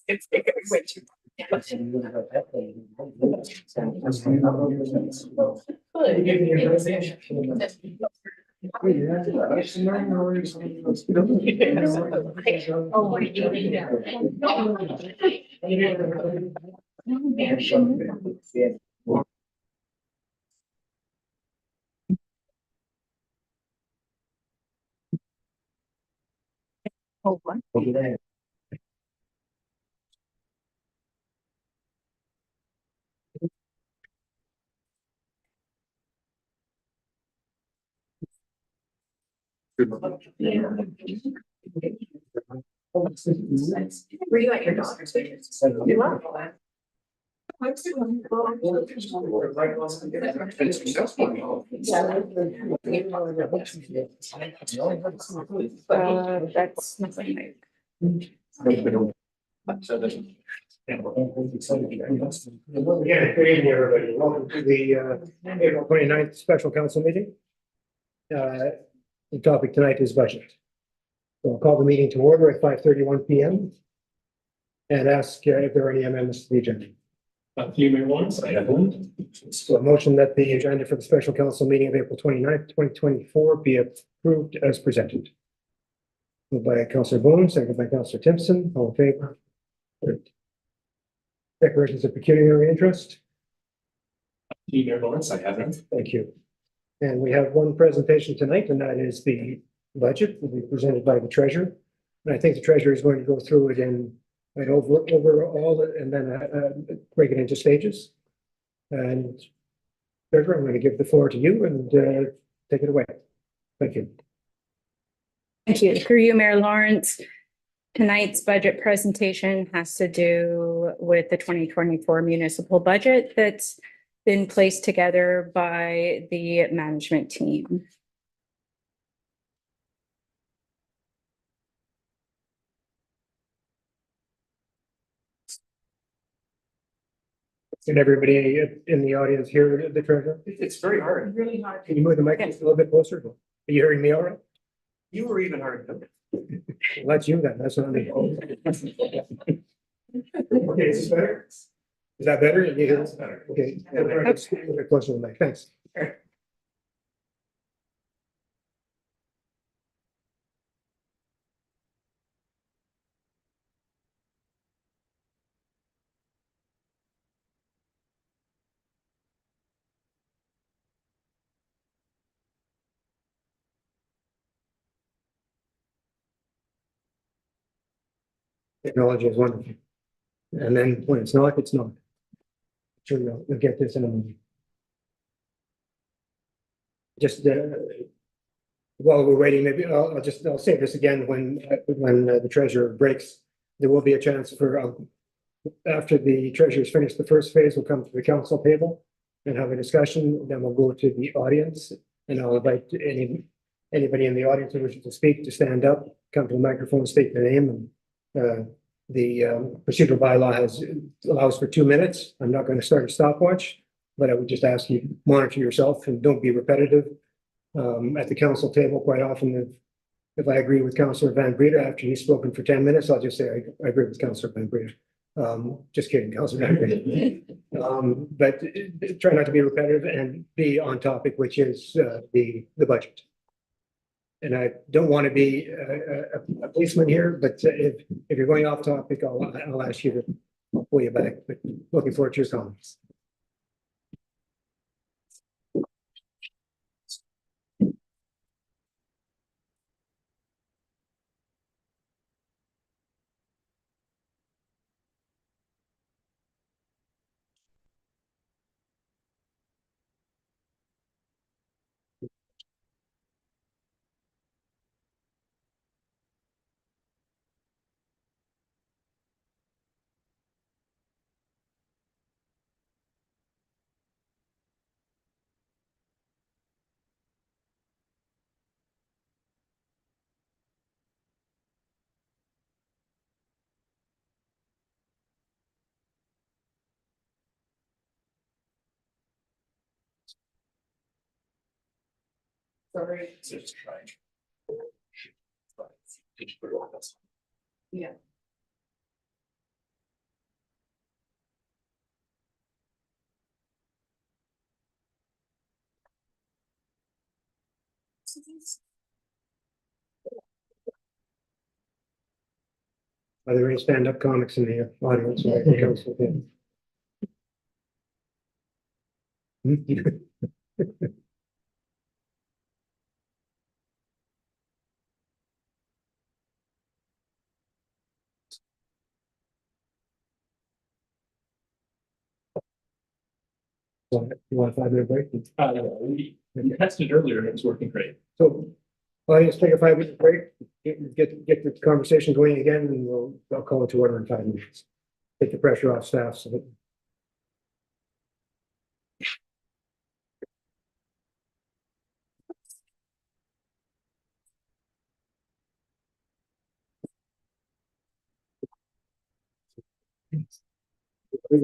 It's way too. Oh, what? Were you at your daughter's? You were. That's nothing like. Yeah, good evening, everybody. Welcome to the April 29th special council meeting. The topic tonight is budget. So I'll call the meeting to order at 5:31 p.m. and ask if there are any amendments to the agenda. A few more ones, I have one. So a motion that the agenda for the special council meeting of April 29th, 2024 be approved as presented. Moved by Councillor Boone, seconded by Councillor Timpson. All in favor? Declarations of pecuniary interest. A few more ones, I haven't. Thank you. And we have one presentation tonight, and that is the budget will be presented by the treasurer. And I think the treasurer is going to go through it in right overall and then break it into stages. And treasurer, I'm going to give the floor to you and take it away. Thank you. Thank you. Through you, Mayor Lawrence. Tonight's budget presentation has to do with the 2024 municipal budget that's been placed together by the management team. Can everybody in the audience hear the treasurer? It's very hard. Really hard. Can you move the mic just a little bit closer? Are you hearing me all right? You were even hard. Well, that's you then. That's not me. Okay, is this better? Is that better? You hear? That's better. Okay. A little bit closer to the mic. Thanks. Technology is wonderful. And then when it's not, it's not. Sure, you'll get this in a moment. Just while we're waiting, maybe I'll say this again when the treasurer breaks. There will be a chance for after the treasurer's finished the first phase, we'll come to the council table and have a discussion. Then we'll go to the audience, and I'll invite anybody in the audience who wishes to speak to stand up, come to the microphone, state their name, and the procedural bylaw allows for 2 minutes. I'm not going to start a stopwatch, but I would just ask you monitor yourself and don't be repetitive. At the council table, quite often, if I agree with Councillor Van Breda after he's spoken for 10 minutes, I'll just say I agree with Councillor Van Breda. Just kidding, Councillor Van Breda. But try not to be repetitive and be on topic, which is the budget. And I don't want to be a policeman here, but if you're going off topic, I'll ask you to pull you back. But looking forward to your comments. Sorry. Just try. Yeah. Are there any stand-up comics in the audience? Council? You want a 5-minute break? We tested earlier and it's working great. So I'll just take a 5-minute break, get the conversation going again, and I'll call it to order in 5 minutes. Take the pressure off staff so that. I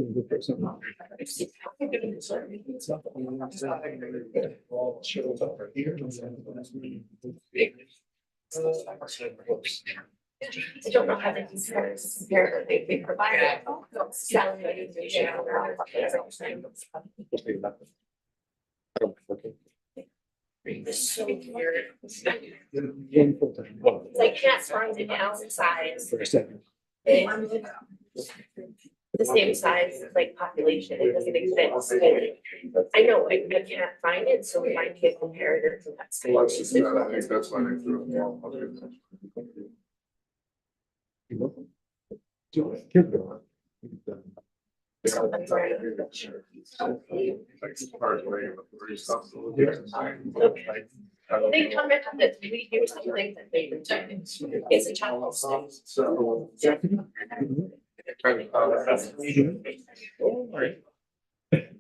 don't know how they compare, they provide. It's so weird. I can't find the outside. For a second. The same size, like population, it doesn't exist. I know, I can't find it, so we might get comparative to that. Well, I think that's why they threw them all. They come in that we do something that they protect. It's a child. So.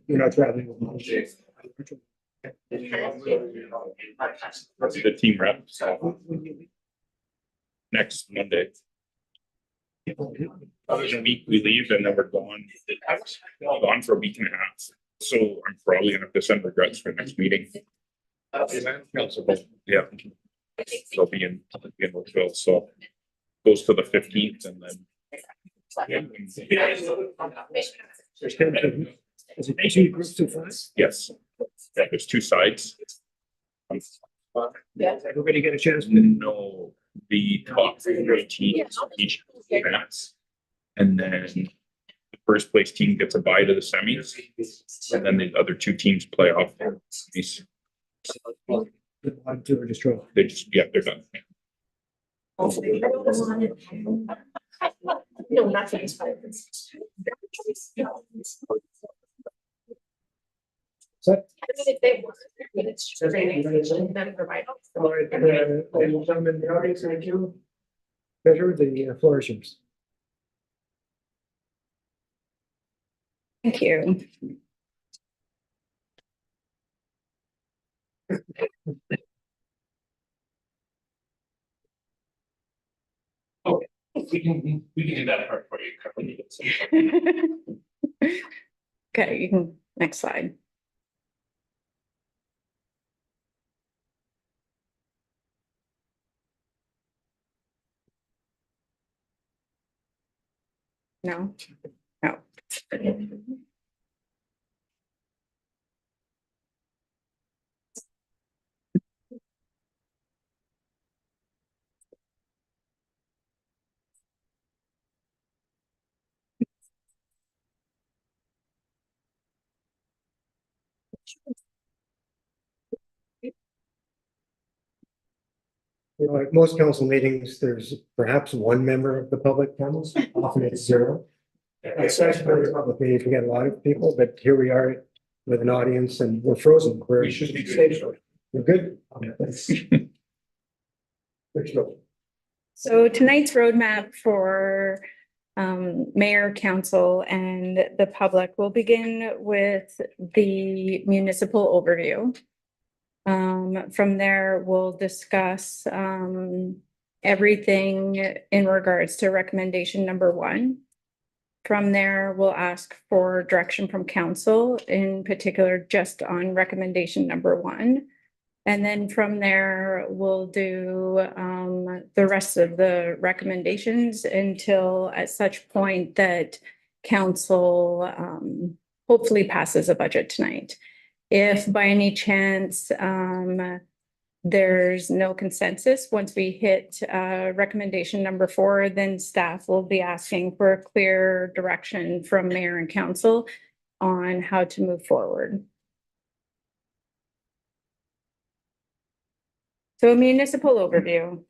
You're not traveling with me. The team rep next Monday. Other than we leave and then we're gone for a week and a half. So I'm probably gonna have to send regrets for next meeting. Yeah. They'll be in Woodville, so goes to the 15th and then. Is it 2 groups of 5? Yes. Yeah, there's 2 sides. Everybody get a chance to. No, the top 3 teams each advance. And then the first place team gets a bye to the semis. And then the other 2 teams play off. The bottom 2 are destroyed. They just, yeah, they're done. No, not for this part. So, I mean, if they want, it's just training, then provide. all right, ladies and gentlemen in the audience, thank you. Treasurer, the floor is yours. Thank you. We can do that part for you. Okay, you can, next slide. No, no. You know, at most council meetings, there's perhaps 1 member of the public panels, often it's 0. Especially for public meetings, we get a lot of people, but here we are with an audience and we're frozen. We should be safe. We're good. So tonight's roadmap for mayor, council, and the public will begin with the municipal overview. From there, we'll discuss everything in regards to recommendation number 1. From there, we'll ask for direction from council, in particular, just on recommendation number 1. And then from there, we'll do the rest of the recommendations until at such point that council hopefully passes a budget tonight. If by any chance there's no consensus. Once we hit recommendation number 4, then staff will be asking for a clear direction from mayor and council on how to move forward. So municipal overview.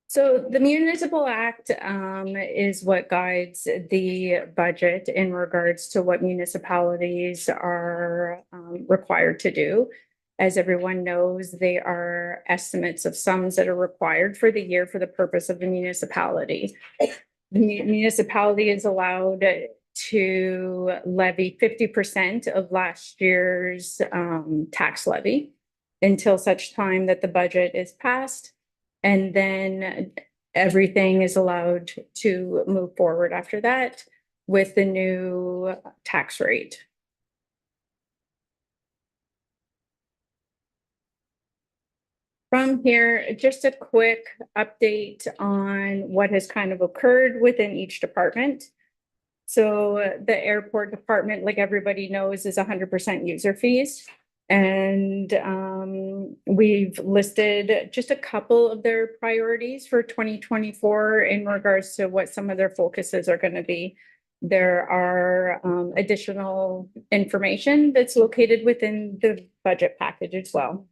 So the Municipal Act is what guides the budget in regards to what municipalities are required to do. As everyone knows, they are estimates of sums that are required for the year for the purpose of the municipality. The municipality is allowed to levy 50% of last year's tax levy until such time that the budget is passed. And then everything is allowed to move forward after that with the new tax rate. From here, just a quick update on what has kind of occurred within each department. So the airport department, like everybody knows, is 100% user fees. And we've listed just a couple of their priorities for 2024 in regards to what some of their focuses are going to be. There are additional information that's located within the budget package as well.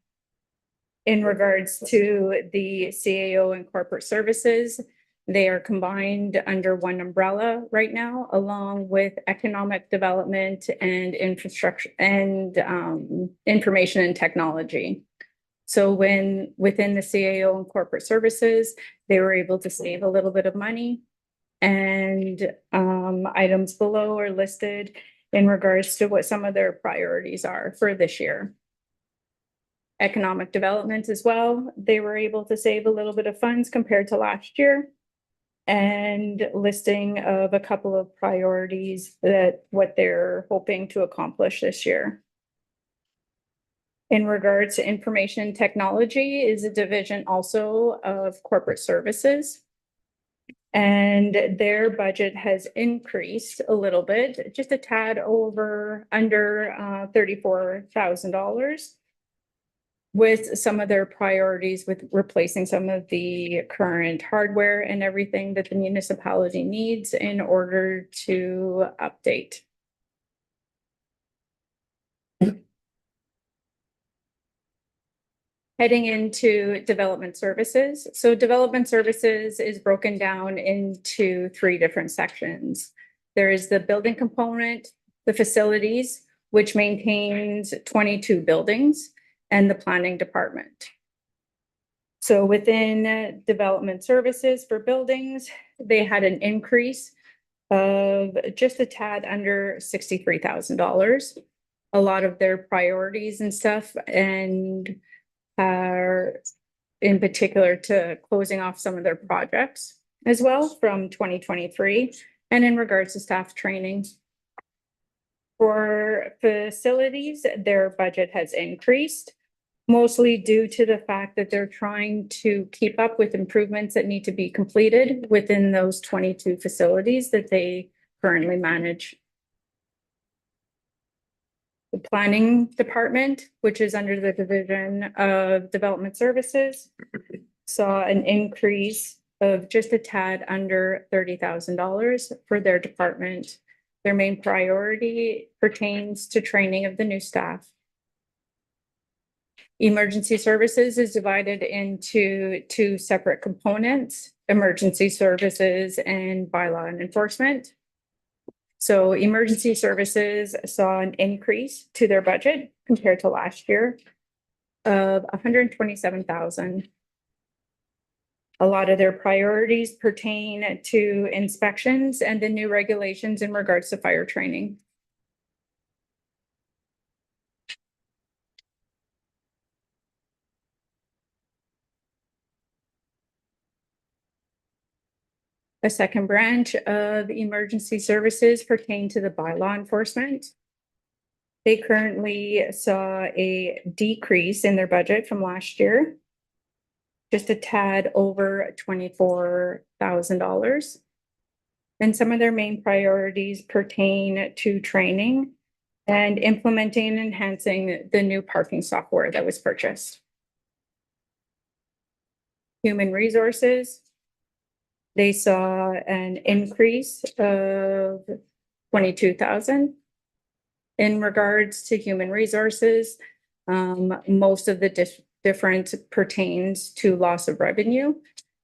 In regards to the CAO and corporate services, they are combined under one umbrella right now, along with economic development and infrastructure and information and technology. So when within the CAO and corporate services, they were able to save a little bit of money, and items below are listed in regards to what some of their priorities are for this year. Economic development as well, they were able to save a little bit of funds compared to last year. And listing of a couple of priorities that what they're hoping to accomplish this year. In regards to information technology is a division also of corporate services. And their budget has increased a little bit, just a tad over under $34,000. With some of their priorities with replacing some of the current hardware and everything that the municipality needs in order to update. Heading into development services. So development services is broken down into 3 different sections. There is the building component, the facilities, which maintains 22 buildings, and the planning department. So within development services for buildings, they had an increase of just a tad under $63,000. A lot of their priorities and stuff, and are in particular to closing off some of their projects as well from 2023, and in regards to staff training. For facilities, their budget has increased, mostly due to the fact that they're trying to keep up with improvements that need to be completed within those 22 facilities that they currently manage. The planning department, which is under the division of development services, saw an increase of just a tad under $30,000 for their department. Their main priority pertains to training of the new staff. Emergency services is divided into 2 separate components: emergency services and bylaw and enforcement. So emergency services saw an increase to their budget compared to last year of $127,000. A lot of their priorities pertain to inspections and the new regulations in regards to fire training. A second branch of emergency services pertain to the bylaw enforcement. They currently saw a decrease in their budget from last year, just a tad over $24,000. And some of their main priorities pertain to training and implementing and enhancing the new parking software that was purchased. Human resources, they saw an increase of 22,000. In regards to human resources, most of the difference pertains to loss of revenue.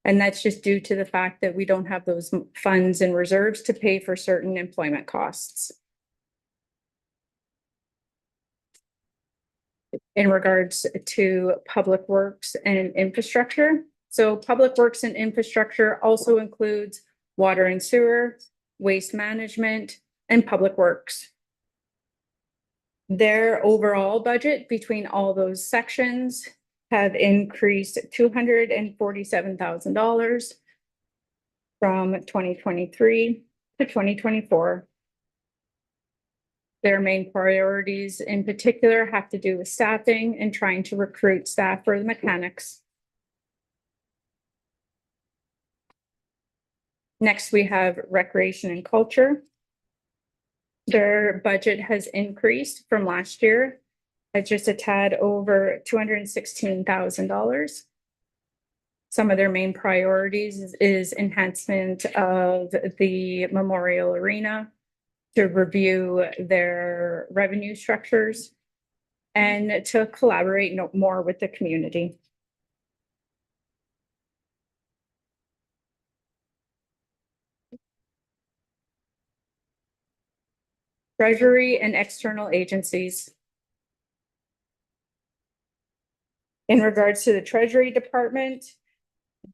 And that's just due to the fact that we don't have those funds and reserves to pay for certain employment costs. In regards to public works and infrastructure. So public works and infrastructure also includes water and sewer, waste management, and public works. Their overall budget between all those sections have increased $247,000 from 2023 to 2024. Their main priorities in particular have to do with staffing and trying to recruit staff for the mechanics. Next, we have recreation and culture. Their budget has increased from last year at just a tad over $216,000. Some of their main priorities is enhancement of the Memorial Arena, to review their revenue structures, and to collaborate more with the community. Treasury and external agencies. In regards to the Treasury Department,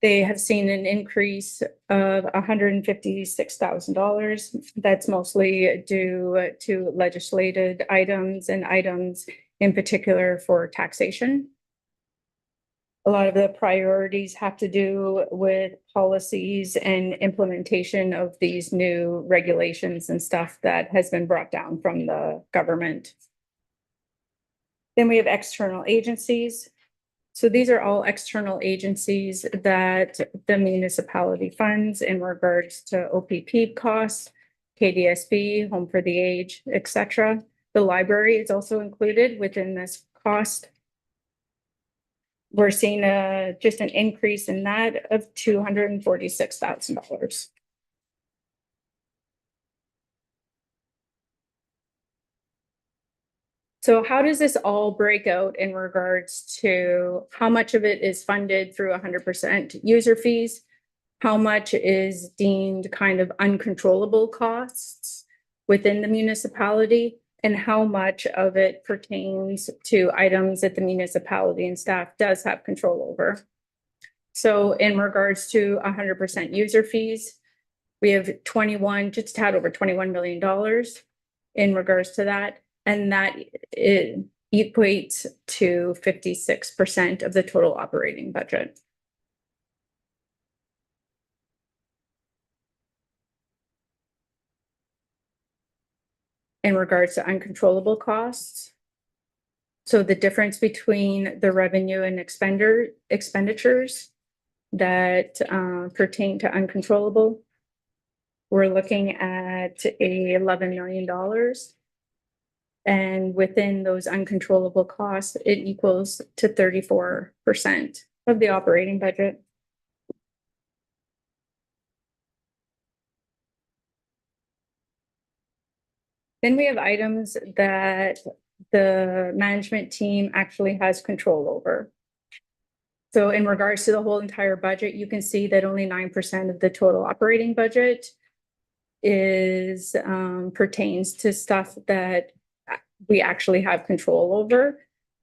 they have seen an increase of $156,000. That's mostly due to legislated items and items in particular for taxation. A lot of the priorities have to do with policies and implementation of these new regulations and stuff that has been brought down from the government. Then we have external agencies. So these are all external agencies that the municipality funds in regards to OPP costs, KDSB, Home for the Aged, etc. The library is also included within this cost. We're seeing just an increase in that of $246,000. So how does this all break out in regards to how much of it is funded through 100% user fees? How much is deemed kind of uncontrollable costs within the municipality? And how much of it pertains to items that the municipality and staff does have control over? So in regards to 100% user fees, we have just a tad over $21 million in regards to that. And that it equates to 56% of the total operating budget. In regards to uncontrollable costs, so the difference between the revenue and expenditures that pertain to uncontrollable, we're looking at $11 million. And within those uncontrollable costs, it equals to 34% of the operating budget. Then we have items that the management team actually has control over. So in regards to the whole entire budget, you can see that only 9% of the total operating budget is pertains to stuff that we actually have control over.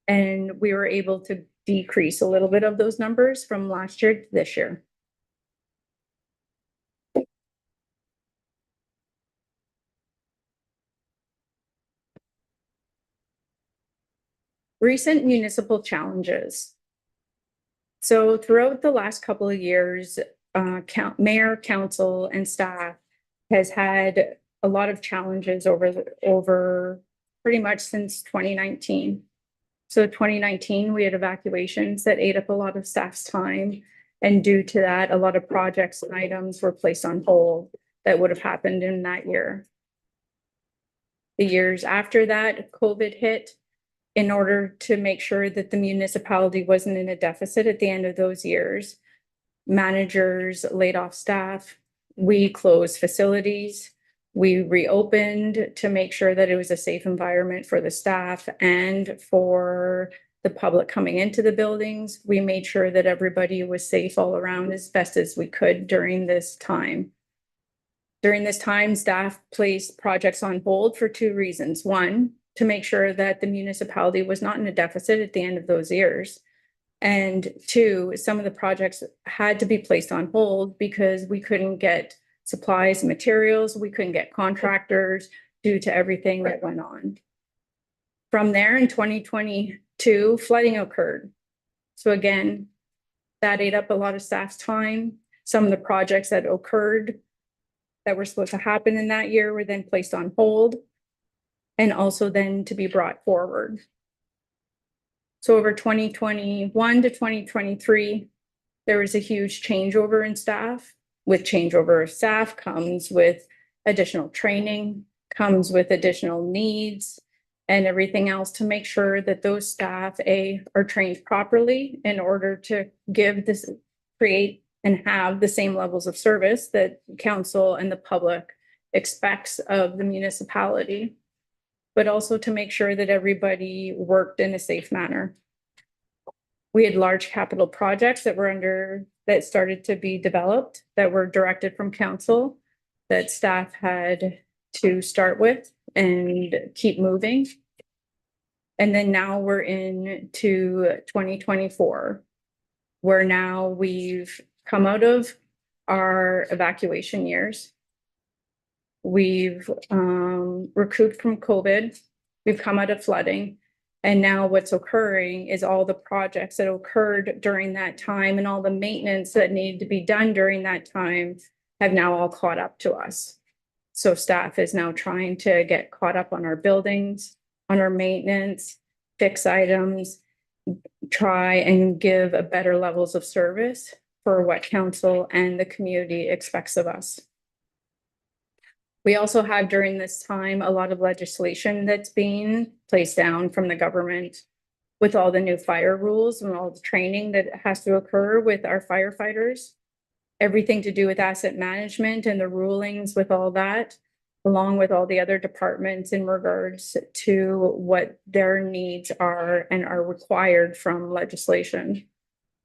And we were able to decrease a little bit of those numbers from last year to this year. Recent municipal challenges. So throughout the last couple of years, mayor, council, and staff has had a lot of challenges over pretty much since 2019. So 2019, we had evacuations that ate up a lot of staff's time. And due to that, a lot of projects and items were placed on hold that would have happened in that year. the years after that, COVID hit, in order to make sure that the municipality wasn't in a deficit at the end of those years. Managers laid off staff, we closed facilities, we reopened to make sure that it was a safe environment for the staff and for the public coming into the buildings. We made sure that everybody was safe all around as best as we could during this time. During this time, staff placed projects on hold for two reasons. One, to make sure that the municipality was not in a deficit at the end of those years. And two, some of the projects had to be placed on hold because we couldn't get supplies and materials, we couldn't get contractors due to everything that went on. From there in 2022, flooding occurred. So again, that ate up a lot of staff's time. Some of the projects that occurred that were supposed to happen in that year were then placed on hold and also then to be brought forward. So over 2021 to 2023, there was a huge changeover in staff. With changeover of staff comes with additional training, comes with additional needs and everything else to make sure that those staff are trained properly in order to give this, create and have the same levels of service that council and the public expects of the municipality, but also to make sure that everybody worked in a safe manner. We had large capital projects that started to be developed, that were directed from council, that staff had to start with and keep moving. And then now we're into 2024, where now we've come out of our evacuation years. We've recouped from COVID, we've come out of flooding, and now what's occurring is all the projects that occurred during that time and all the maintenance that needed to be done during that time have now all caught up to us. So staff is now trying to get caught up on our buildings, on our maintenance, fix items, try and give a better levels of service for what council and the community expects of us. We also have during this time a lot of legislation that's being placed down from the government with all the new fire rules and all the training that has to occur with our firefighters. Everything to do with asset management and the rulings with all that, along with all the other departments in regards to what their needs are and are required from legislation.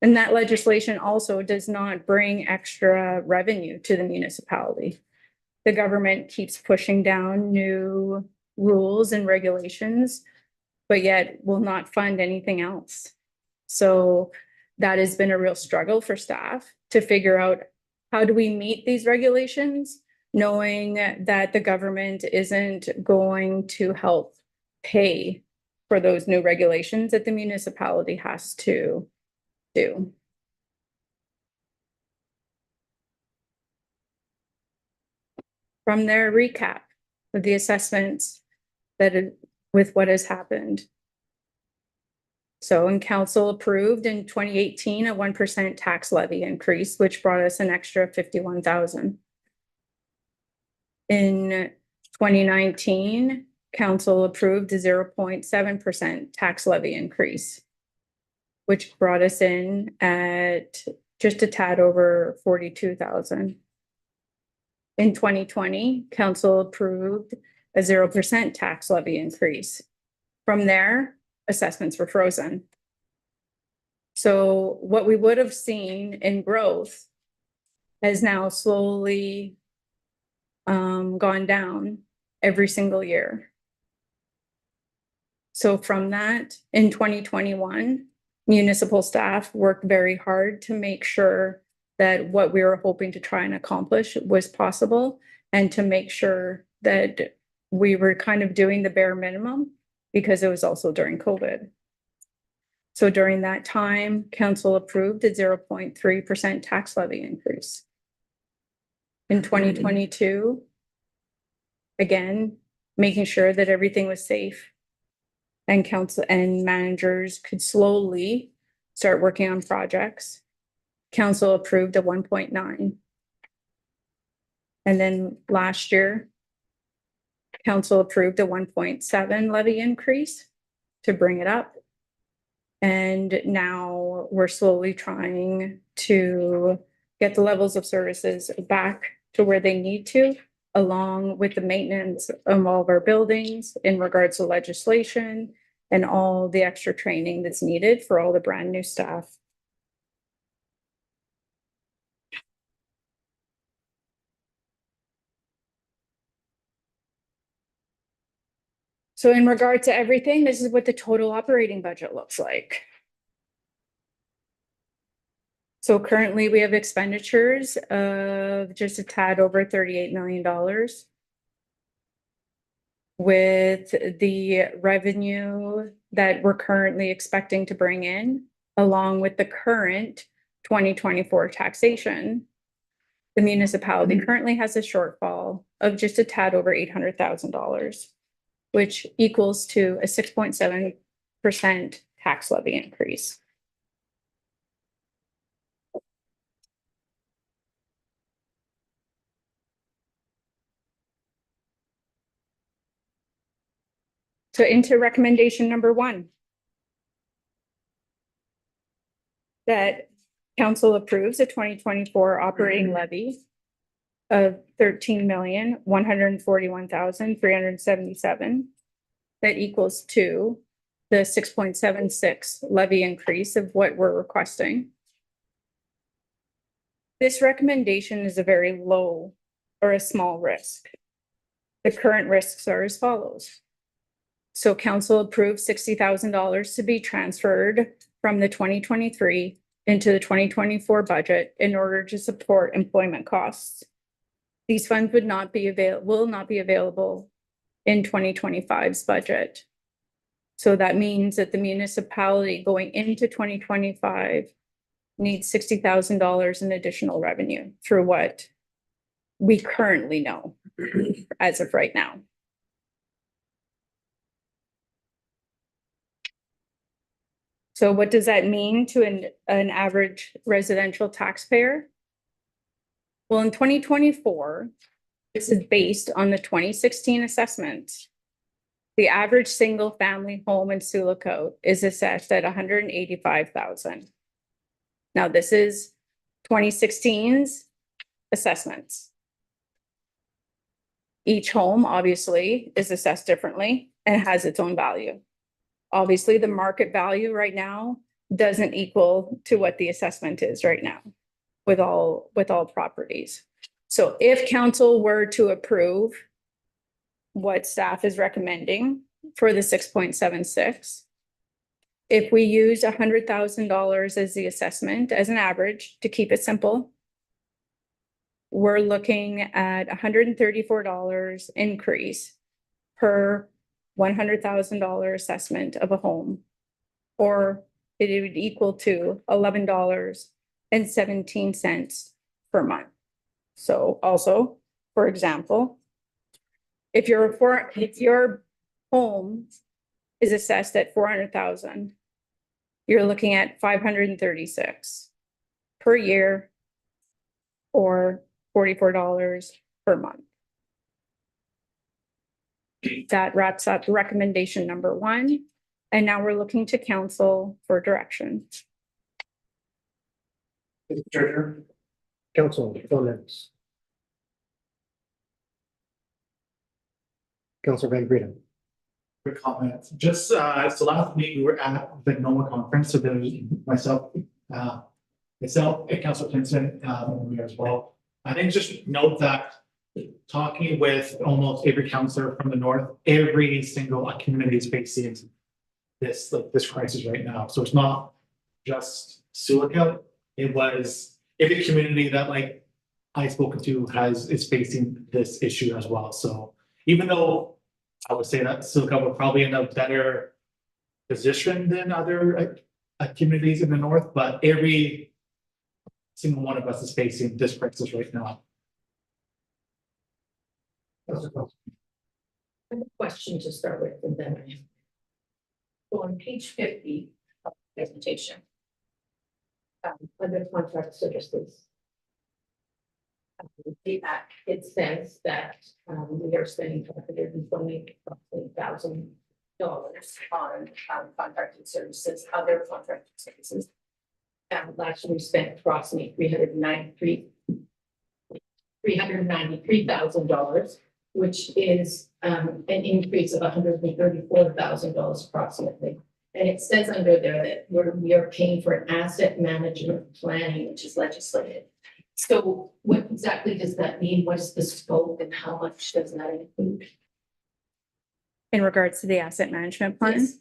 And that legislation also does not bring extra revenue to the municipality. The government keeps pushing down new rules and regulations, but yet will not fund anything else. So that has been a real struggle for staff to figure out, how do we meet these regulations, knowing that the government isn't going to help pay for those new regulations that the municipality has to do. From their recap of the assessments with what has happened. So, and council approved in 2018 a 1% tax levy increase, which brought us an extra 51,000. In 2019, council approved a 0.7% tax levy increase, which brought us in at just a tad over 42,000. In 2020, council approved a 0% tax levy increase. From there, assessments were frozen. So what we would have seen in growth has now slowly gone down every single year. So from that, in 2021, municipal staff worked very hard to make sure that what we were hoping to try and accomplish was possible, and to make sure that we were kind of doing the bare minimum, because it was also during COVID. So during that time, council approved a 0.3% tax levy increase. In 2022, again, making sure that everything was safe and council and managers could slowly start working on projects. Council approved a 1.9. And then last year, council approved a 1.7 levy increase to bring it up. And now we're slowly trying to get the levels of services back to where they need to, along with the maintenance of all of our buildings in regards to legislation and all the extra training that's needed for all the brand new staff. So in regard to everything, this is what the total operating budget looks like. So currently we have expenditures of just a tad over $38 million. With the revenue that we're currently expecting to bring in, along with the current 2024 taxation, the municipality currently has a shortfall of just a tad over $800,000, which equals to a 6.7% tax levy increase. So into recommendation number 1. That council approves a 2024 operating levy of $13,141,377. That equals to the 6.76 levy increase of what we're requesting. This recommendation is a very low or a small risk. The current risks are as follows. So council approved $60,000 to be transferred from the 2023 into the 2024 budget in order to support employment costs. These funds will not be available in 2025's budget. So that means that the municipality going into 2025 needs $60,000 in additional revenue through what we currently know as of right now. So what does that mean to an average residential taxpayer? Well, in 2024, this is based on the 2016 assessment. The average single family home in Sioux is assessed at $185,000. Now this is 2016's assessments. Each home obviously is assessed differently and has its own value. Obviously, the market value right now doesn't equal to what the assessment is right now with all properties. So if council were to approve what staff is recommending for the 6.76, if we use $100,000 as the assessment as an average to keep it simple, we're looking at $134 increase per $100,000 assessment of a home, or it would equal to $11.17 per month. So also, for example, if your home is assessed at $400,000, you're looking at $536 per year or $44 per month. That wraps up recommendation number 1. And now we're looking to council for direction. Mr. Treasurer, council comments. Councilor Van Breeden. Quick comments. Just so last week we were at the NOMA conference, so there was myself and Councilor Clinton we as well. I think just note that talking with almost every councilor from the north, every single community is facing this crisis right now. So it's not just Sioux. It was every community that I've spoken to is facing this issue as well. So even though I would say that Sioux will probably in a better position than other communities in the north, but every single one of us is facing this crisis right now. I have a question to start with, and then so on page 50 of the presentation, under contract services, It says that we are spending $120,000 on contracted services, other contracted services. Last year we spent approximately $393,000, which is an increase of $134,000 approximately. And it says under there that we are paying for an asset management planning, which is legislated. So what exactly does that mean? What is the scope and how much does that include? In regards to the asset management plan? Yes.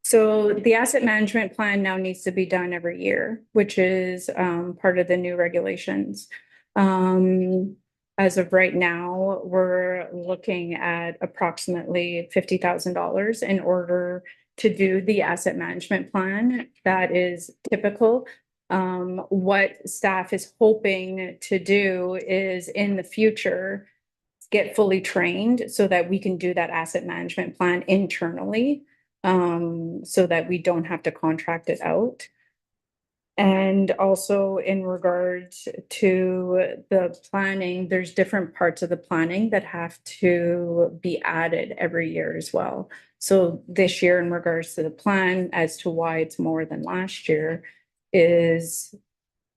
So the asset management plan now needs to be done every year, which is part of the new regulations. As of right now, we're looking at approximately $50,000 in order to do the asset management plan. That is typical. What staff is hoping to do is in the future, get fully trained so that we can do that asset management plan internally, so that we don't have to contract it out. And also in regards to the planning, there's different parts of the planning that have to be added every year as well. So this year in regards to the plan as to why it's more than last year is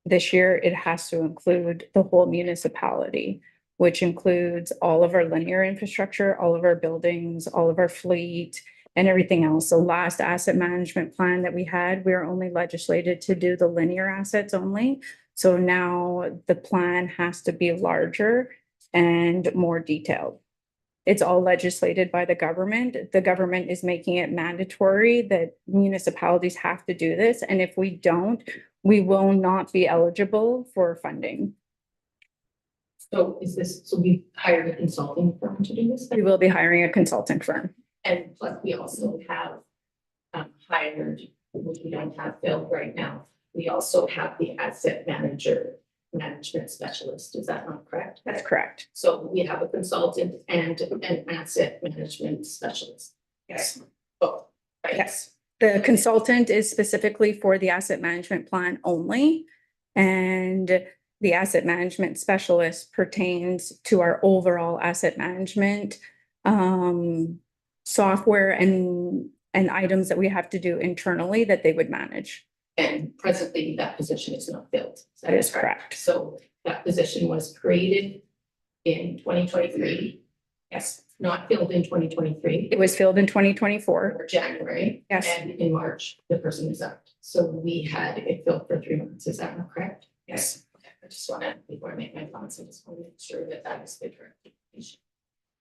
this year it has to include the whole municipality, which includes all of our linear infrastructure, all of our buildings, all of our fleet, and everything else. The last asset management plan that we had, we were only legislated to do the linear assets only. So now the plan has to be larger and more detailed. It's all legislated by the government. The government is making it mandatory that municipalities have to do this. And if we don't, we will not be eligible for funding. So so we hired a consulting firm to do this? We will be hiring a consulting firm. And plus we also have hired, which we don't have filled right now. We also have the asset management specialist. Is that not correct? That's correct. So we have a consultant and an asset management specialist. Yes. Oh, right. Yes. The consultant is specifically for the asset management plan only. And the asset management specialist pertains to our overall asset management software and items that we have to do internally that they would manage. And presently that position is not filled. That is correct. So that position was created in 2023. Yes, not filled in 2023. It was filled in 2024. Or January. Yes. And in March, the person resigned. So we had it filled for 3 months. Is that not correct? Yes. Okay, I just want to, before I make my comments, I just want to make sure that that is the correct information.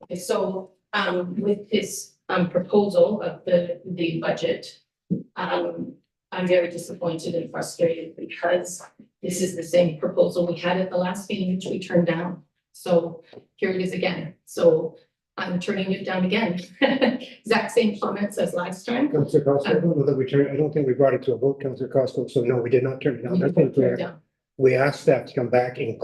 Okay, so with this proposal of the budget, I'm very disappointed and frustrated because this is the same proposal we had at the last meeting, which we turned down. So here it is again. So I'm turning it down again. Exact same comments as last time. Councillor Costa, I don't know that I don't think we brought it to a vote, Councillor Costa, so no, we did not turn it down. I think Turned down. we asked staff to come back, and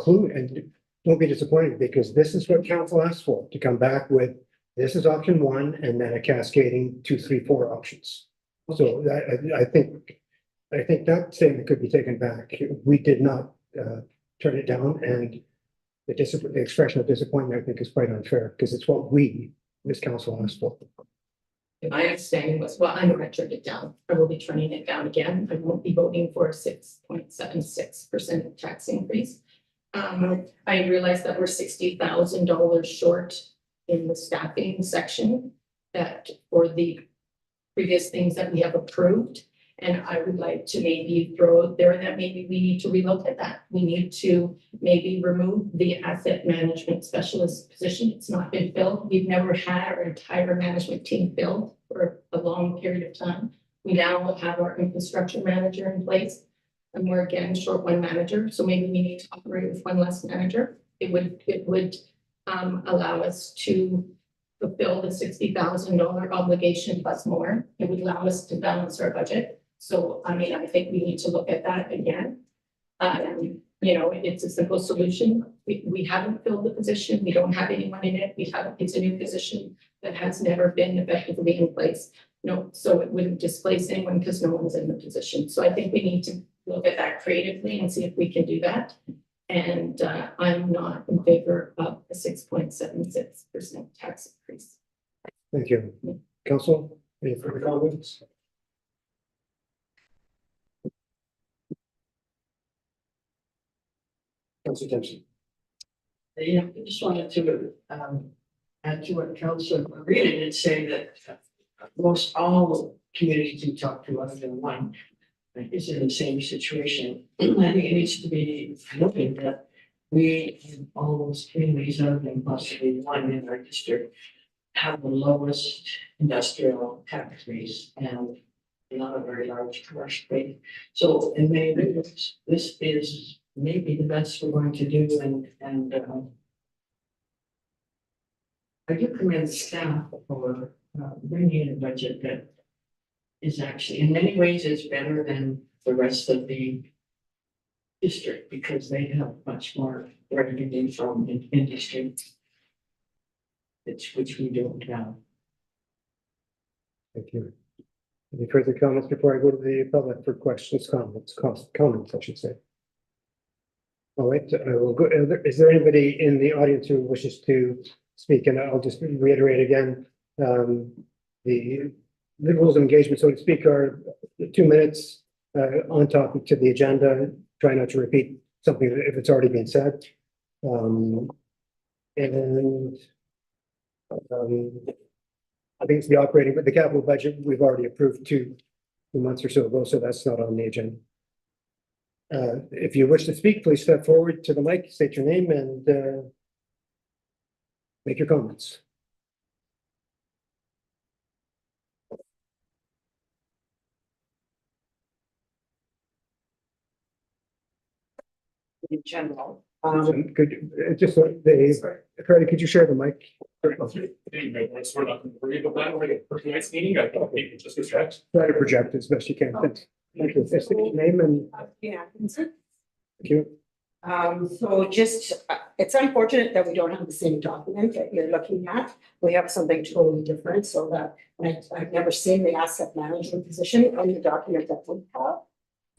don't be disappointed because this is what council asked for, to come back with, this is option one, and then a cascading 2, 3, 4 options. So I think that statement could be taken back. We did not turn it down, and the expression of disappointment, I think, is quite unfair because it's what we, this council, asked for. My understanding was, well, I'm going to turn it down. I will be turning it down again. I won't be voting for a 6.76% tax increase. I realized that we're $60,000 short in the staffing section that for the previous things that we have approved. And I would like to maybe throw out there that maybe we need to relook at that. We need to maybe remove the asset management specialist position. It's not been filled. We've never had our entire management team filled for a long period of time. We now have our infrastructure manager in place. And we're again short one manager. So maybe we need to operate with one less manager. It would allow us to fulfill the $60,000 obligation plus more. It would allow us to balance our budget. So, I mean, I think we need to look at that again. You know, it's a simple solution. We haven't filled the position. We don't have anyone in it. It's a new position that has never been effectively in place. No, so it wouldn't displace anyone because no one's in the position. So I think we need to look at that creatively and see if we can do that. And I'm not in favor of a 6.76% tax increase. Thank you. Council, any further comments? Council Thompson. Yeah, I just wanted to add to what Council really did say that most all communities we talk to, other than one, is in the same situation. I think it needs to be noted that we, in all those communities, other than possibly one in our district, have the lowest industrial tax base and not a very large commercial base. So in many ways, this is maybe the best we're going to do and I do commend staff for bringing in a budget that is actually in many ways is better than the rest of the district because they have much more revenue from industry. Which we don't have. Thank you. Any further comments before I go to the public for questions, comments, I should say? All right, I will go. Is there anybody in the audience who wishes to speak? And I'll just reiterate again, the rules of engagement, so to speak, are 2 minutes on topic to the agenda. Try not to repeat something if it's already been said. I think it's the operating, but the capital budget we've already approved 2 months or so ago, so that's not on the agenda. If you wish to speak, please step forward to the mic, state your name and make your comments. In general. Could just Freddie, could you share the mic? We're not going to worry about that. We're going for tonight's meeting. I think people just distract. Try to project as best you can. Thank you. State your name and Yeah. thank you. So just, it's unfortunate that we don't have the same document that you're looking at. We have something totally different, so that I've never seen the asset management position in the document that we have.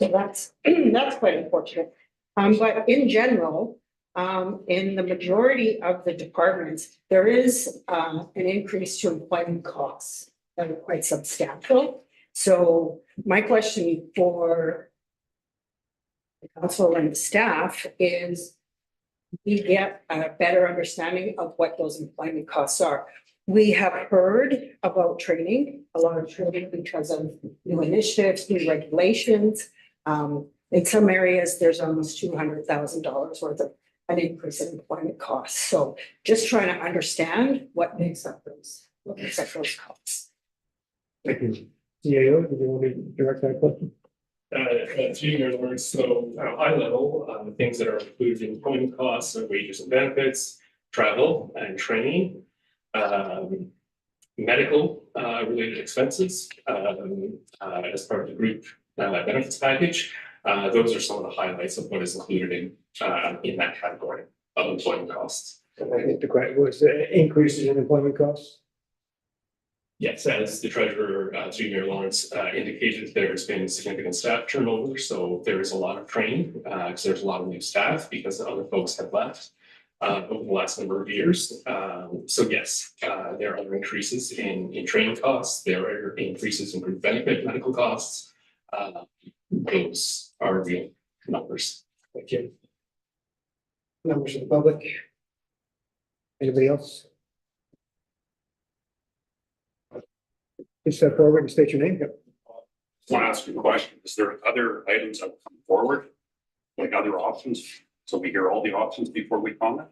So that's, that's quite unfortunate. But in general, in the majority of the departments, there is an increase to employment costs that are quite substantial. So my question for the council and the staff is we get a better understanding of what those employment costs are. We have heard about training, a lot of training because of new initiatives, new regulations. In some areas, there's almost $200,000 worth of an increase in employment costs. So just trying to understand what makes up those costs. Thank you. CAO, do you want me to direct that question? Through your words, so at a high level, the things that are included in employment costs are wages and benefits, travel and training, medical related expenses as part of the group benefits package. Those are some of the highlights of what is included in that category of employment costs. I think the question was increases in employment costs. Yes, as the treasurer, through Mayor Lawrence, indicated, there's been significant staff turnover, so there is a lot of training, because there's a lot of new staff because other folks have left over the last number of years. So yes, there are other increases in training costs, there are increases in group benefit medical costs. Those are real numbers. Thank you. Members of the public. Anybody else? Please step forward and state your name. Yep. I want to ask you a question. Is there other items that come forward? Like other options? So we hear all the options before we comment?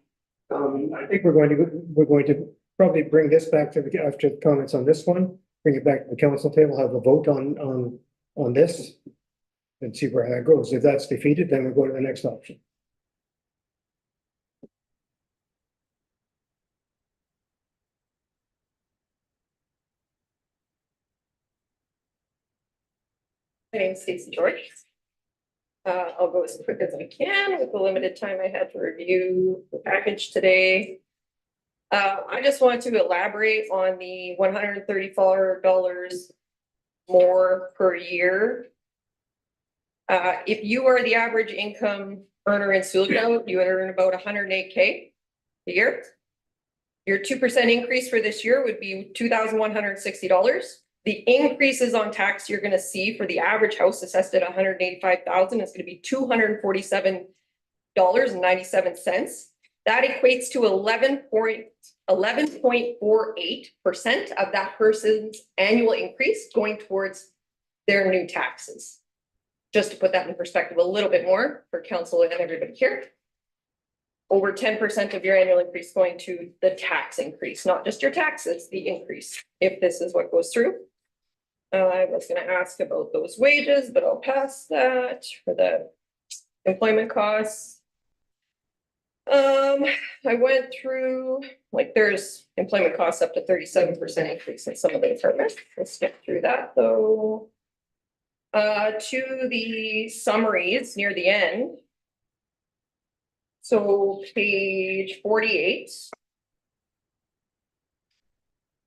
I think we're going to probably bring this back to after the comments on this one, bring it back to the council table, have a vote on this. And see where that goes. If that's defeated, then we'll go to the next option. My name is Stacey George. I'll go as quick as I can with the limited time I had to review the package today. I just want to elaborate on the $134 more per year. If you are the average income earner in Sioux, you earn about 108K a year. Your 2% increase for this year would be $2,160. The increases on tax you're gonna see for the average house assessed at 185,000 is gonna be $247.97. That equates to 11.48% of that person's annual increase going towards their new taxes. Just to put that in perspective a little bit more for council and everybody here. Over 10% of your annual increase going to the tax increase, not just your taxes, the increase, if this is what goes through. I was gonna ask about those wages, but I'll pass that for the employment costs. I went through, like, there's employment costs up to 37% increase in some of the departments. Let's skip through that though. To the summaries near the end. So page 48.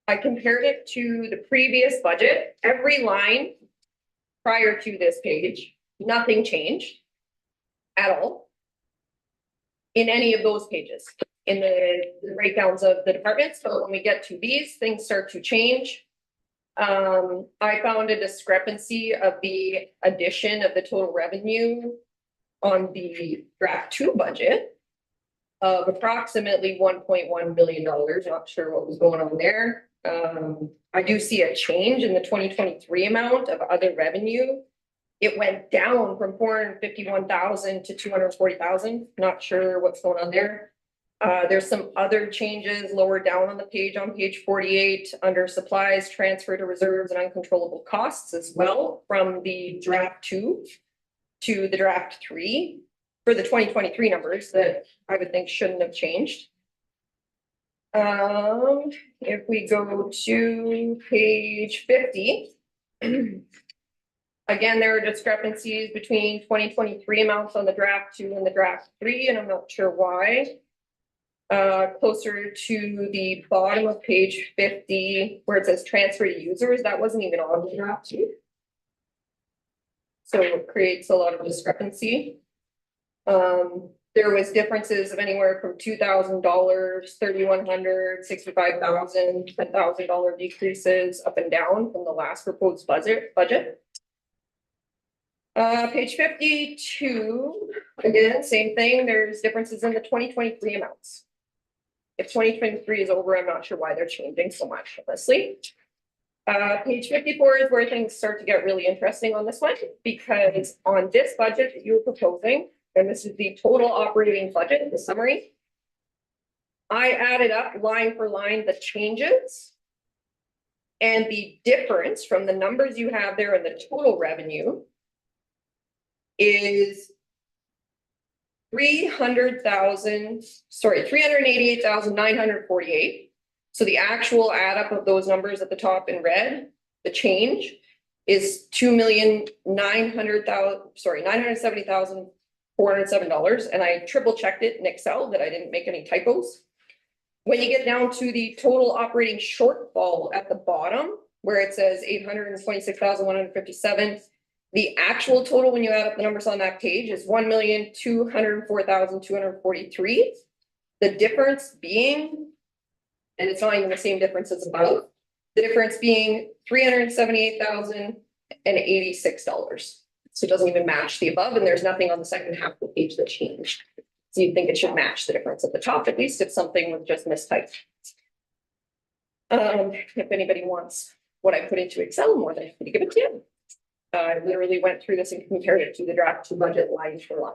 I compared it to the previous budget, every line prior to this page, nothing changed at all. In any of those pages, in the breakdowns of the departments, but when we get to these, things start to change. I found a discrepancy of the addition of the total revenue on the draft 2 budget of approximately $1.1 million. Not sure what was going on there. I do see a change in the 2023 amount of other revenue. It went down from 451,000 to 240,000. Not sure what's going on there. There's some other changes lower down on the page on page 48 under supplies, transfer to reserves and uncontrollable costs as well from the draft 2 to the draft 3 for the 2023 numbers that I would think shouldn't have changed. If we go to page 50, again, there are discrepancies between 2023 amounts on the draft 2 and the draft 3, and I'm not sure why. Closer to the bottom of page 50, where it says transfer to users, that wasn't even on the draft 2. So it creates a lot of discrepancy. There was differences of anywhere from $2,000, $3,100, $65,000, $10,000 decreases up and down from the last proposed budget. Page 52, again, same thing. There's differences in the 2023 amounts. If 2023 is over, I'm not sure why they're changing so much, honestly. Page 54 is where things start to get really interesting on this one, because on this budget that you were proposing, and this is the total operating budget, the summary, I added up line for line the changes and the difference from the numbers you have there and the total revenue is $388,948. So the actual add up of those numbers at the top in red, the change is $970,407. And I triple checked it in Excel that I didn't make any typos. When you get down to the total operating shortfall at the bottom, where it says 826,157, the actual total when you add up the numbers on that page is 1,204,243. The difference being, and it's not even the same difference as above, the difference being $378,086. So it doesn't even match the above, and there's nothing on the second half of the page that changed. So you'd think it should match the difference at the top, at least if something was just mistyped. If anybody wants what I put into Excel, more than happy to give it to you. I literally went through this and compared it to the draft 2 budget line for line.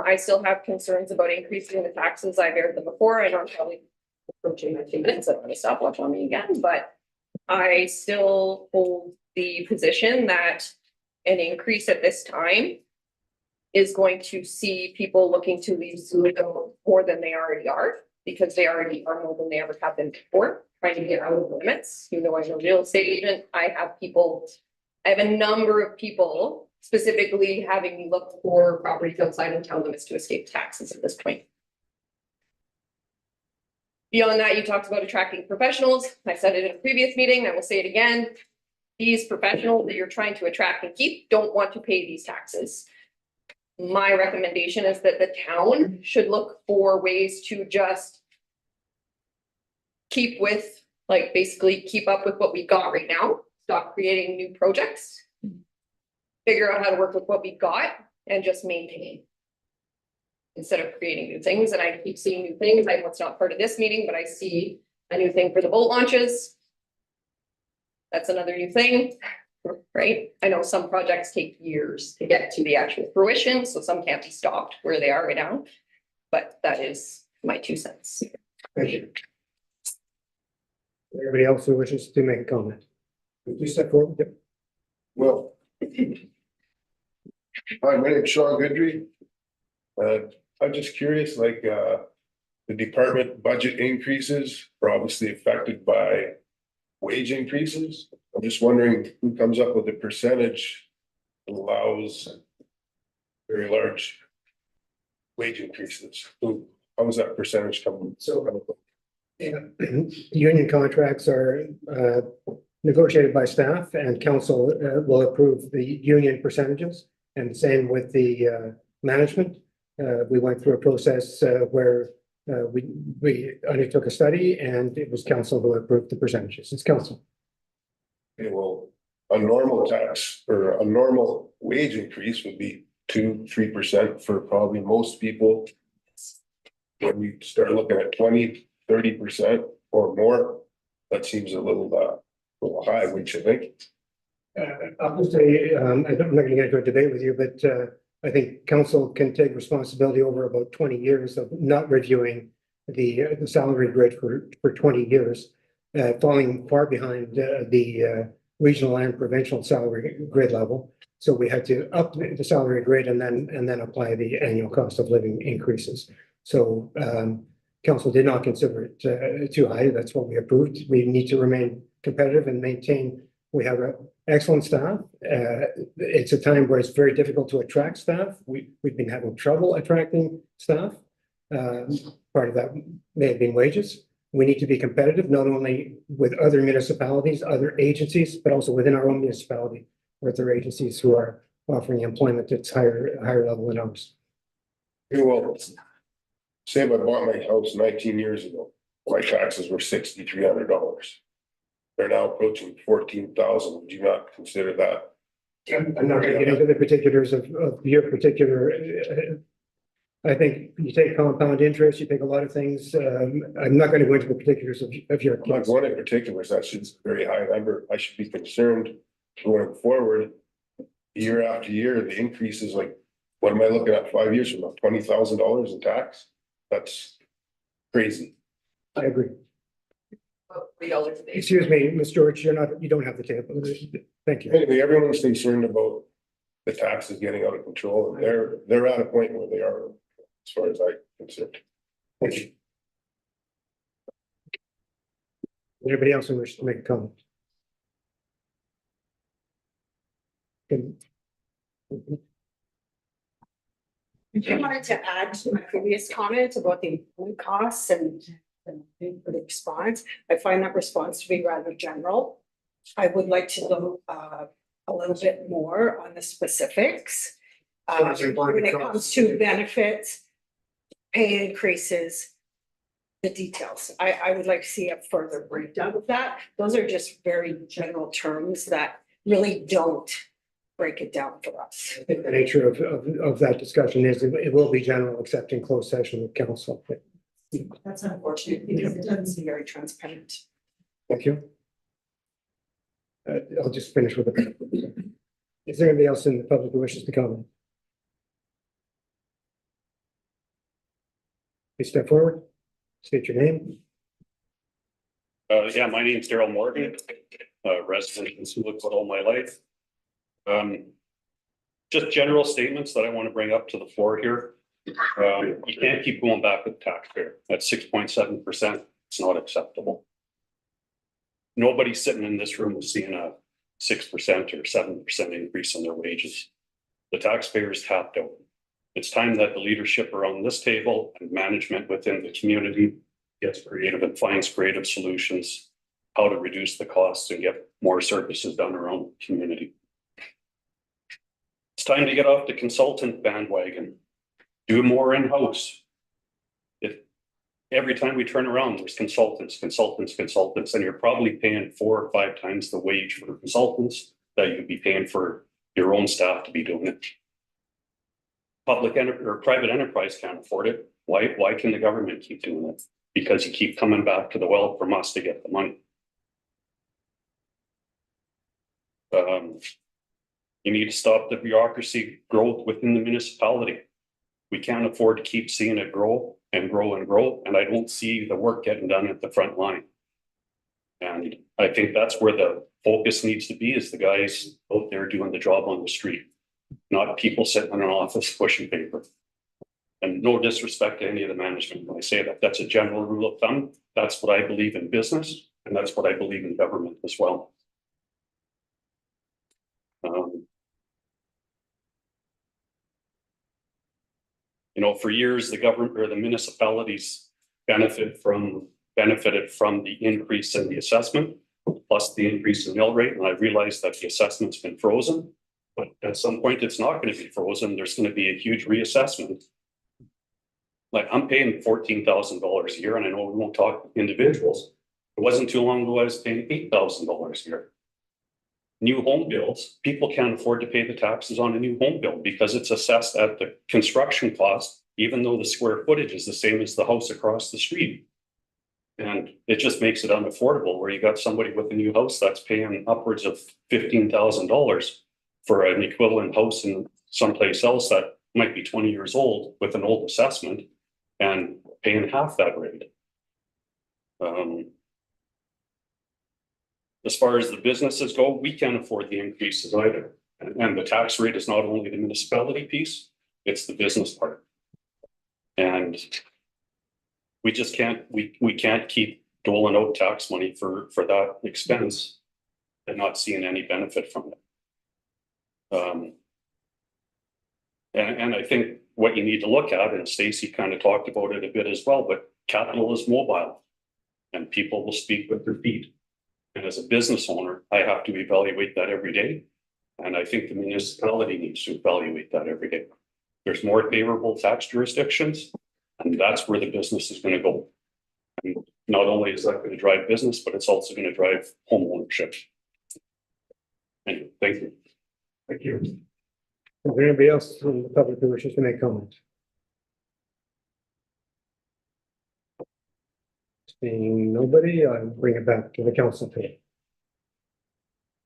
I still have concerns about increasing the taxes. I've aired them before. I know I'm probably approaching my 2 minutes. I don't want to stopwatch on me again, but I still hold the position that an increase at this time is going to see people looking to leave Sioux more than they already are, because they already are more than they ever have been before, trying to get out of the limits. You know, I'm a real estate agent. I have a number of people specifically having me look for properties outside of town limits to escape taxes at this point. Beyond that, you talked about attracting professionals. I said it in a previous meeting. I will say it again. These professionals that you're trying to attract and keep don't want to pay these taxes. my recommendation is that the town should look for ways to just keep with, like, basically keep up with what we got right now, stop creating new projects. Figure out how to work with what we got and just maintain. Instead of creating new things, and I keep seeing new things. I know it's not part of this meeting, but I see a new thing for the boat launches. That's another new thing, right? I know some projects take years to get to the actual fruition, so some can't be stopped where they are right now. But that is my 2 cents. Thank you. Everybody else who wishes to make a comment? Please step forward. Yep. Well. Hi, my name's Sean Goodry. I'm just curious, like, the department budget increases are obviously affected by wage increases. I'm just wondering who comes up with a percentage that allows very large wage increases. How does that percentage come? Yeah. Union contracts are negotiated by staff, and council will approve the union percentages. And the same with the management. We went through a process where we undertook a study, and it was council who approved the percentages. It's council. Okay, well, a normal tax or a normal wage increase would be 2-3% for probably most people. When we start looking at 20-30% or more, that seems a little high, wouldn't you think? I'll just say, I'm not going to get into a debate with you, but I think council can take responsibility over about 20 years of not reviewing the salary grid for 20 years, falling far behind the regional and provincial salary grid level. So we had to up the salary grid and then apply the annual cost of living increases. So council did not consider it too high. That's what we approved. We need to remain competitive and maintain. We have an excellent staff. It's a time where it's very difficult to attract staff. We've been having trouble attracting staff. Part of that may have been wages. We need to be competitive, not only with other municipalities, other agencies, but also within our own municipality, with other agencies who are offering employment that's higher level than ours. Okay, well, say if I bought my house 19 years ago, my taxes were $6,300. They're now approaching 14,000. Would you not consider that? I'm not going to get into the particulars of your particular. I think you take compound interest, you take a lot of things. I'm not going to go into the particulars of your I'm not case. going in particulars. That's a very high number. I should be concerned going forward. Year after year, the increase is like, what am I looking at 5 years from now? $20,000 in tax? That's crazy. I agree. $3 a day. Excuse me, Ms. George, you don't have the table. Thank you. Anyway, everyone's concerned about the taxes getting out of control, and they're at a point where they are, as far as I'm concerned. Thank you. Anybody else who wishes to make a comment? Good. I wanted to add to my previous comment about the employment costs and for the response. I find that response to be rather general. I would like to know a little bit more on the specifics. When it comes to benefits, pay increases, the details. I would like to see a further breakdown of that. Those are just very general terms that really don't break it down for us. I think the nature of that discussion is it will be general, except in closed session with council. That's unfortunate because it doesn't seem very transparent. Thank you. I'll just finish with it. Is there anybody else in the public who wishes to comment? Please step forward, state your name. Yeah, my name's Daryl Morgan, resident in Sioux all my life. Just general statements that I want to bring up to the floor here. You can't keep going back with the taxpayer at 6.7%. It's not acceptable. Nobody sitting in this room is seeing a 6% or 7% increase in their wages. The taxpayer is tapped out. It's time that the leadership around this table and management within the community gets creative and finds creative solutions how to reduce the costs and get more services done around the community. It's time to get off the consultant bandwagon. Do more in-house. If every time we turn around, there's consultants, and you're probably paying 4 or 5 times the wage for consultants that you'd be paying for your own staff to be doing it. Private enterprise can't afford it. Why can the government keep doing it? Because you keep coming back to the well from us to get the money. You need to stop the bureaucracy growth within the municipality. We can't afford to keep seeing it grow and grow and grow, and I don't see the work getting done at the front line. And I think that's where the focus needs to be, is the guys out there doing the job on the street, not people sitting in an office pushing paper. And no disrespect to any of the management when I say that. That's a general rule of thumb. That's what I believe in business, and that's what I believe in government as well. You know, for years, the government or the municipalities benefited from the increase in the assessment, plus the increase in mill rate. And I realized that the assessment's been frozen, but at some point it's not going to be frozen. There's going to be a huge reassessment. Like, I'm paying $14,000 a year, and I know we won't talk individuals. It wasn't too long ago I was paying $8,000 a year. New home builds, people can't afford to pay the taxes on a new home build because it's assessed at the construction cost, even though the square footage is the same as the house across the street. And it just makes it unaffordable, where you got somebody with a new house that's paying upwards of $15,000 for an equivalent house in someplace else that might be 20 years old with an old assessment and paying half that rate. As far as the businesses go, we can't afford the increases either. And the tax rate is not only the municipality piece, it's the business part. And we just can't, we can't keep doling out tax money for that expense and not seeing any benefit from it. And I think what you need to look at, and Stacy kind of talked about it a bit as well, but capital is mobile and people will speak with their feet. And as a business owner, I have to evaluate that every day. And I think the municipality needs to evaluate that every day. There's more favorable tax jurisdictions, and that's where the business is going to go. And not only is that going to drive business, but it's also going to drive home ownership. Anyway, thank you. Thank you. Is there anybody else from the public who wishes to make comment? Seeing nobody, I'll bring it back to the council table.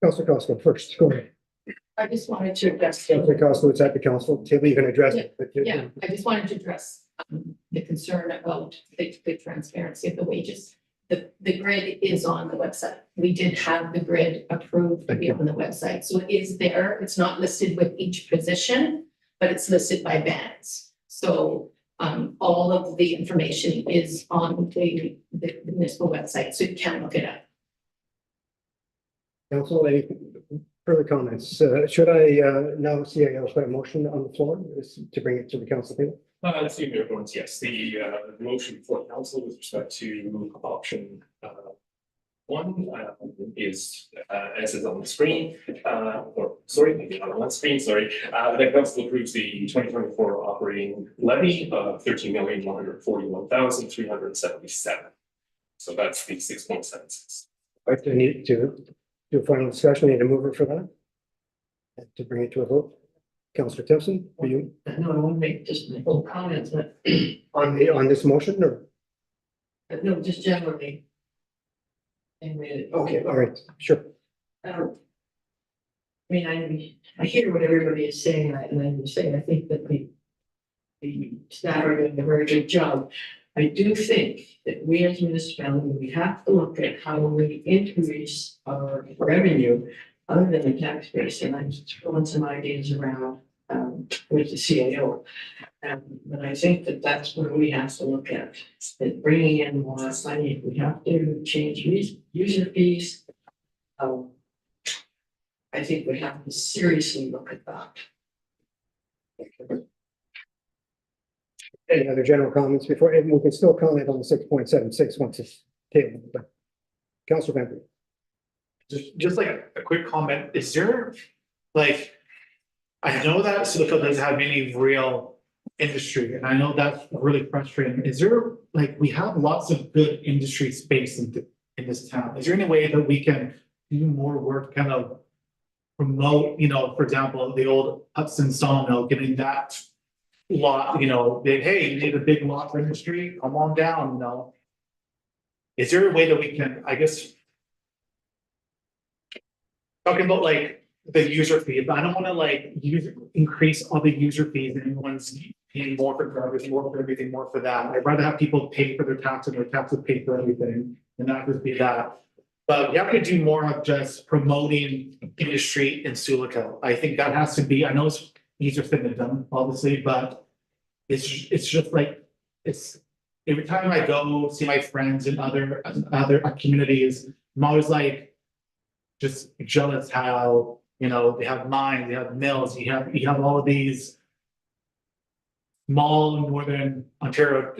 Councilor Costco first, go ahead. I just wanted to address. Councilor Costco, it's at the council table, you can address it. but you- Yeah, I just wanted to address the concern about the transparency of the wages. The grid is on the website. We did have the grid approved to be on the website, so it is there. It's not listed with each position, but it's listed by bands. So all of the information is on the municipal website, so you can look it up. Council, any further comments? Should I now see I put a motion on the floor to bring it to the council table? Let's see, everyone's, yes, the motion for council with respect to option one is as is on the screen, or sorry, maybe not on the screen, sorry. The council approves the 2024 operating levy of 13,141,377. So that's the 6.76. I need to do a final discussion, need a mover for that? To bring it to a vote. Councilor Timpson, for you, No, I want to make just my whole comments that, on this motion, or? no, just generally. And Okay, all right, sure. I mean, I hear what everybody is saying, and I would say, I think that the staff are doing a very good job. I do think that we as a municipality, we have to look at how we increase our revenue other than the tax base, and I'm throwing some ideas around with the CAO. But I think that that's where we have to look at, that bringing in more money, we have to change user fees. I think we have to seriously look at that. Any other general comments before, and we can still comment on the 6.76 once it's tabled, but Councilor Van Just like a quick comment, is there, like, I know that Silico doesn't have any real industry, and I know that's really frustrating. Is there, like, we have lots of good industry space in this town. Is there any way that we can do more work, kind of promote, you know, for example, the old Hudson Sawmill, getting that lot, you know, big, hey, you need a big lot for industry, come on down, you know? Is there a way that we can, I guess, talking about like the user fee, but I don't wanna like increase all the user fees and everyone's paying more for garbage, more for everything, more for that. I'd rather have people pay for their taxes pay for everything, and not just be that. But we have to do more of just promoting industry in Sulico. I think that has to be, I know it's easier said than done, obviously, but it's just like, it's, every time I go see my friends in other communities, I'm always like, just jealous how, you know, they have mines, they have mills, you have all of these small northern Ontario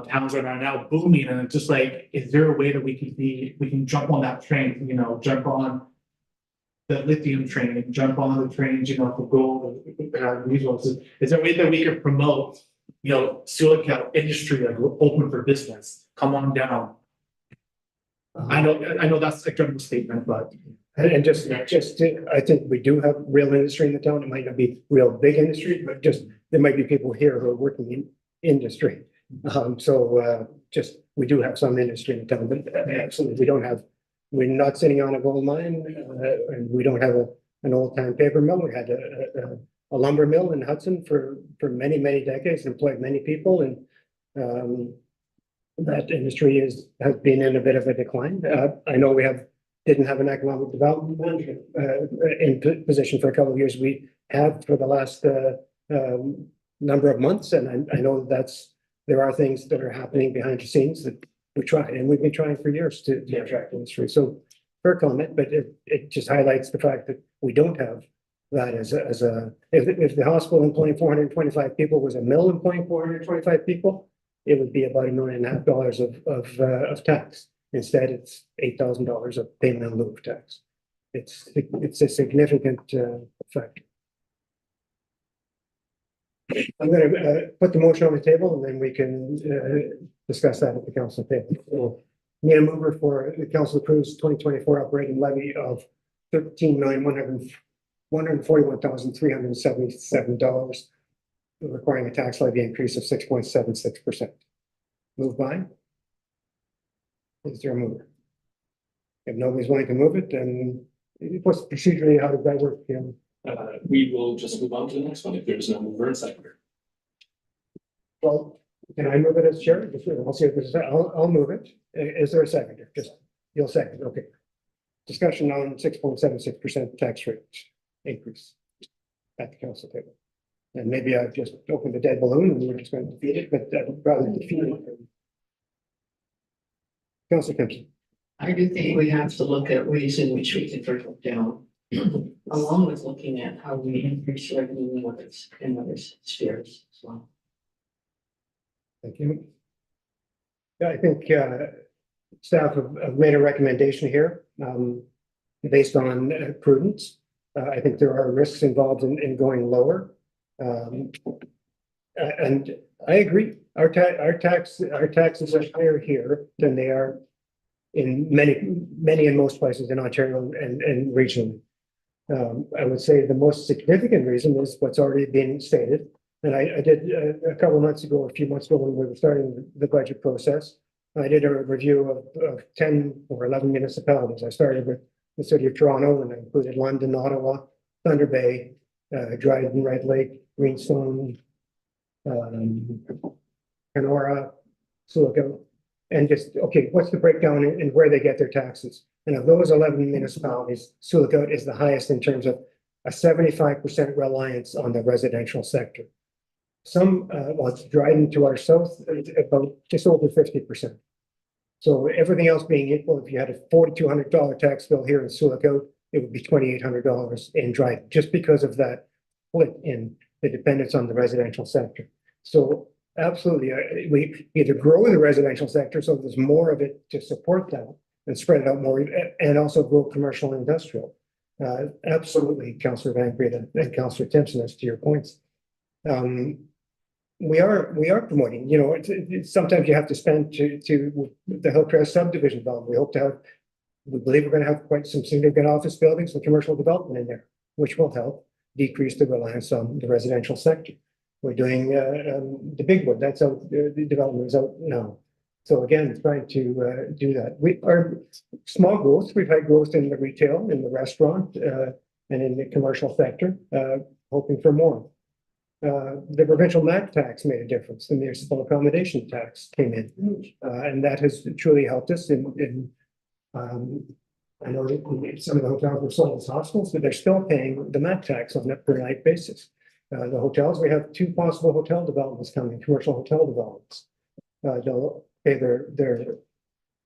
towns that are now booming, and it's just like, is there a way that we can jump on that train, you know, jump on the lithium train, jump on the trains, you know, for gold resources? Is there a way that we could promote, you know, Silicon industry, like we're open for business, come on down? I know that's a general statement, but And just, I think we do have real industry in the town. It might not be real big industry, but just, there might be people here who are working in industry. Just, we do have some industry in the town, but absolutely, we're not sitting on a gold mine, and we don't have an old time paper mill. We had a lumber mill in Hudson for many, many decades, employed many people, and that industry has been in a bit of a decline. I know didn't have an economic development manager in position for a couple of years. We have for the last number of months, and I know there are things that are happening behind the scenes that we try, and we've been trying for years to attract industry. So fair comment, but it just highlights the fact that we don't have that as if the hospital employing 425 people was a mill employing 425 people, it would be about $1.5 million of tax. Instead, it's $8,000 of payment in lieu of tax. It's a significant effect. I'm going to put the motion on the table, and then we can discuss that at the council table. So, need a mover for the council approves 2024 operating levy of $13,141,377, requiring a tax levy increase of 6.76%. Moved by. Is there a mover? If nobody's willing to move it, then what's procedurally, how does that work? We will just move on to the next one if there's no mover and seconder. Well, can I move it as chair? I'll see if there's, I'll move it. Is there a seconder? Just, you'll second, okay. Discussion on 6.76% tax rate increase at the council table. And maybe I've just opened a dead balloon and we're just going to defeat it, but I'd rather defeat it. Councilor Kempson. I do think we have to look at ways in which we can bring it down, along with looking at how we increase revenue in other spheres as well. Thank you. Yeah, I think staff have made a recommendation here based on prudence. I think there are risks involved in going lower. And I agree, our taxes are higher here than they are in many and most places in Ontario and regionally. I would say the most significant reason is what's already been stated. And I did a couple of months ago, a few months ago, when we were starting the budget process, I did a review of 10 or 11 municipalities. I started with the city of Toronto, and I included London, Ottawa, Thunder Bay, Dryden, Red Lake, Greenstone, Kenora, Silico, and just, okay, what's the breakdown in where they get their taxes? And of those 11 municipalities, Silico is the highest in terms of a 75% reliance on the residential sector. Well, it's Dryden to our south, about just over 50%. So everything else being equal, if you had a $4,200 tax bill here in Silico, it would be $2,800 in Dryden, just because of that split in the dependence on the residential sector. So absolutely, we either grow the residential sector so there's more of it to support that and spread it out more, and also grow commercial and industrial. Absolutely, Councillor Van Breda and Councillor Timpson, as to your points. We are promoting, you know, sometimes you have to spend to the Hillcrest subdivision development. We believe we're gonna have quite some significant office buildings and commercial development in there, which will help decrease the reliance on the residential sector. We're doing, the big one, that's out, the development is out now. So again, trying to, do that. We are small growth. We've had growth in the retail, in the restaurant, and in the commercial sector, hoping for more. The provincial MAC tax made a difference. The municipal accommodation tax came in, and that has truly helped us in, I know that some of the hotels were sold as hospitals, but they're still paying the MAC tax on a per night basis. The hotels, we have 2 possible hotel developments coming, commercial hotel developments. They'll pay their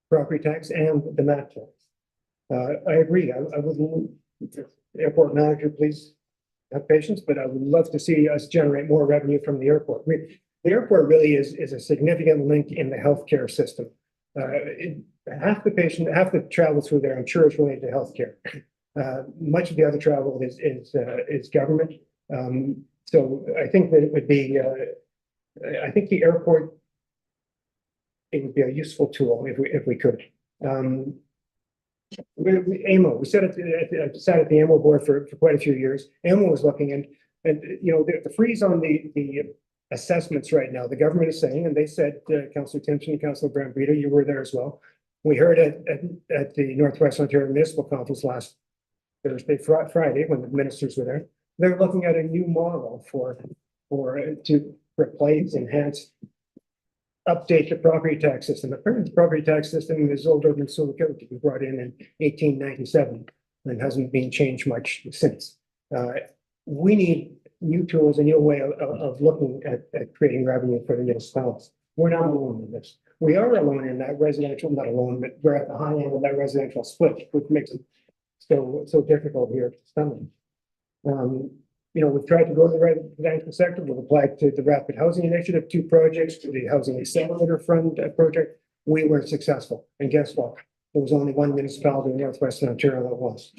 property tax and the MAC tax. I agree. I would, airport manager, please have patience, but I would love to see us generate more revenue from the airport. The airport really is a significant link in the healthcare system. Half the travel through there, I'm sure, is related to healthcare. Much of the other travel is government. So I think that it would be, I think the airport, it would be a useful tool if we could. AMO, we sat at the AMO board for quite a few years. AMO was looking and you know, the freeze on the assessments right now, the government is saying, and they said, Councillor Timpson, Councillor Brambito, you were there as well. We heard at the Northwest Ontario Municipal Conference last Thursday, Friday, when the ministers were there. They're looking at a new model to replace, enhance, update the property tax system. Apparently, the property tax system is older than Sioux. It was brought in 1897 and hasn't been changed much since. We need new tools, a new way of looking at creating revenue for the municipalities. We're not alone in this. We are alone in that residential, not alone, but we're at the high end of that residential split, which makes it so difficult here to stomach. You know, we've tried to go to the residential sector. We've applied to the Rapid Housing Initiative, 2 projects, to the Housing Accelerator Fund project. We weren't successful. And guess what? There was only 1 municipality in Northwestern Ontario that was.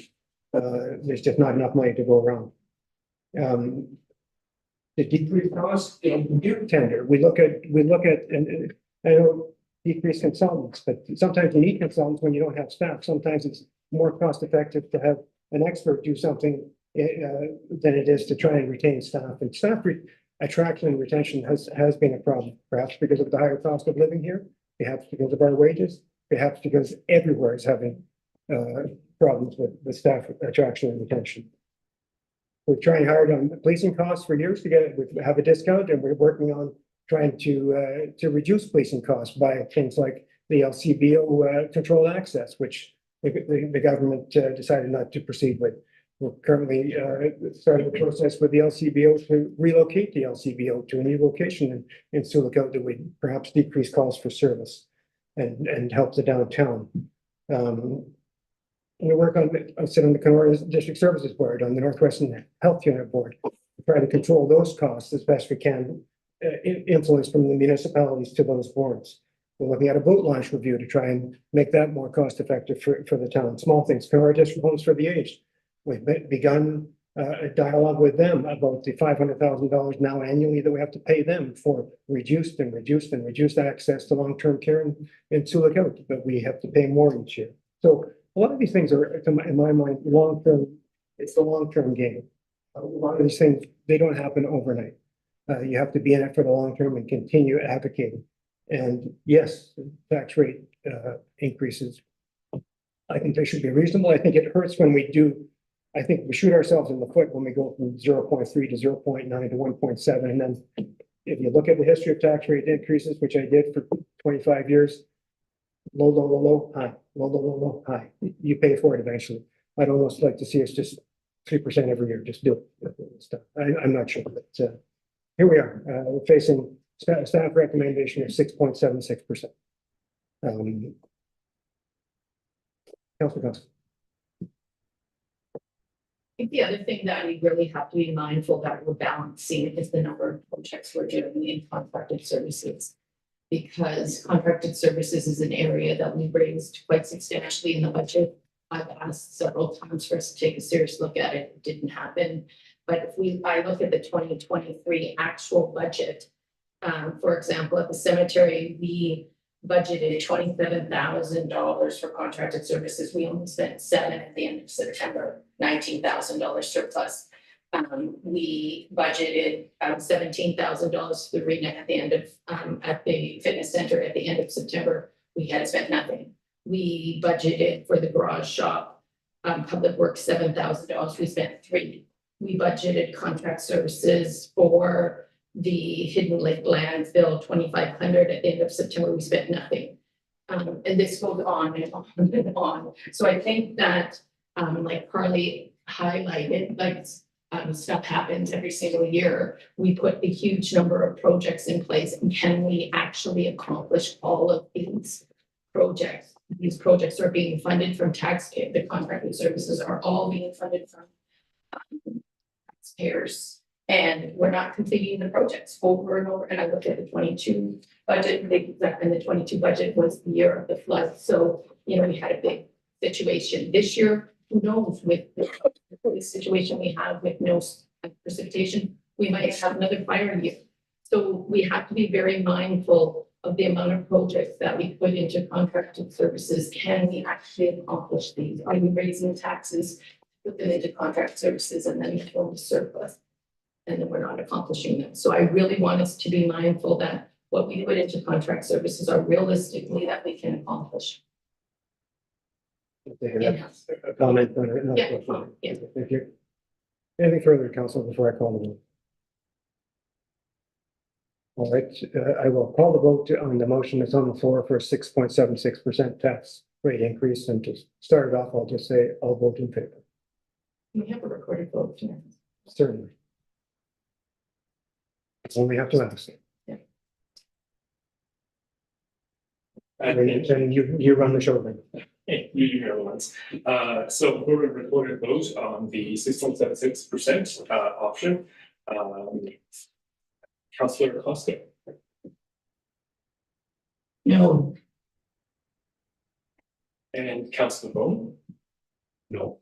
There's just not enough money to go around. The decreased cost in new tender, we look at, and I know decreased consultants, but sometimes you need consultants when you don't have staff. Sometimes it's more cost effective to have an expert do something than it is to try and retain staff. And staff attraction and retention has been a problem, perhaps because of the higher cost of living here, perhaps because of our wages, perhaps because everywhere is having problems with staff attraction and retention. We're trying hard on the policing costs for years to have a discount, and we're working on trying to reduce policing costs by things like the LCBO controlled access, which the government decided not to proceed with. We're currently starting the process with the LCBO to relocate the LCBO to a new location in Sioux that would perhaps decrease calls for service and help the downtown. We work on, I sit on the Kenora District Services Board, on the Northwestern Health Unit Board, to try to control those costs as best we can, influence from the municipalities to those boards. We're looking at a boat launch review to try and make that more cost effective for the town. Small things, Kenora District Homes for the Aged. We've begun a dialogue with them about the $500,000 now annually that we have to pay them for reduced access to long-term care in Sioux Lookout, but we have to pay more each year. So a lot of these things are, in my mind, long-term. It's the long-term game. A lot of these things, they don't happen overnight. You have to be in it for the long term and continue advocating. And yes, tax rate increases. I think they should be reasonable. I think it hurts when we do. I think we shoot ourselves in the foot when we go from 0.3 to 0.9 to 1.7. And then if you look at the history of tax rate increases, which I did for 25 years, low, high, low, high. You pay for it eventually. I'd almost like to see us just 3% every year, just do it. I'm not sure, but here we are. We're facing staff recommendation of 6.76%. Councilor Johnson. I think the other thing that we really have to be mindful that we're balancing is the number of projects we're doing in contracted services. Because contracted services is an area that we raised quite substantially in the budget I've asked several times for us to take a serious look at it. It didn't happen. But if I look at the 2023 actual budget, for example, at the cemetery, we budgeted $27,000 for contracted services. We only spent $7,000 at the end of September, $19,000 surplus. We budgeted $17,000 for the arena at the end of at the fitness center at the end of September. We had spent nothing. We budgeted for the garage shop, public works, $7,000. We spent $3,000. We budgeted contract services for the Hidden Lake landfill, $2,500. At the end of September, we spent nothing. And this goes on and on and on. So I think that, like Carly highlighted, like stuff happens every single year. We put a huge number of projects in place, and can we actually accomplish all of these projects? These projects are being funded from taxpayer. The contracted services are all being funded from taxpayers. And we're not completing the projects over and over. And I looked at the 22 budget, and the 22 budget was the year of the flood. So, you know, we had a big situation this year. Who knows, with the situation we have with no precipitation, we might have another fire year. So we have to be very mindful of the amount of projects that we put into contracted services. Can we actually accomplish these? Are we raising taxes, put them into contract services, and then throw the surplus? And then we're not accomplishing them. So I really want us to be mindful that what we put into contract services are realistically that we can accomplish. In-house. A comment on it? No, Yeah, fine. yeah. Thank you. Anything further, council, before I call the vote? All right, I will call the vote on the motion that's on the floor for a 6.76% tax rate increase. And to start it off, I'll just say I'll vote in favor. We have a recorded vote. Certainly. Only have to ask. And you run the show then. Hey, you hear the ones. So we're going to record a vote on the 6.76% option. Councillor Costa, No. and Councillor Bone, No.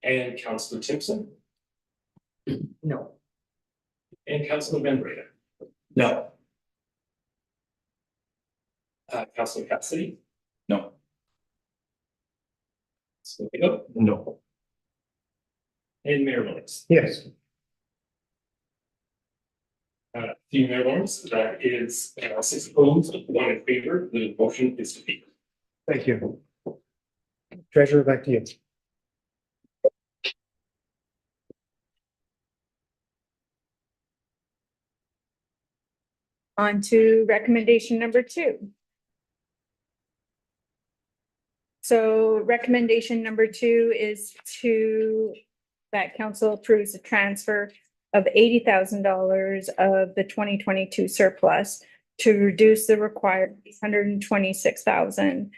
and Councillor Timpson, No. and Councillor Van Breda. No. Councillor Cassidy. No. No. And Mayor Lawrence. Yes, Mayor Lawrence, that is 6 opposed, 1 in favor. The motion is defeated. thank you. Treasurer, back to you. On to recommendation number 2. So recommendation number 2 is that council approves a transfer of $80,000 of the 2022 surplus to reduce the required $126,000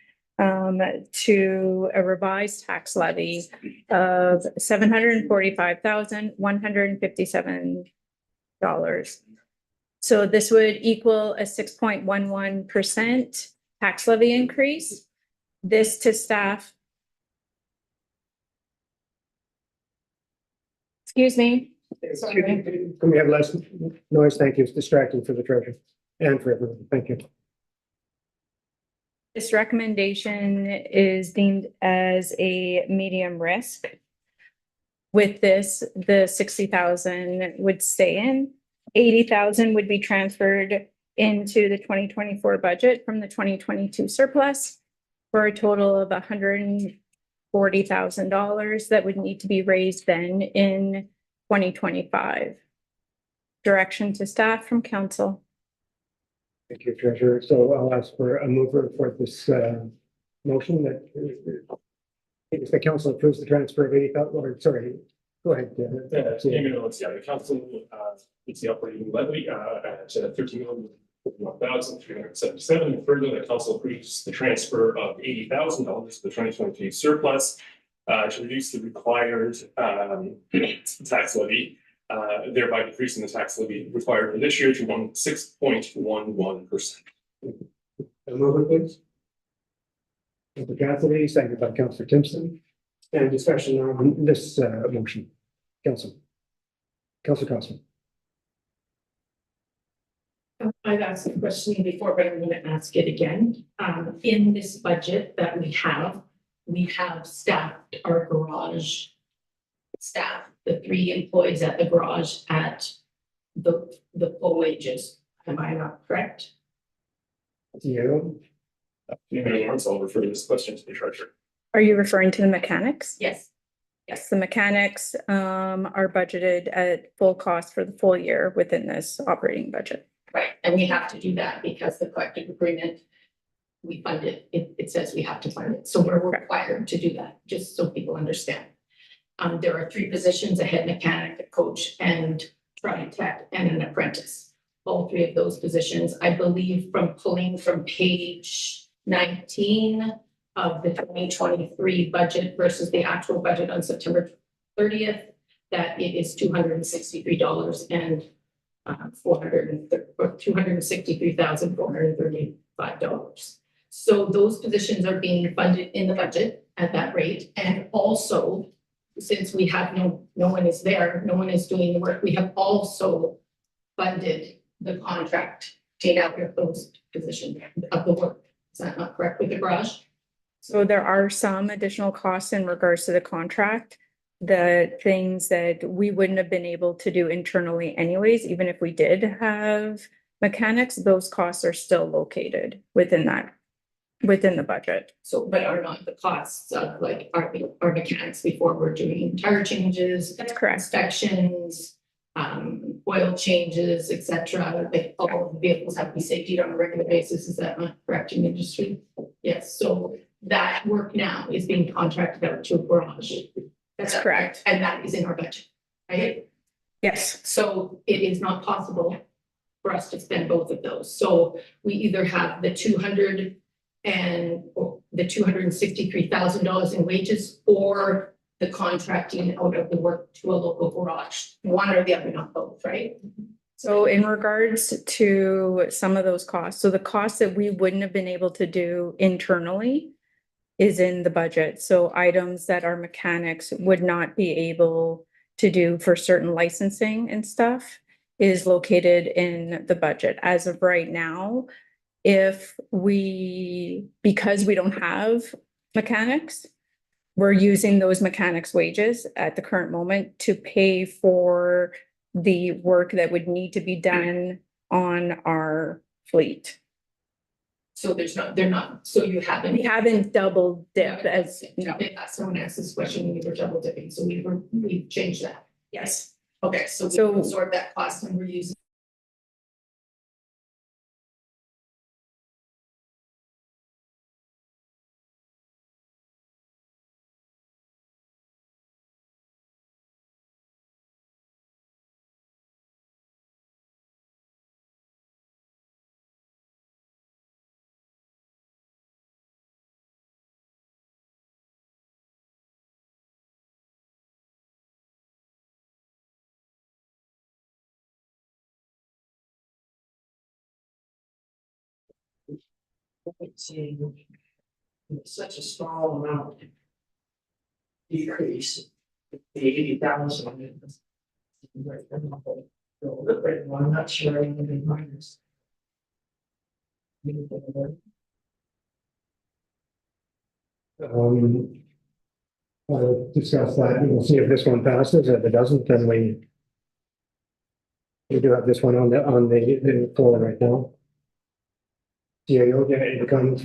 to a revised tax levy of $745,157. So this would equal a 6.11% tax levy increase. This to staff. Excuse me. Sorry. Can we have less noise? Thank you. It's distracting for the treasurer and for everyone. Thank you. This recommendation is deemed as a medium risk. With this, the 60,000 would stay in. 80,000 would be transferred into the 2024 budget from the 2022 surplus for a total of $140,000 that would need to be raised then in 2025. Direction to staff from council. Thank you, treasurer. So I'll ask for a mover for this motion that if the council approves the transfer of 80,000, or sorry, go ahead. Mayor Lawrence, the council, it's the operating levy at 13,001,377. And further, the council approves the transfer of $80,000 to the 2023 surplus to reduce the required tax levy, thereby decreasing the tax levy required for this year to 6.11%. A mover, please. Councilor Cassidy, seconded by Councilor Timpson. And discussion on this motion. Councilor Costa. I've asked the question before, but I'm gonna ask it again. In this budget that we have staffed our garage staff, the 3 employees at the garage at the full wages. Am I not correct? Yeah. Mayor Lawrence, I'll refer this question to the treasurer. Are you referring to the mechanics? Yes. Yes, the mechanics are budgeted at full cost for the full year within this operating budget. Right, and we have to do that because the collective agreement, we fund it, it says we have to fund it, so we're required to do that, just so people understand. There are 3 positions, a head mechanic, a coach, and tri tech, and an apprentice. All 3 of those positions, I believe from pulling from page 19 of the 2023 budget versus the actual budget on September 30th, that it is $263 and $263,435. So those positions are being funded in the budget at that rate. And also, since we have no one is there, no one is doing the work, we have also funded the contract take out of those positions of the work. Is that not correct with the garage? So there are some additional costs in regards to the contract. The things that we wouldn't have been able to do internally anyways, even if we did have mechanics, those costs are still located within the budget. So, but are not the costs of like our mechanics before we're doing tire changes? That's correct. Inspections, oil changes, etc. Like all of the vehicles have to be safety on a regular basis. Is that not correct in industry? Yes, so that work now is being contracted out to a garage. That's correct. And that is in our budget, right? Yes. So it is not possible for us to spend both of those. So we either have the $263,000 in wages or the contracting out of the work to a local garage, one or the other, not both, right? So in regards to some of those costs, so the costs that we wouldn't have been able to do internally is in the budget. So items that our mechanics would not be able to do for certain licensing and stuff is located in the budget. As of right now, because we don't have mechanics, we're using those mechanics' wages at the current moment to pay for the work that would need to be done on our fleet. So they're not, so you haven't. We haven't double dipped as, No, someone asked this question, we were double dipping, so we've changed that. yes. Okay, so So- we absorb that cost and we're using. Saying it's such a small amount. Decrease. 80,000. I'm not sure I'm gonna be minus. I'll discuss that and we'll see if this one passes. If it doesn't, then we do have this one on the floor right now. Yeah, you'll get any comments?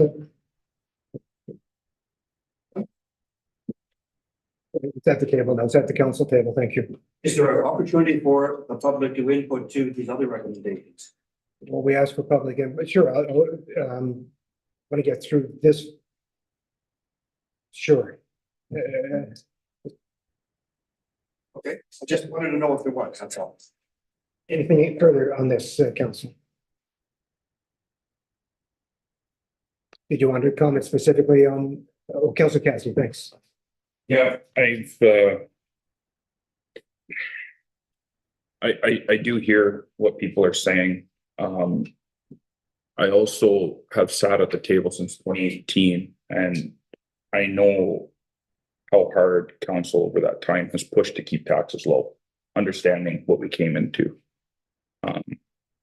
It's at the table now. It's at the council table. Thank you. Is there an opportunity for the public to input to these other recommendations? Well, we asked for public input. Sure, want to get through this. Sure. Okay, I just wanted to know if there was, that's all. Anything further on this, council? Did you want to comment specifically on, Councilor Cassidy, thanks. Yeah, I do hear what people are saying. I also have sat at the table since 2018 And I know how hard council over that time has pushed to keep taxes low, understanding what we came into.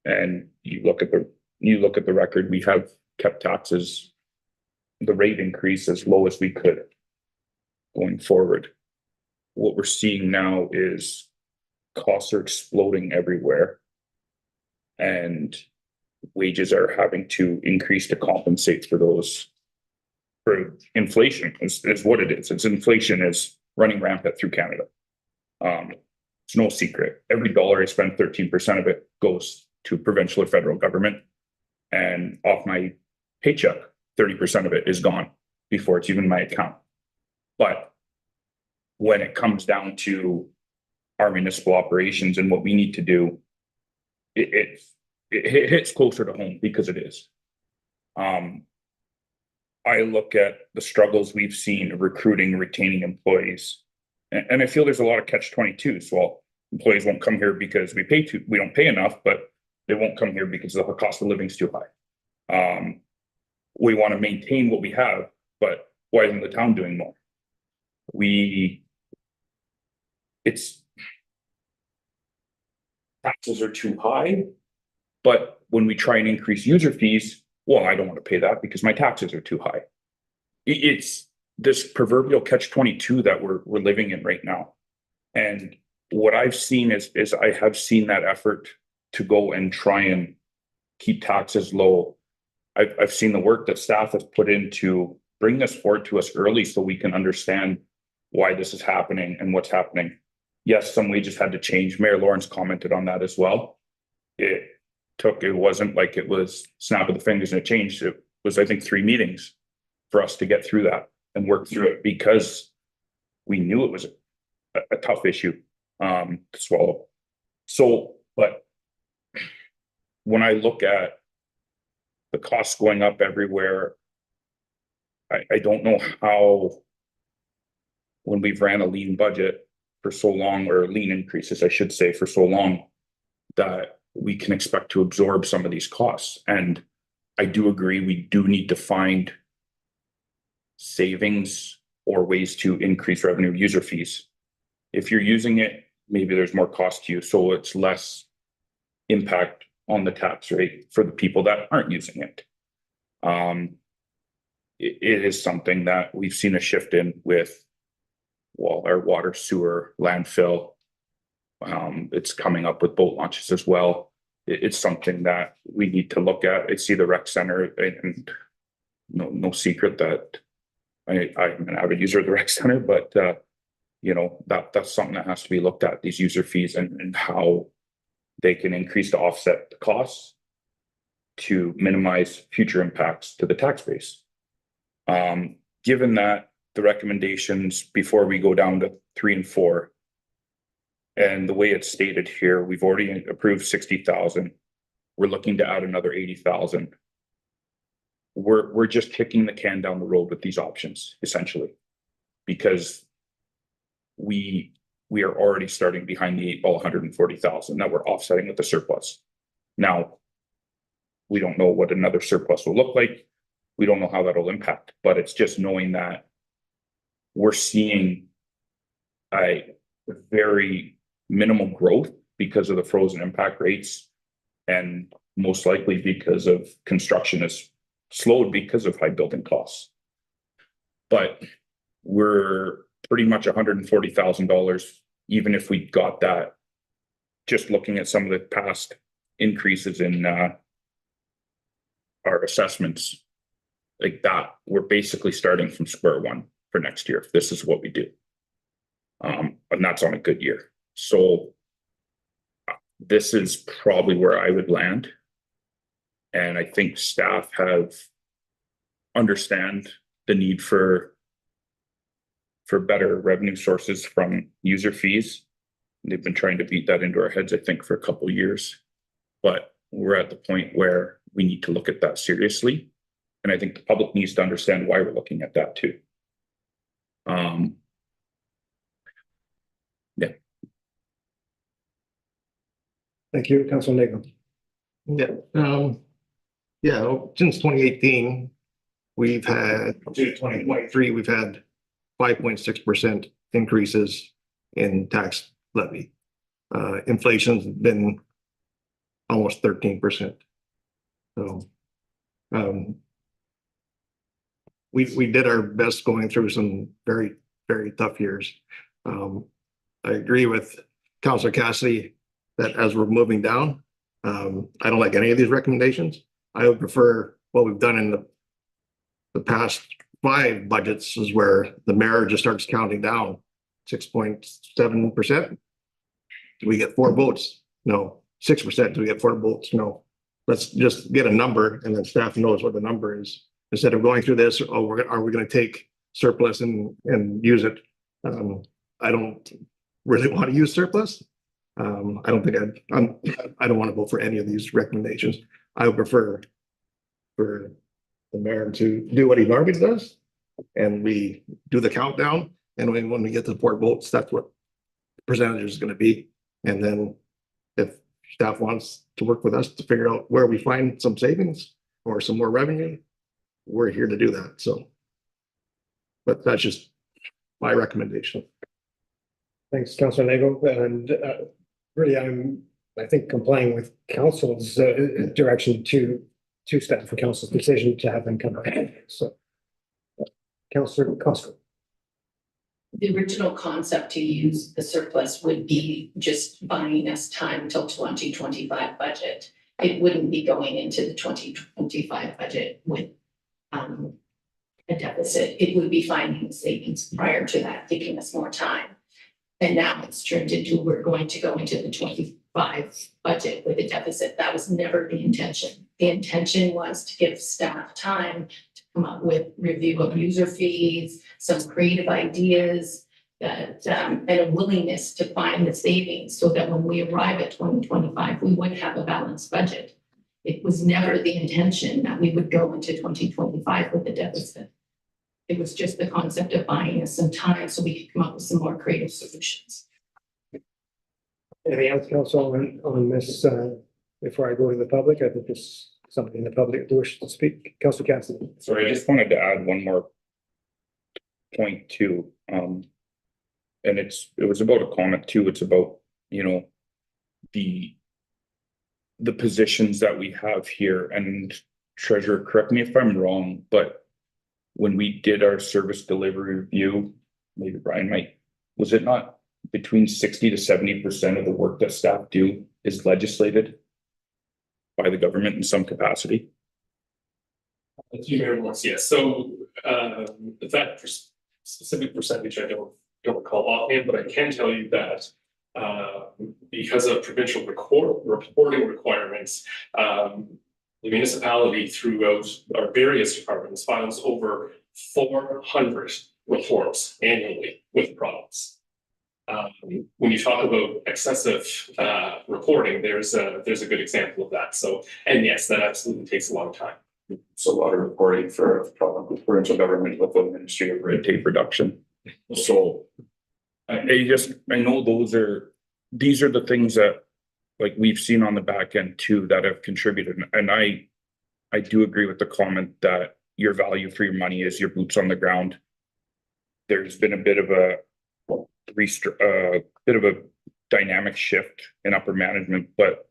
And you look at the record, we have kept taxes, the rate increase as low as we could going forward. What we're seeing now is costs are exploding everywhere. And wages are having to increase to compensate for those. For inflation is what it is. It's inflation is running rampant through Canada. It's no secret. Every dollar I spend, 13% of it goes to provincial or federal government. And off my paycheck, 30% of it is gone before it's even my account. But when it comes down to our municipal operations and what we need to do, it hits closer to home because it is. I look at the struggles we've seen of recruiting and retaining employees. And I feel there's a lot of catch-22s. Well, employees won't come here because we don't pay enough, but they won't come here because the cost of living is too high. We want to maintain what we have, but why isn't the town doing more? Taxes are too high, but when we try and increase user fees, well, I don't want to pay that because my taxes are too high. It's this proverbial catch-22 that we're living in right now. And what I've seen is I have seen that effort to go and try and keep taxes low. I've seen the work that staff has put in to bring this forward to us early so we can understand why this is happening and what's happening. Yes, some wages had to change. Mayor Lawrence commented on that as well. It wasn't like it was snap of the fingers and it changed. It was, I think, 3 meetings for us to get through that and work through it because we knew it was a tough issue to swallow. So, but when I look at the costs going up everywhere, I don't know how, when we've ran a lean budget for so long, or lean increases, I should say, for so long, that we can expect to absorb some of these costs. And I do agree, we do need to find savings or ways to increase revenue user fees. If you're using it, maybe there's more cost to you, so it's less impact on the tax rate for the people that aren't using it. It is something that we've seen a shift in with, well, our water, sewer, landfill. It's coming up with boat launches as well. It's something that we need to look at. I see the rec center, and no secret that I'm an avid user of the rec center, but that's something that has to be looked at, these user fees and how they can increase to offset the costs to minimize future impacts to the tax base. Given that the recommendations before we go down to 3 and 4, and the way it's stated here, we've already approved 60,000. We're looking to add another 80,000. We're just kicking the can down the road with these options, essentially, because we are already starting behind the 8 ball, 140,000 that we're offsetting with the surplus. Now, we don't know what another surplus will look like. We don't know how that'll impact, but it's just knowing that we're seeing a very minimal growth because of the frozen impact rates, and most likely because of construction is slowed because of high building costs. But we're pretty much $140,000, even if we got that, just looking at some of the past increases in our assessments like that, we're basically starting from square one for next year. This is what we do. And that's on a good year. So this is probably where I would land. And I think staff understand the need for better revenue sources from user fees. They've been trying to beat that into our heads, I think, for a couple of years. But we're at the point where we need to look at that seriously. And I think the public needs to understand why we're looking at that too. Yeah. Thank you, Councilor Nagle. Yeah, since 2018, we've had, to 2023, we've had 5.6% increases in tax levy. Inflation's been almost 13%. So we did our best going through some very, very tough years. I agree with Councillor Cassidy that as we're moving down, I don't like any of these recommendations. I would prefer what we've done in the past 5 budgets is where the mayor just starts counting down 6.7%. Do we get 4 votes? No. 6%. Do we get 4 votes? No. Let's just get a number and then staff knows what the number is. Instead of going through this, are we going to take surplus and use it? I don't really want to use surplus. I don't think I don't want to vote for any of these recommendations. I would prefer for the mayor to do what he normally does, and we do the countdown. And when we get to 4 votes, that's what the percentage is going to be. And then if staff wants to work with us to figure out where we find some savings or some more revenue, we're here to do that. So, but that's just my recommendation. Thanks, Councillor Nagle. And really, I think complying with council's direction to staff for council's decision to have them come back. So, Councillor Costco. The original concept to use the surplus would be just buying us time till 2025 budget. It wouldn't be going into the 2025 budget with a deficit. It would be finding savings prior to that, giving us more time. And now it's turned into we're going to go into the 25 budget with a deficit. That was never the intention. The intention was to give staff time to come up with review of user fees, some creative ideas, that and a willingness to find the savings so that when we arrive at 2025, we would have a balanced budget. It was never the intention that we would go into 2025 with a deficit. It was just the concept of buying us some time so we could come up with some more creative solutions. Anything else, council, on this before I go to the public? I think there's somebody in the public that wishes to speak. Councillor Cassidy. Sorry, I just wanted to add one more point too. And it was about a comment too. It's about, you know, the positions that we have here. And Treasurer, correct me if I'm wrong, but when we did our service delivery review, maybe Brian might, was it not between 60 to 70% of the work that staff do is legislated by the government in some capacity? Yes. So that specific percentage I don't recall offhand, but I can tell you that because of provincial reporting requirements, the municipality throughout our various departments files over 400 reports annually with the province. When you talk about excessive reporting, there's a good example of that. So, and yes, that absolutely takes a long time. It's a lot of reporting for provincial government with the Ministry of Red Tape Reduction. So I know these are the things that like we've seen on the back end too that have contributed. And I do agree with the comment that your value for your money is your boots on the ground. There's been a bit of a dynamic shift in upper management, but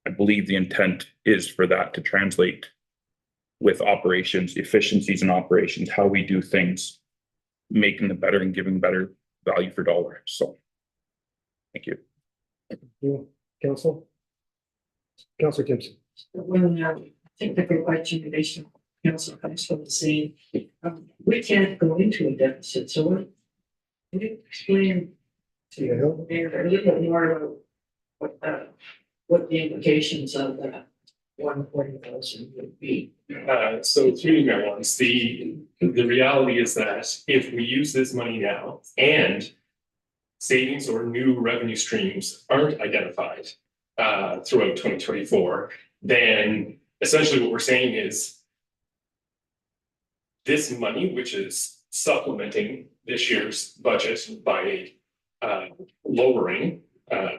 I believe the intent is for that to translate with operations, efficiencies in operations, how we do things, making them better and giving better value for dollar. So thank you. Thank you, council. Councillor Gibson. When I think the recommendation council comes from the same, we can't go into a deficit. So what? Can you explain to the mayor a little bit more about what the implications of that 140,000 would be? So through Mayor Lawrence, the reality is that if we use this money now and savings or new revenue streams aren't identified throughout 2024, then essentially what we're saying is this money, which is supplementing this year's budget by lowering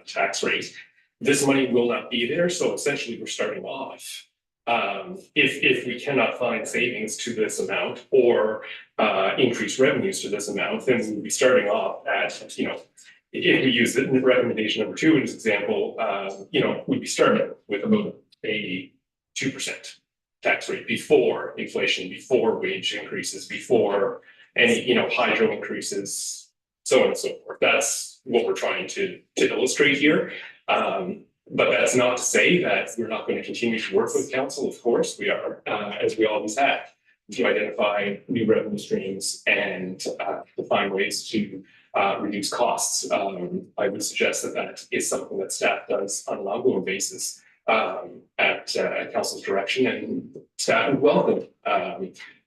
tax rate, this money will not be there. So essentially we're starting off If we cannot find savings to this amount or increase revenues to this amount, then we'll be starting off at, you know, if we use the recommendation number 2 as example, you know, we'd be starting with about a 2% tax rate before inflation, before wage increases, before any, you know, hydro increases, so on and so forth. That's what we're trying to illustrate here. But that's not to say that we're not going to continue to work with council. Of course, we are, as we always have, to identify new revenue streams and to find ways to reduce costs. I would suggest that that is something that staff does on an ongoing basis at council's direction, and staff would welcome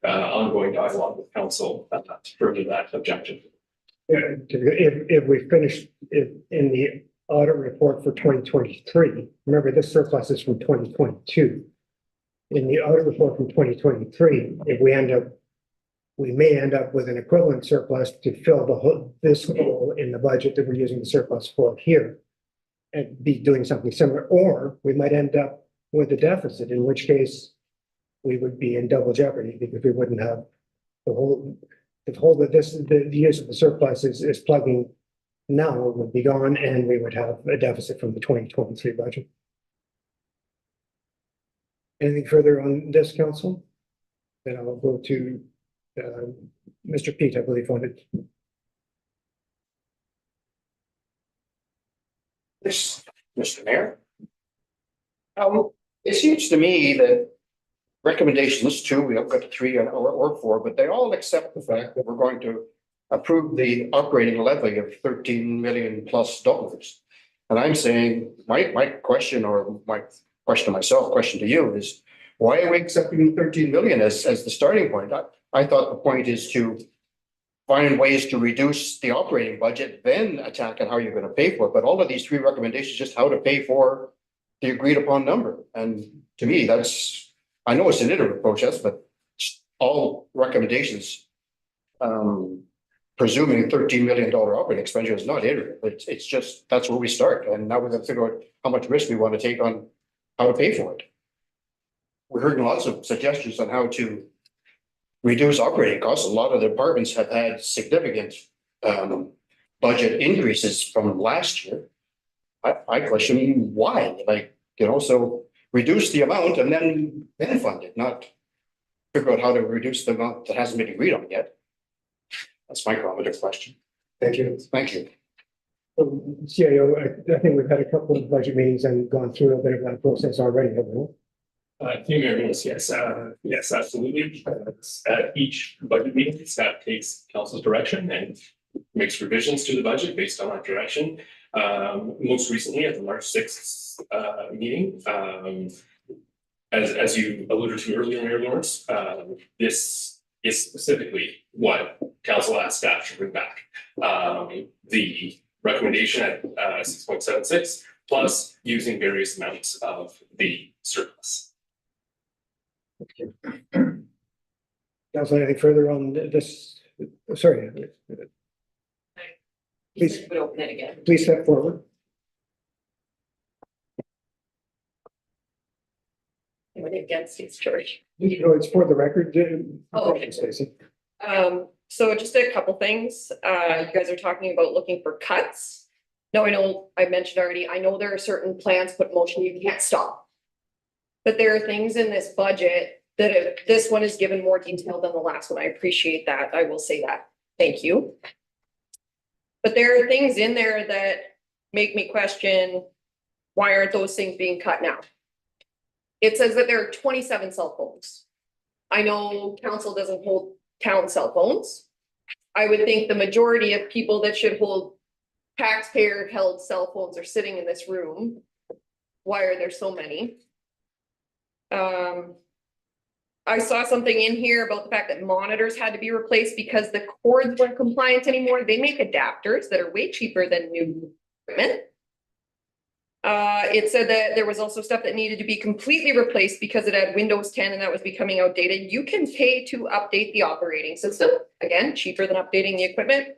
ongoing dialogue with council to further that objective. Yeah, if we finish it in the audit report for 2023, remember this surplus is from 2022. In the audit report from 2023, if we may end up with an equivalent surplus to fill this hole in the budget that we're using the surplus for here and be doing something similar, or we might end up with a deficit, in which case we would be in double jeopardy because we wouldn't have the whole the use of the surplus is plugging now would be gone, and we would have a deficit from the 2023 budget. Anything further on this, council? Then I'll go to Mr. Pete, I believe, wanted. This, Mr. Mayor. It seems to me that recommendations 2, we have got 3 or 4, but they all accept the fact that we're going to approve the operating levy of $13 million plus. And I'm saying, my question to you is, why are we accepting 13 million as the starting point? I thought the point is to find ways to reduce the operating budget, then attack on how you're going to pay for it. But all of these 3 recommendations, just how to pay for the agreed upon number. And to me, that's, I know it's an iterative process, but all recommendations, presuming $13 million operating expenditure is not iterative. It's just, that's where we start. And now we're going to figure out how much risk we want to take on how to pay for it. We're hearing lots of suggestions on how to reduce operating costs. A lot of the departments have had significant budget increases from last year. I question why, so reduce the amount and then fund it, not figure out how to reduce the amount that hasn't been agreed on yet. That's my comment or question. Thank you. Thank you. CIO, I think we've had a couple of budget meetings and gone through a bit of that process already, haven't we? Yes, absolutely. At each budget meeting, staff takes council's direction and makes revisions to the budget based on that direction. Most recently at the March 6th meeting, as you alluded to earlier, Mayor Lawrence, this is specifically what council asked staff to bring back. The recommendation at 6.76 plus using various amounts of the surplus. Council, anything further on this? Sorry. Please. We'll open it again. Please step forward. Anybody against it, George? You know, it's for the record. Oh, okay. Stacey. So just a couple things. You guys are talking about looking for cuts. No, I know I mentioned already, I know there are certain plans put in motion you can't stop. But there are things in this budget that if this one is given more detail than the last one. I appreciate that. I will say that. Thank you. But there are things in there that make me question, why aren't those things being cut now? It says that there are 27 cell phones. I know council doesn't hold town cell phones. I would think the majority of people that should hold taxpayer held cell phones are sitting in this room. Why are there so many? I saw something in here about the fact that monitors had to be replaced because the cords weren't compliant anymore. They make adapters that are way cheaper than new equipment. It said that there was also stuff that needed to be completely replaced because it had Windows 10 and that was becoming outdated. You can pay to update the operating system. Again, cheaper than updating the equipment.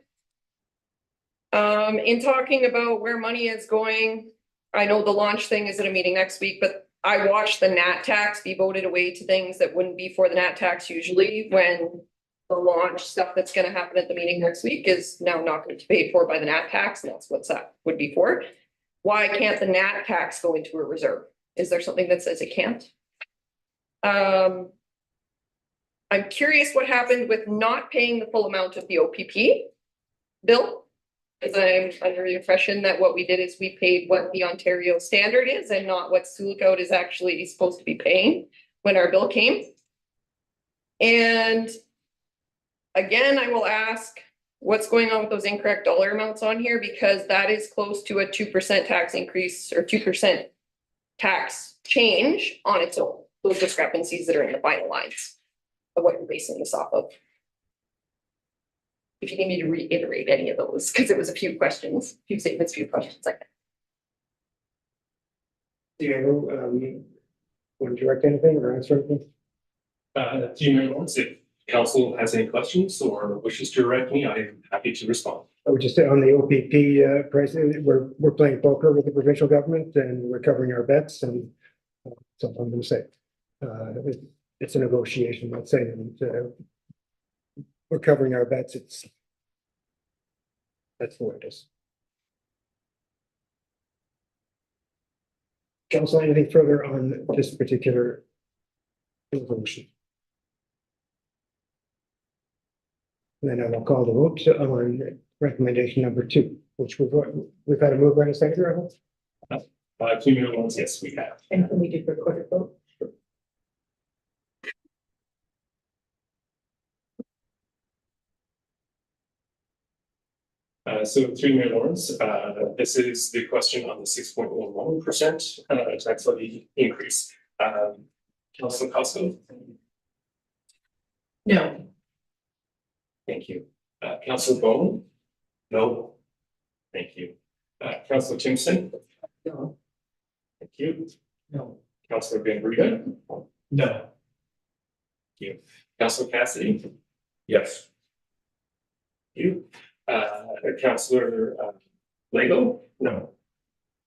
In talking about where money is going, I know the launch thing is at a meeting next week, but I watched the nat tax be voted away to things that wouldn't be for the nat tax usually when the launch stuff that's gonna happen at the meeting next week is now not going to be paid for by the nat tax, and that's what's that would be for. Why can't the nat tax go into a reserve? Is there something that says it can't? I'm curious what happened with not paying the full amount of the OPP bill. Because I'm under the impression that what we did is we paid what the Ontario standard is and not what Sioux is actually supposed to be paying when our bill came. And again, I will ask what's going on with those incorrect dollar amounts on here, because that is close to a 2% tax increase or 2% tax change on its own. Those discrepancies that are in the final lines of what you're basing this off of. If you need me to reiterate any of those, because it was a few questions, few statements, few questions like that. Do you want to direct anything or answer anything? Junior Lawrence, if council has any questions or wishes to direct me, I am happy to respond. I would just say on the OPP price, we're playing poker with the provincial government and we're covering our bets, and that's all I'm going to say. It's a negotiation, let's say, and we're covering our bets. That's the way it is. Council, anything further on this particular resolution? Then I will call the vote on recommendation number 2, which we've had a mover and a seconder, I hope. Junior Lawrence, yes, we have. And we did record a vote. So through Mayor Lawrence, this is the question on the 6.11% tax levy increase. Councilor Costco? No. Thank you. Councilor Bone? No. Thank you. Councilor Timpson? No. Thank you. No. Councilor Van Breda? No. Thank you. Councilor Cassidy? Yes. Thank you. Councilor Lego? No.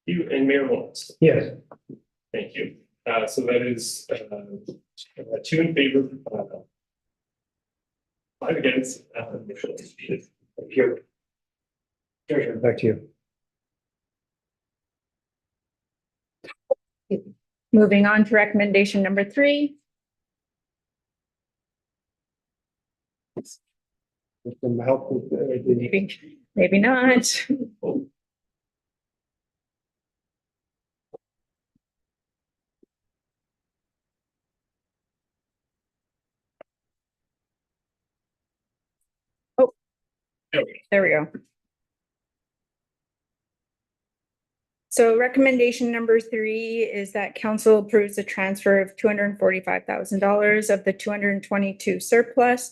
You and Mayor Lawrence? Yes. Thank you. So that is 2 in favor, 5 against, motion is defeated. Thank you. Treasurer, back to you. Moving on to recommendation number 3. With some help with the Maybe not. Oh, there we go. So recommendation number 3 is that council approves the transfer of $245,000 of the 222 surplus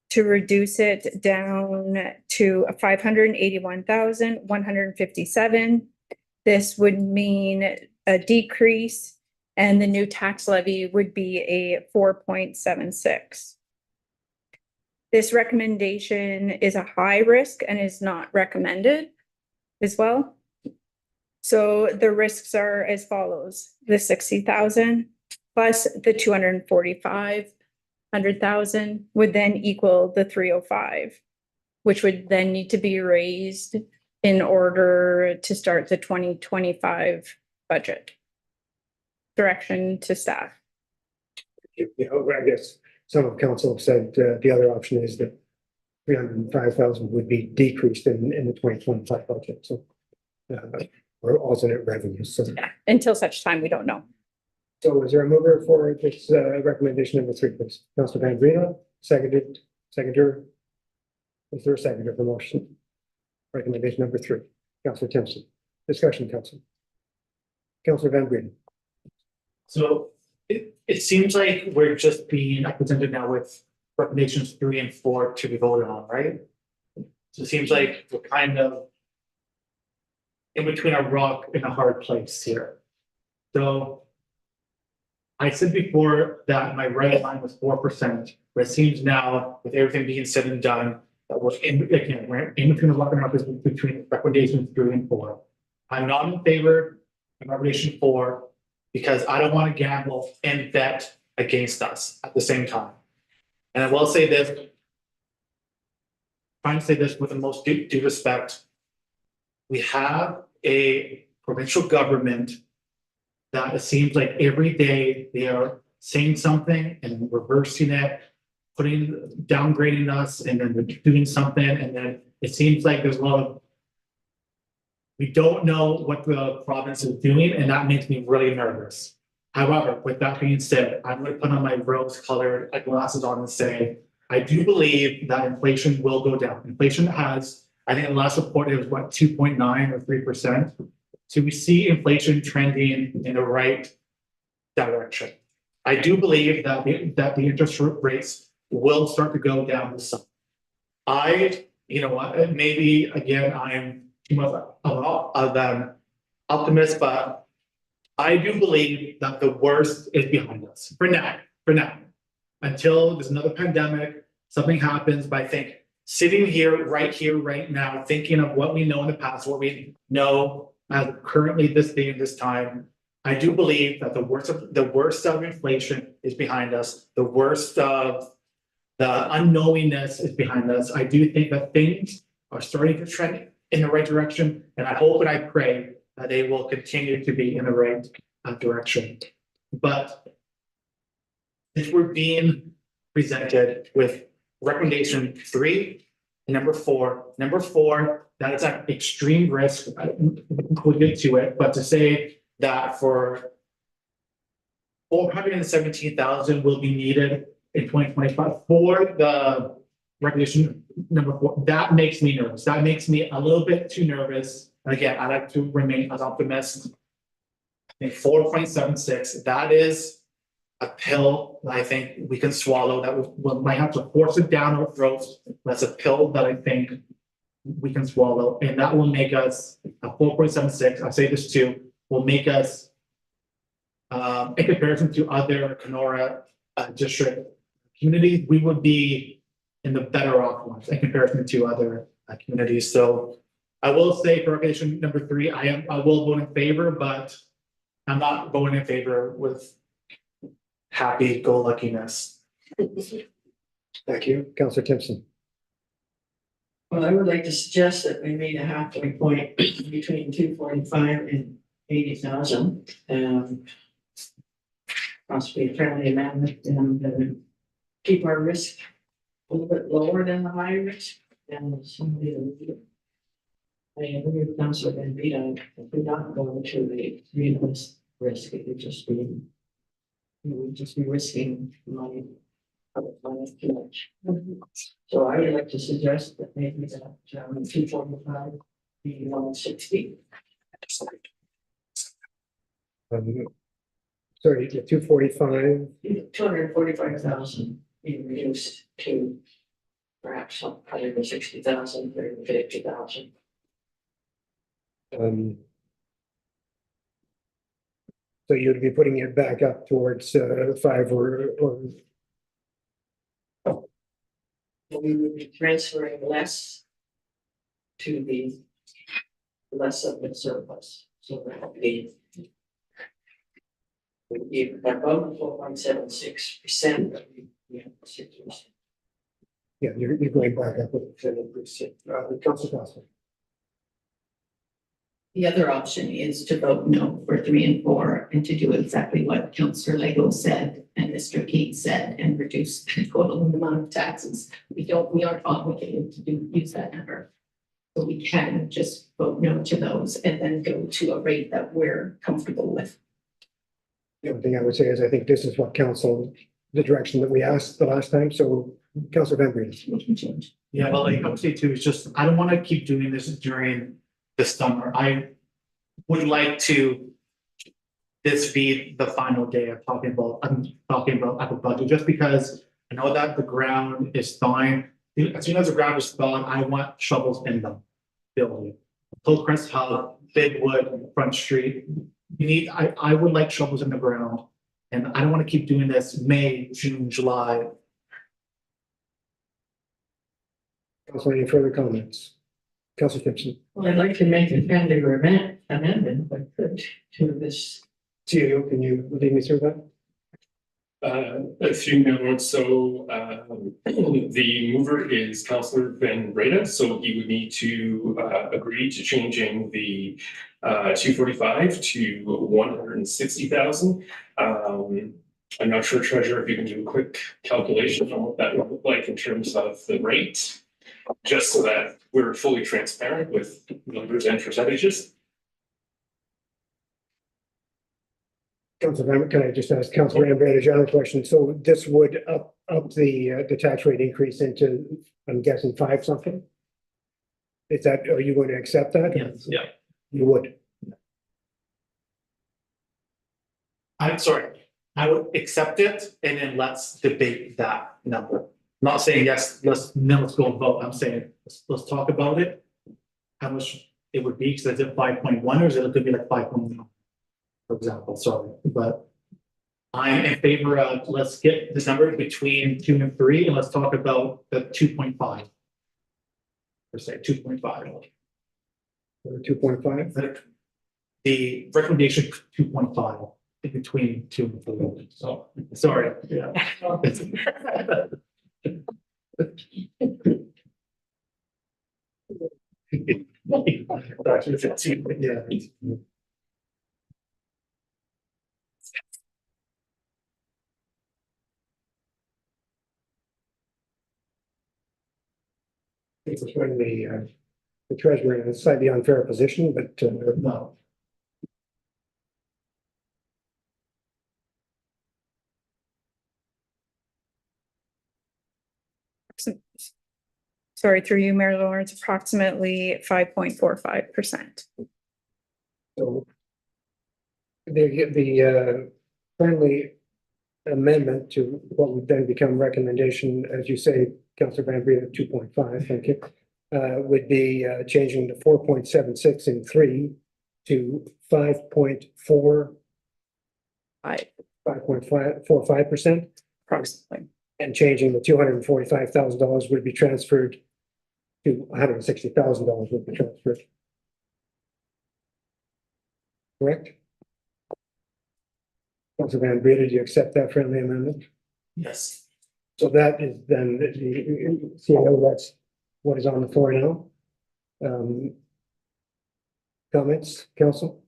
to reduce it down to 581,157. This would mean a decrease, and the new tax levy would be a 4.76. This recommendation is a high risk and is not recommended as well. So the risks are as follows: the 60,000 plus the 245,000 would then equal the 305, which would then need to be raised in order to start the 2025 budget. Direction to staff. I guess some of council have said the other option is that 305,000 would be decreased in the 2025 budget. So or alternate revenues. So, Until such time, we don't know. so is there a mover for this recommendation number 3, please? Councilor Van Breda, seconder. Is there a seconder for motion? Recommendation number 3, Councilor Timpson. Discussion, Council. Councilor Van Breda. So it seems like we're just being presented now with recommendations 3 and 4 to be voted on, right? So it seems like we're kind of in between a rock and a hard place here. So I said before that my red line was 4%, but it seems now with everything being said and done, that we're in between a rock and a hard place between recommendations 3 and 4. I'm not in favor of recommendation 4. because I don't want to gamble and bet against us at the same time. And I will say this, trying to say this with the most due respect. We have a provincial government that it seems like every day they are saying something and reversing it, downgrading us, and then they're doing something, and then it seems like there's a lot of. We don't know what the province is doing, and that makes me really nervous. However, with that being said, I'm going to put on my rose-colored glasses on and say, I do believe that inflation will go down. Inflation has, I think the last report it was what, 2.9 or 3%. So we see inflation trending in the right direction. I do believe that the interest rates will start to go down this summer. You know what, maybe again, I'm too much of an optimist, but I do believe that the worst is behind us for now, until there's another pandemic, something happens. But I think sitting here, right now, thinking of what we know in the past, what we know as currently this day and this time, I do believe that the worst of inflation is behind us. The worst of the unknowingness is behind us. I do think that things are starting to trend in the right direction, and I hope and I pray that they will continue to be in the right direction. But if we're being presented with recommendation 3 and number 4, that is an extreme risk. We'll get to it, but to say that for 417,000 will be needed in 2025 for the regulation number 4, that makes me nervous. That makes me a little bit too nervous. And again, I like to remain as optimist. I think 4.76, that is a pill that I think we can swallow, that we might have to force it down our throats. That's a pill that I think we can swallow, and that will make us a 4.76. I say this too, will make us in comparison to other Kenora district communities, we would be in the better off ones in comparison to other communities. So I will say for recommendation number 3, I will vote in favor, but I'm not voting in favor with happy-go-luckiness. Thank you. Councillor Timpson. Well, I would like to suggest that we made a halfway point between 245 and 80,000. Possibly a friendly amendment and keep our risk a little bit lower than the high risk. And somebody I agree with Councilor Van Vita, if we're not going to the realist risk, it would just be, we would just be risking money. Money too much. So I would like to suggest that maybe that 245 be 160. Sorry, the 245. 245,000 be reduced to perhaps 160,000, 150,000. So you'd be putting it back up towards 5 or We would be transferring less to the less of the surplus, so that would be above 4.76%. yeah, you're going back up with 7%. Councillor Costa. The other option is to vote no for 3 and 4 and to do exactly what Councillor Lego said and Mr. Keith said and reduce the total amount of taxes. We aren't obligated to use that number. So we can just vote no to those and then go to a rate that we're comfortable with. The only thing I would say is I think this is what council, the direction that we asked the last time. So Councillor Van Vliet. We can change. Yeah, well, like I would say too, it's just, I don't want to keep doing this during the summer. I would like to this be the final day of talking about the budget, just because I know that the ground is thawing. As soon as the ground is thawing, I want shovels in the building. Hillcrest Hub, Big Wood, Front Street. I would like shovels in the ground, and I don't want to keep doing this May, June, July. Councillor, any further comments? Councillor Timpson. Well, I'd like to make a friendly amendment, if I could, to this CEO, can you lead me through that? Through Mayor so, the mover is Councillor Van Breda, so he would need to, agree to changing the, 245 to 160,000. I'm not sure, Treasurer, if you can do a quick calculation on what that would look like in terms of the rate, just so that we're fully transparent with numbers and percentages. Councilor, can I just ask Councilor Ambrose a general question? So this would up the tax rate increase into, I'm guessing, 5 something? Is that, are you going to accept that? Yes, yeah. You would. I'm sorry, I would accept it and then let's debate that number. Not saying yes, let's go and vote. I'm saying, let's talk about it. How much it would be, because is it 5.1 or is it going to be like 5.1? For example, sorry, but I'm in favor of, let's get the number between 2 and 3 and let's talk about the 2.5. Per se, 2.5. 2.5? The recommendation 2.5 in between 2 and 3. So, sorry, yeah. Actually, 15, yeah. It's when the treasurer in a slightly unfair position, but No. Sorry, through you, Mayor Lawrence, approximately 5.45%. so the friendly amendment to what would then become recommendation, as you say, Councilor Van Breda, 2.5, thank you, would be changing to 4.76 in 3 to 5.4. 5.45%, Approximately. and changing the $245,000 would be transferred to $160,000 would be transferred. Correct? Councilor Van Breda, do you accept that friendly amendment? Yes. So that is then the CEO, that's what is on the floor now. Comments, council?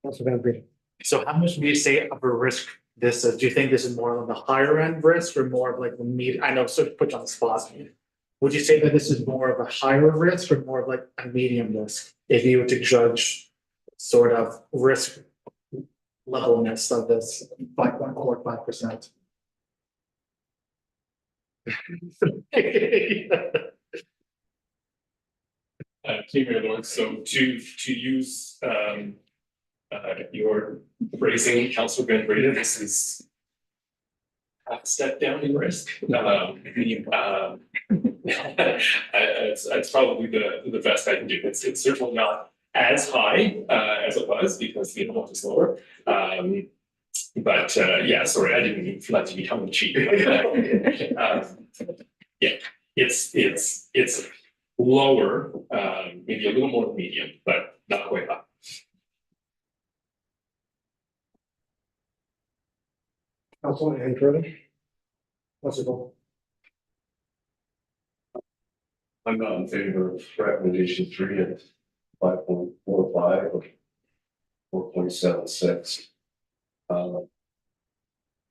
Councilor Van Breda. So how much would you say of a risk this is? Do you think this is more of the higher end risk or more of like the medium? I know, so to put you on the spot. Would you say that this is more of a higher risk or more of like a medium risk? If you were to judge sort of risk levelness of this 5.45%. Mayor Lawrence, so to use your phrasing, Councilor Van Breda, this is a step down in risk. It's probably the best I can do. It's certainly not as high as it was because the amount is lower. But yeah, sorry, I didn't mean for that to be tongue in cheek. Yeah, it's lower, maybe a little more medium, but not quite up. Council, any further? What's it called? I'm not in favor of recommendation 3 at 5.45 or 4.76.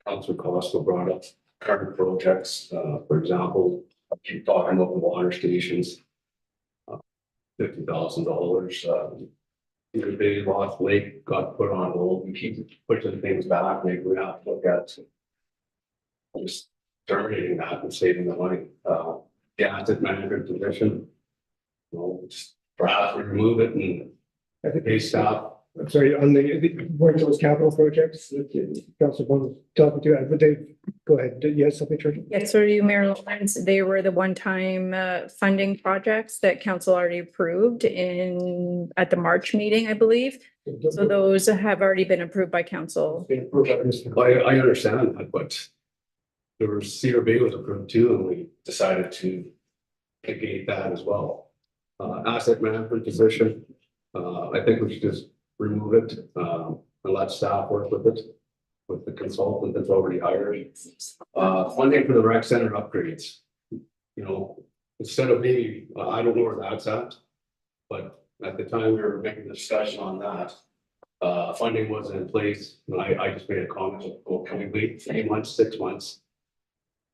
Councilor Costa brought up current projects, for example, I keep talking about the water stations. $50,000. Either Bay Lost Lake got put on hold. We keep pushing things back. Maybe we have to look at just terminating that and saving the money. The asset management position, you know, just perhaps remove it and pay staff. I'm sorry, on where those capital projects, Councilor Bond talking to, but they, go ahead, you have something, Treasurer? Yes, through you, Mayor Lawrence, they were the one-time funding projects that council already approved at the March meeting, I believe. So those have already been approved by council. I understand that, but there was Cedar Bay was approved too, and we decided to negate that as well. Asset management position, I think we should just remove it, and let staff work with it. With the consultant that's already hired. Funding for the rec center upgrades. You know, instead of maybe, I don't know where that's at. But at the time we were making the discussion on that, funding wasn't in place, and I just made a comment of, well, can we wait 3 months, 6 months?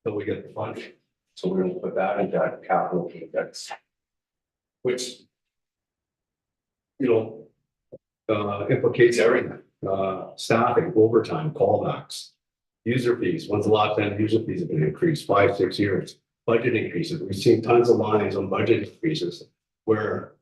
Till we get the funding, so we're gonna put that into that capital index. Which. You know, implicates everything, staffing, overtime, callbacks. User fees, when's the last time user fees have been increased, 5, 6 years, budget increases, we've seen tons of lines on budget increases. Where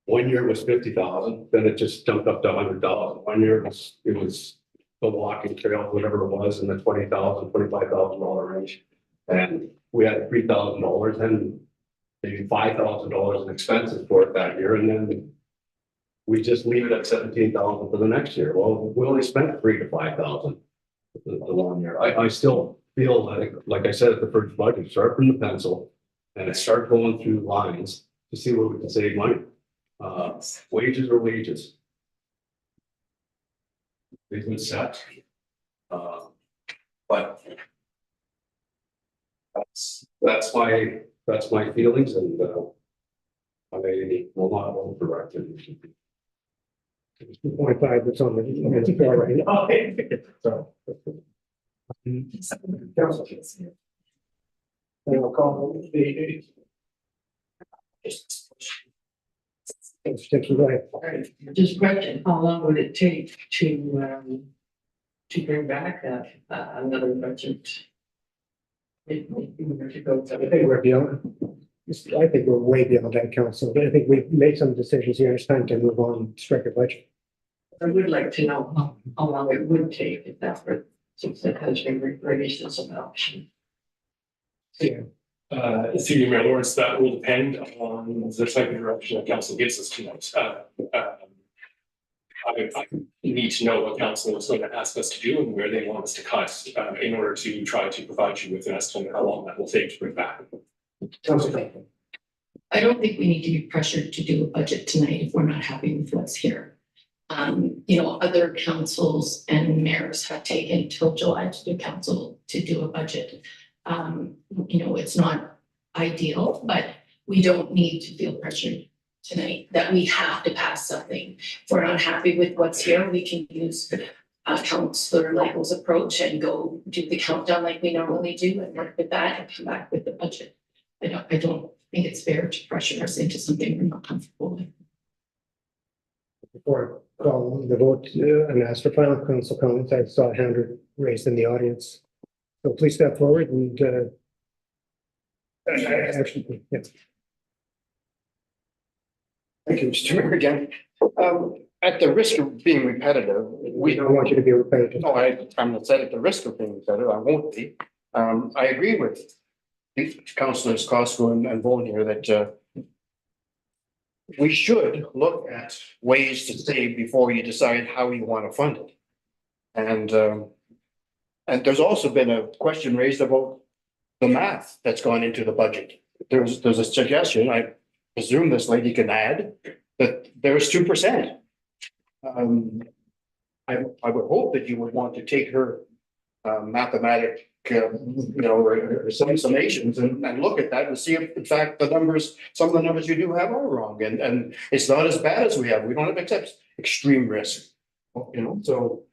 1 year was 50,000, then it just jumped up to 100,000, 1 year it was. The walking trail, whatever it was, in the $20,000, $25,000 range, and we had $3,000 and maybe $5,000 in expenses for it that year, and then. We just leave it at 17,000 for the next year. Well, we only spent 3,000 to 5,000 the 1 year. I still feel like I said at the first budget, start from the pencil and start going through lines to see where we can save money. Wages are wages. They've been set. But that's my feelings, and I will not vote for directive. 2.5 that's on the floor right now. So. And we'll call the. Go ahead. Just question, how long would it take to bring back another budget? If we were to go I think we're beyond. I think we're way beyond that, council. I think we've made some decisions here. It's time to move on, strike a budget. I would like to know how long it would take if that were, since it has been raised as an option. Yeah. Through Mayor Lawrence, that will depend on the type of direction that council gives us tonight. I need to know what council is going to ask us to do and where they want us to cut in order to try to provide you with an estimate of how long that will take to bring back. I don't think we need to be pressured to do a budget tonight if we're not happy with what's here. Other councils and mayors have taken till July to do a budget. It's not ideal, but we don't need to feel pressured tonight that we have to pass something. If we're not happy with what's here, we can use Councillor Michael's approach and go do the countdown like we normally do and work with that and come back with the budget. I don't think it's fair to pressure us into something we're not comfortable with. Before I call the vote and ask for final council comments, I saw a hand raised in the audience. So please step forward and actually, yeah. Thank you, Mr. Mayor, again. At the risk of being repetitive, We don't want you to be repetitive. no, I'm not saying at the risk of being repetitive, I won't be. I agree with Councillors Costco and Vaughan here that we should look at ways to save before you decide how you want to fund it. And there's also been a question raised about the math that's gone into the budget. There's a suggestion, I presume this lady can add, that there's 2%. I would hope that you would want to take her mathematic, or some summations and look at that and see if in fact some of the numbers you do have are wrong, and it's not as bad as we have. We don't have extreme risk, so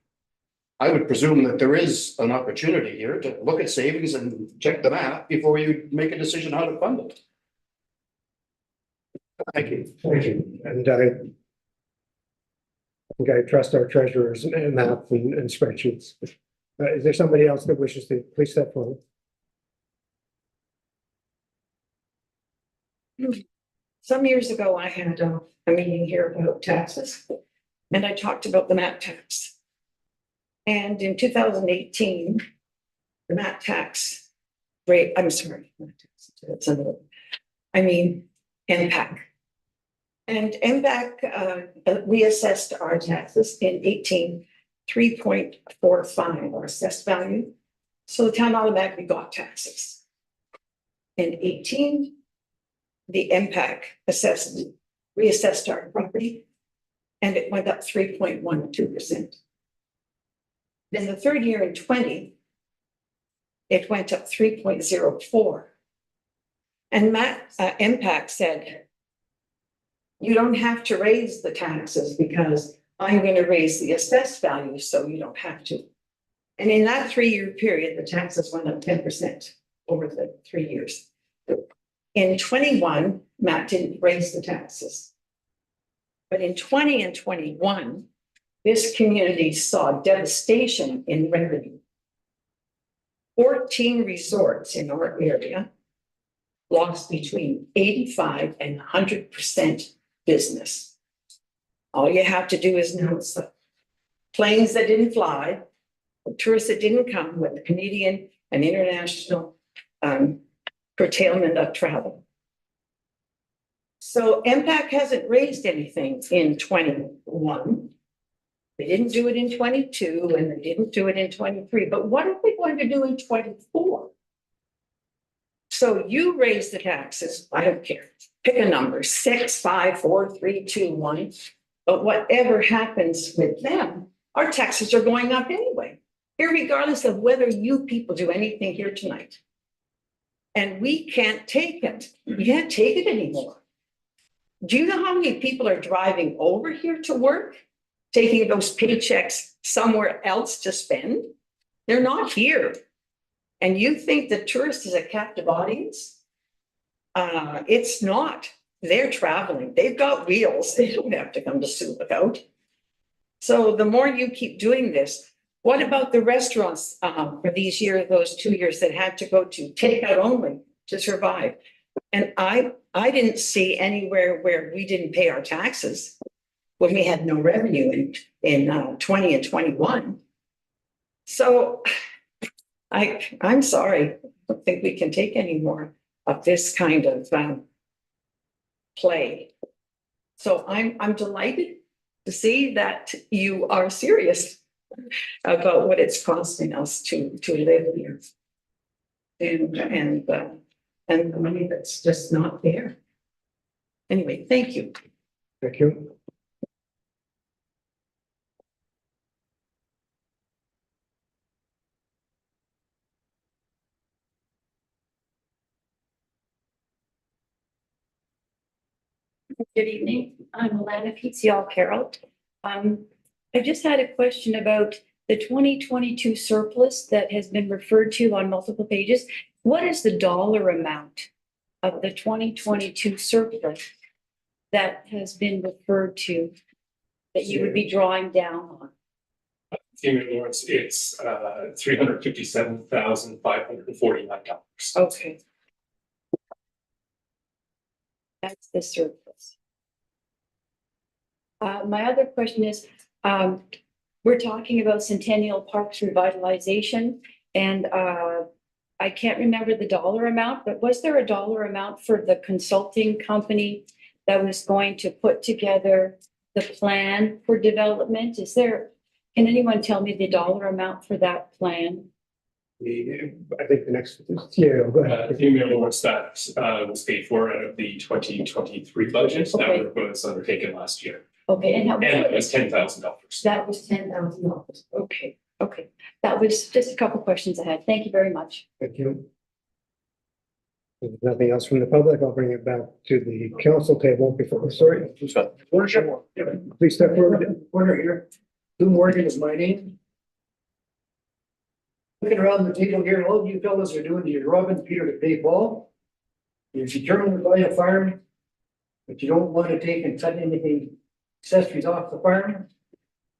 I would presume that there is an opportunity here to look at savings and check the math before you make a decision how to fund it. Thank you. Thank you. And I think I trust our treasurer's math and spreadsheets. Is there somebody else that wishes to please step forward? Some years ago, I had a meeting here about taxes, and I talked about the MAT tax. And in 2018, the MAT tax rate, I'm sorry, that's another, MPAC. And MPAC, we assessed our taxes in 18, 3.45, our assessed value. So the town automatically got taxes. In 18, the MPAC reassessed our property And it went up 3.12%. Then the third year in 20, it went up 3.04. And Matt Impact said, you don't have to raise the taxes because I'm going to raise the assessed value, so you don't have to. And in that 3-year period, the taxes went up 10% over the 3 years. In 21, Matt didn't raise the taxes. But in 20 and 21, this community saw devastation in revenue. 14 resorts in our area lost between 85 and 100% business. All you have to do is notice the planes that didn't fly, the tourists that didn't come with the Canadian and international curtailment of travel. So MPAC hasn't raised anything in 21. They didn't do it in 22 and they didn't do it in 23. But what are they going to do in 24? So you raise the taxes, I don't care. Pick a number, 6, 5, 4, 3, 2, 1. But whatever happens with them, our taxes are going up anyway, irregardless of whether you people do anything here tonight. And we can't take it. We can't take it anymore. Do you know how many people are driving over here to work, taking those paychecks somewhere else to spend? They're not here. And you think the tourist is a captive audience? It's not. They're traveling. They've got wheels. They don't have to come to Sioux Lookout. So the more you keep doing this, what about the restaurants for these years, those 2 years that had to go to takeout only to survive? And I didn't see anywhere where we didn't pay our taxes when we had no revenue in 20 and 21. So I'm sorry. I don't think we can take any more of this kind of play. So I'm delighted to see that you are serious about what it's costing us to live here. And the money that's just not there. Anyway, thank you. Thank you. Good evening. I'm Alana PCL Carroll. I just had a question about the 2022 surplus that has been referred to on multiple pages. What is the dollar amount of the 2022 surplus that has been referred to that you would be drawing down on? Female Lawrence, it's $357,549. Okay. That's the surplus. My other question is, we're talking about Centennial Parks revitalization, and I can't remember the dollar amount, but was there a dollar amount for the consulting company that was going to put together the plan for development? Can anyone tell me the dollar amount for that plan? I think the next, yeah, go ahead. Female Lawrence, that was paid for out of the 2023 budget Okay. that was undertaken last year. Okay, and it was $10,000. that was $10,000. Okay, okay. That was just a couple questions I had. Thank you very much. Thank you. If there's nothing else from the public, I'll bring it back to the council table before, sorry. Worship. Please step forward. Order here. Lou Morgan is my name. Looking around the table here, all of you fellows are doing your Robin Peter to pay Paul. You're determined to buy a farm, but you don't want to take and cut anything accessories off the farm.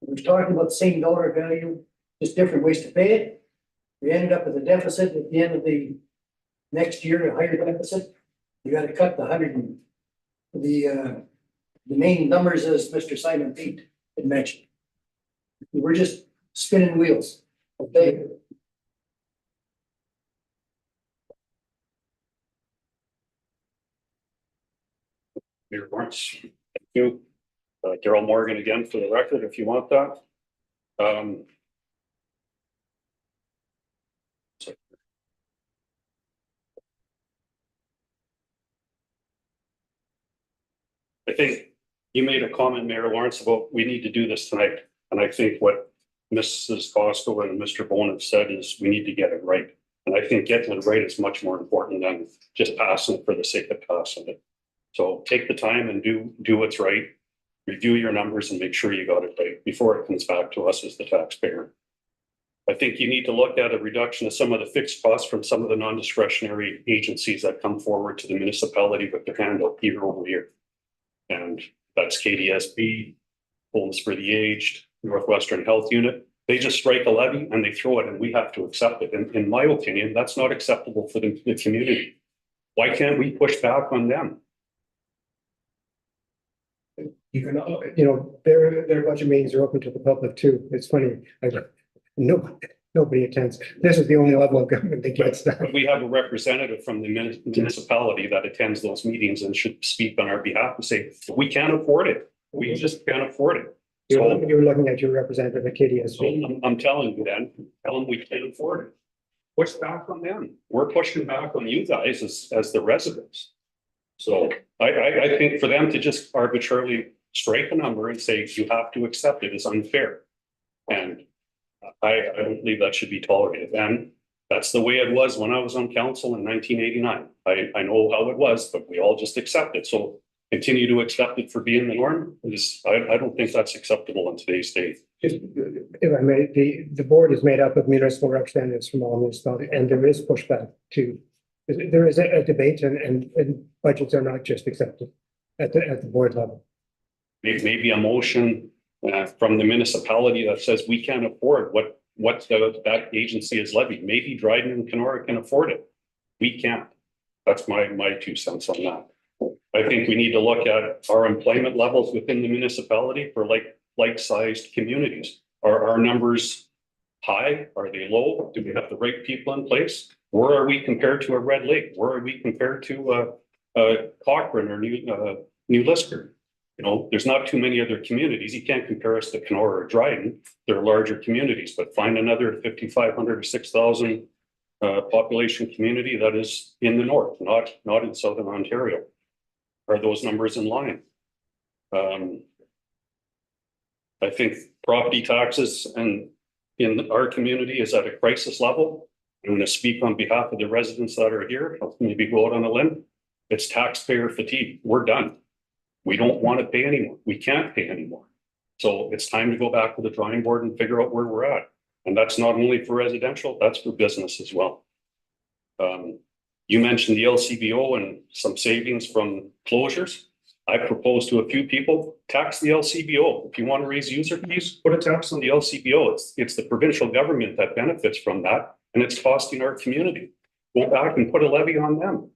We're talking about the same dollar value, just different ways to pay it. We ended up with a deficit at the end of the next year, a higher deficit. You got to cut the main numbers as Mr. Simon Pete had mentioned. We're just spinning wheels. Okay. Mayor Lawrence, thank you. Darrell Morgan again for the record, if you want that. I think, You made a comment, Mayor Lawrence, about we need to do this tonight. And I think what Mrs. Costco and Mr. Bone have said is we need to get it right. And I think getting it right is much more important than just passing it for the sake of passing it. So take the time and do what's right. Review your numbers and make sure you got it right before it comes back to us as the taxpayer. I think you need to look at a reduction of some of the fixed costs from some of the non-discretionary agencies that come forward to the municipality with their hand up year over year. And that's KDSB, Homes for the Aged, Northwestern Health Unit. They just strike a levy and they throw it and we have to accept it. And in my opinion, that's not acceptable for the community. Why can't we push back on them? You can, their budget meetings are open to the public too. It's funny. Nobody attends. This is the only level of government that gets that. But we have a representative from the municipality that attends those meetings and should speak on our behalf and say, we can't afford it. We just can't afford it. So You're looking at your representative at KDSB. I'm telling you then, tell them we can't afford it. Push back on them. We're pushing back on you guys as the residents. So I think for them to just arbitrarily strike a number and say you have to accept it is unfair. And I don't believe that should be tolerated. And that's the way it was when I was on council in 1989. I know how it was, but we all just accept it. So continue to accept it for being the norm. I don't think that's acceptable in today's day. If I may, the board is made up of municipal representatives from all municipalities, and there is pushback too. There is a debate and budgets are not just accepted at the board level. Maybe a motion from the municipality that says we can't afford what that agency is levied. Maybe Dryden and Kenora can afford it. We can't. That's my 2 cents on that. I think we need to look at our employment levels within the municipality for like-sized communities. Are our numbers high? Are they low? Do we have the right people in place? Where are we compared to a Red Lake? Where are we compared to Cochrane or New Lister? There's not too many other communities. You can't compare us to Kenora or Dryden. They're larger communities, but find another 5,500 or 6,000 population community that is in the north, not in southern Ontario. Are those numbers in line? I think property taxes in our community is at a crisis level. I'm going to speak on behalf of the residents that are here. I'll maybe go out on a limb. It's taxpayer fatigue. We're done. We don't want to pay anymore. We can't pay anymore. So it's time to go back to the drawing board and figure out where we're at. And that's not only for residential, that's for business as well. You mentioned the LCBO and some savings from closures. I proposed to a few people, tax the LCBO. If you want to raise user fees, put a tax on the LCBO. It's the provincial government that benefits from that, and it's costing our community. Go back and put a levy on them.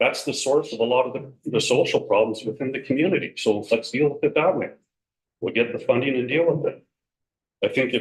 That's the source of a lot of the social problems within the community. So let's deal with it that way. We'll get the funding and deal with it. I think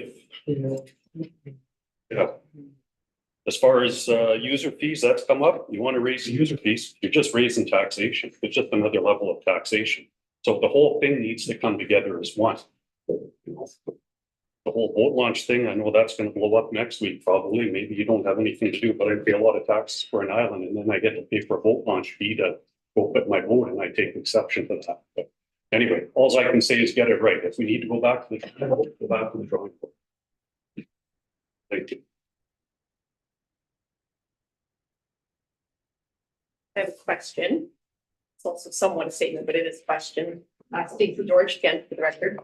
as far as user fees, that's come up. You want to raise the user fees, you're just raising taxation. It's just another level of taxation. So the whole thing needs to come together as one. The whole boat launch thing, I know that's going to blow up next week probably. Maybe you don't have anything to do, but I pay a lot of taxes for an island and then I get to pay for a boat launch fee to go put my boat and I take exception to that. But anyway, all I can say is get it right. If we need to go back to the drawing board. Thank you. I have a question. It's also somewhat a statement, but it is a question. Stacey George again for the record.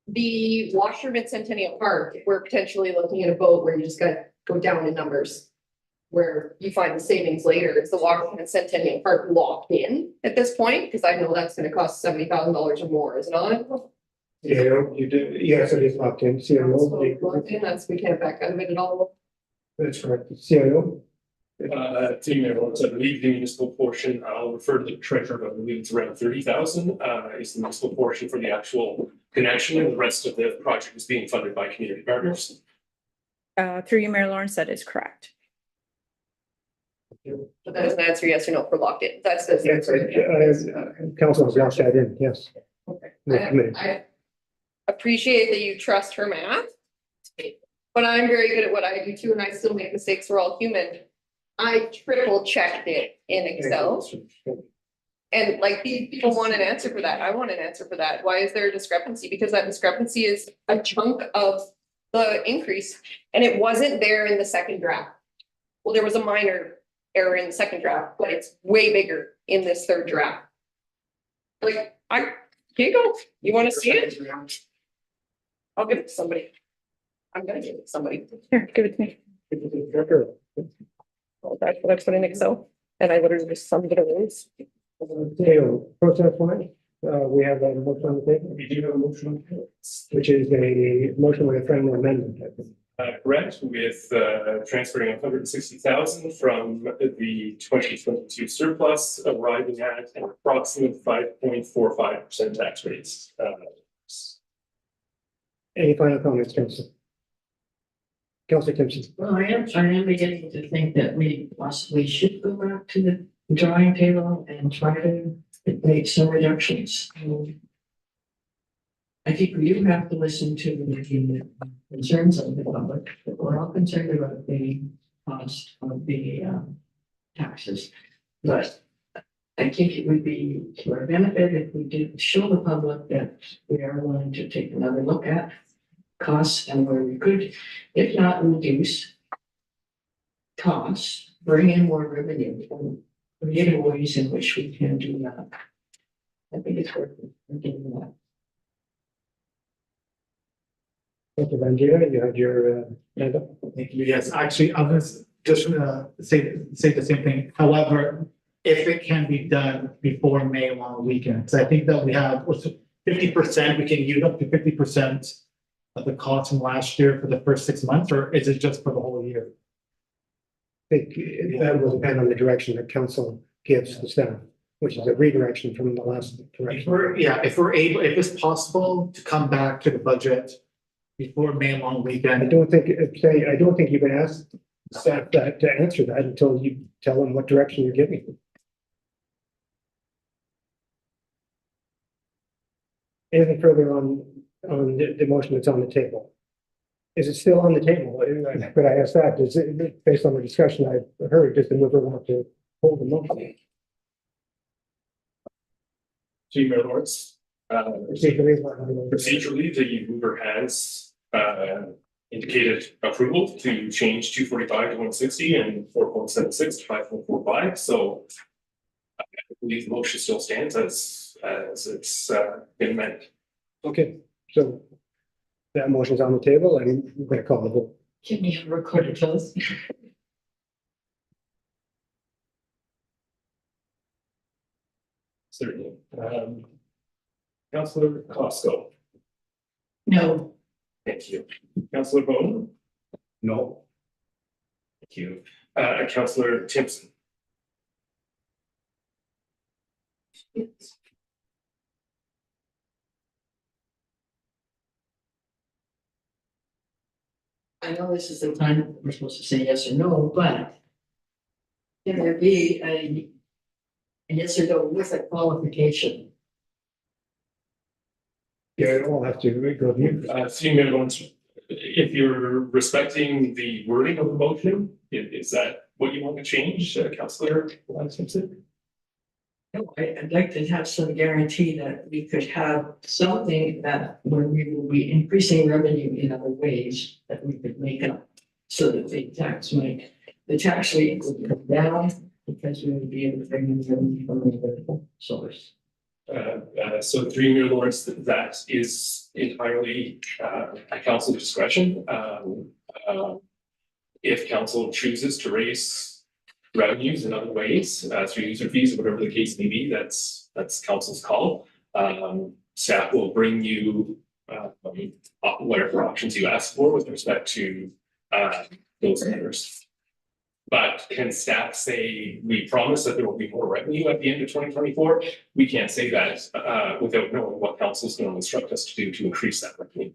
The Washerman Centennial Park, we're potentially looking at a boat where you just gotta go down in numbers. Where you find the savings later. Is the Washerman Centennial Park locked in at this point? Because I know that's gonna cost $70,000 or more, is it not? Yeah, you do. Yes, it is locked in. Locked in, we can't back out of it at all. That's correct. CIO. I believe the municipal portion, I'll refer to the treasurer, but I believe it's around 30,000 is the municipal portion for the actual connection, and the rest of the project is being funded by community partners. Through you, Mayor Lawrence, that is correct. But that doesn't answer yes or no for locked in. That's the. Yes, council has locked that in, yes. Okay. I appreciate that you trust her math. But I'm very good at what I do too, and I still make mistakes. We're all human. I triple checked it in Excel. And like, people want an answer for that. I want an answer for that. Why is there a discrepancy? Because that discrepancy is a chunk of the increase and it wasn't there in the second draft. Well, there was a minor error in the second draft, but it's way bigger in this third draft. Like, here you go. You want to see it? I'll give it to somebody. I'm gonna give it to somebody. Here, give it to me. Oh, that's what I put in Excel and I literally just summed it in. Potato process line, we have a motion on the table. We do have a motion on the table. Which is a motion with a friendly amendment. Correct, with transferring 160,000 from the 2022 surplus, arriving at an approximate 5.45% tax rates. Any final comments, Council? Councilor Timpson. Well, I am beginning to think that we possibly should go back to the drawing table and try to make some reductions. I think we do have to listen to the concerns of the public. We're all concerned about the cost of the taxes. But I think it would be to our benefit if we did show the public that we are willing to take another look at costs and where we could, if not reduce costs, bring in more revenue and create ways in which we can do that. I think it's worth doing that. Councilor Vanjira, you had your hand up. Thank you. Yes, actually, I was just say the same thing. However, if it can be done before May long weekend, so I think that we have 50%, we can use up to 50% of the cost from last year for the first 6 months, or is it just for the whole year? I think that will depend on the direction that council gives the staff, which is a redirection from the last If direction. if we're able, if it's possible to come back to the budget before May long I weekend. don't think you can ask staff that to answer that until you tell them what direction you're giving. Anything further on the motion that's on the table? Is it still on the table? Could I ask that? Does it, based on the discussion I've heard, does the mover want to hold the motion? Mayor Lawrence. Procedurally, the mover has indicated approval to change 245 to 160 and 4.76 to 5.45. So I believe the motion still stands as it's been meant. Okay, so that motion is on the table and we're going to call the vote. Can you record it, please? Certainly. Councillor Costco. No. Thank you. Councillor Bowman. No. Thank you. Councillor Timpson. I know this is the time we're supposed to say yes or no, but can there be a yes or no with a qualification? Yeah, I'll have to go with you. Senior Lawrence, if you're respecting the wording of the motion, is that what you want to change, Councillor Timpson? No, I'd like to have some guarantee that we could have something that where we will be increasing revenue in other ways that we could make up. So that the tax rate would come down because we would be able to bring in revenue from another source. So through Mayor Lawrence, that is entirely at council discretion. If council chooses to raise revenues in other ways, through user fees or whatever the case may be, that's council's call. Staff will bring you whatever options you ask for with respect to those matters. But can staff say, we promise that there will be more revenue at the end of 2024? We can't say that without knowing what council is going to instruct us to do to increase that revenue.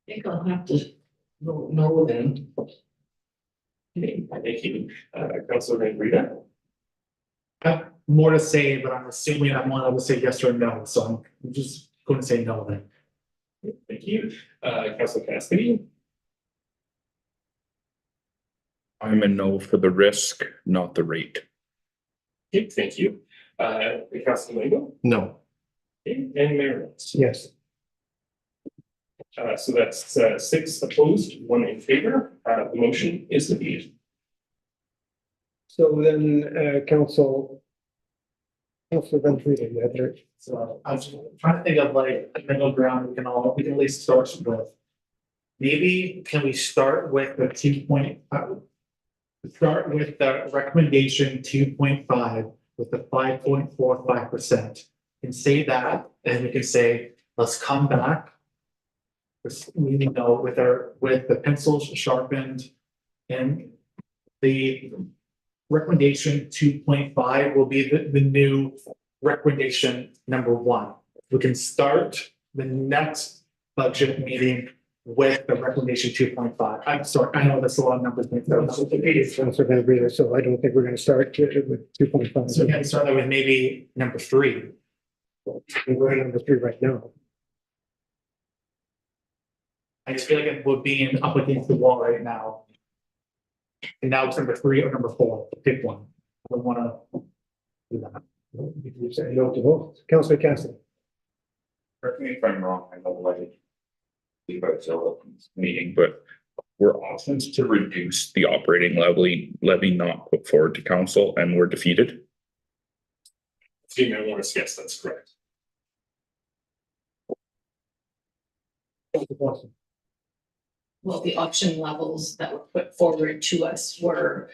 I think I'll have to vote no then. Thank you. Councilor Rita. I have more to say, but I'm assuming I'm not able to say yes or no, so I'm just going to say no then. Thank you. Councilor Cassidy. I'm a no for the risk, not the rate. Okay, thank you. Councilor Lego, No. and Mayor Lawrence. Yes. So that's 6 opposed, 1 in favor. The motion is defeated. So then, Council Van Frieden, you had your- So I was trying to think of like a middle ground we can at least start with. Maybe can we start with the 2.5? Start with the recommendation 2.5 with the 5.45%. And say that, and we can say, let's come back. We know with the pencils sharpened and the recommendation 2.5 will be the new recommendation number 1. We can start the next budget meeting with the recommendation 2.5. I'm sorry, I know that's a lot of numbers. Councilor Van Frieden, so I don't think we're gonna start with 2.5. So we can start with maybe number 3. We're at number 3 right now. I just feel like we're being up against the wall right now. And now it's number 3 or number 4, pick one. I don't wanna do that. You can say no to both. Councilor Cassidy. Correct me if I'm wrong, I don't like leave out till meeting, but were options to reduce the operating levy not put forward to council and were defeated? Mayor Lawrence, yes, that's correct. Well, the option levels that were put forward to us were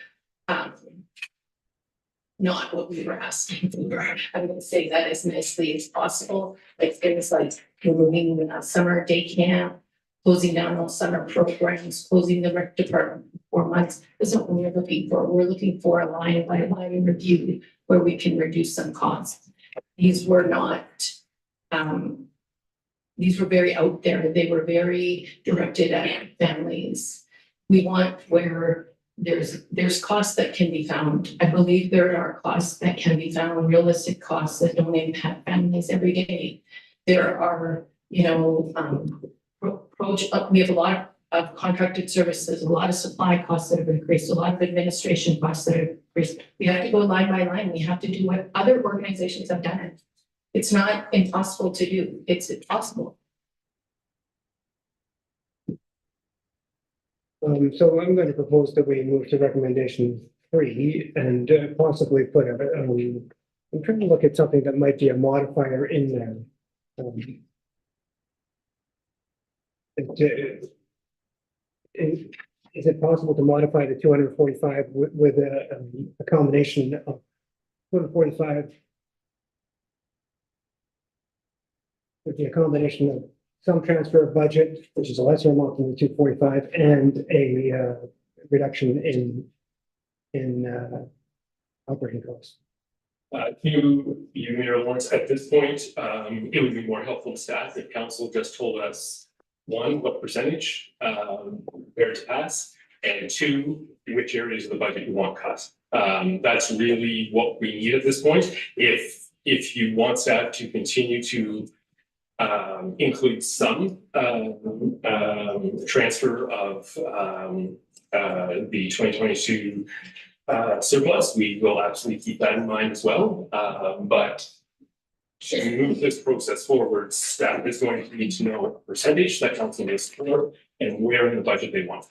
not what we were asking for. I'm gonna say that as nicely as possible, like things like removing summer day camp, closing down all summer programs, closing the rec department for 4 months. That's not what we're looking for. We're looking for a line by line review where we can reduce some costs. These were not, these were very out there. They were very directed at families. We want where there's costs that can be found. I believe there are costs that can be found, realistic costs that don't impact families every day. There are, we have a lot of contracted services, a lot of supply costs that have increased, a lot of administration costs that have increased. We have to go line by line. We have to do what other organizations have done. It's not impossible to do. It's possible. So I'm going to propose that we move to recommendation 3 and possibly put I'm trying to look at something that might be a modifier in there. Is it possible to modify the 245 with a combination of 245? Would be a combination of some transfer of budget, which is a lesser amount than the 245, and a reduction in operating costs. To you, Mayor Lawrence, at this point, it would be more helpful to staff if council just told us, 1, what percentage there to pass, and 2, which areas of the budget you want cut. That's really what we need at this point. If you want staff to continue to include some transfer of the 2022 surplus, we will absolutely keep that in mind as well. But to move this process forward, staff is going to need to know what percentage that council is for and where in the budget they want.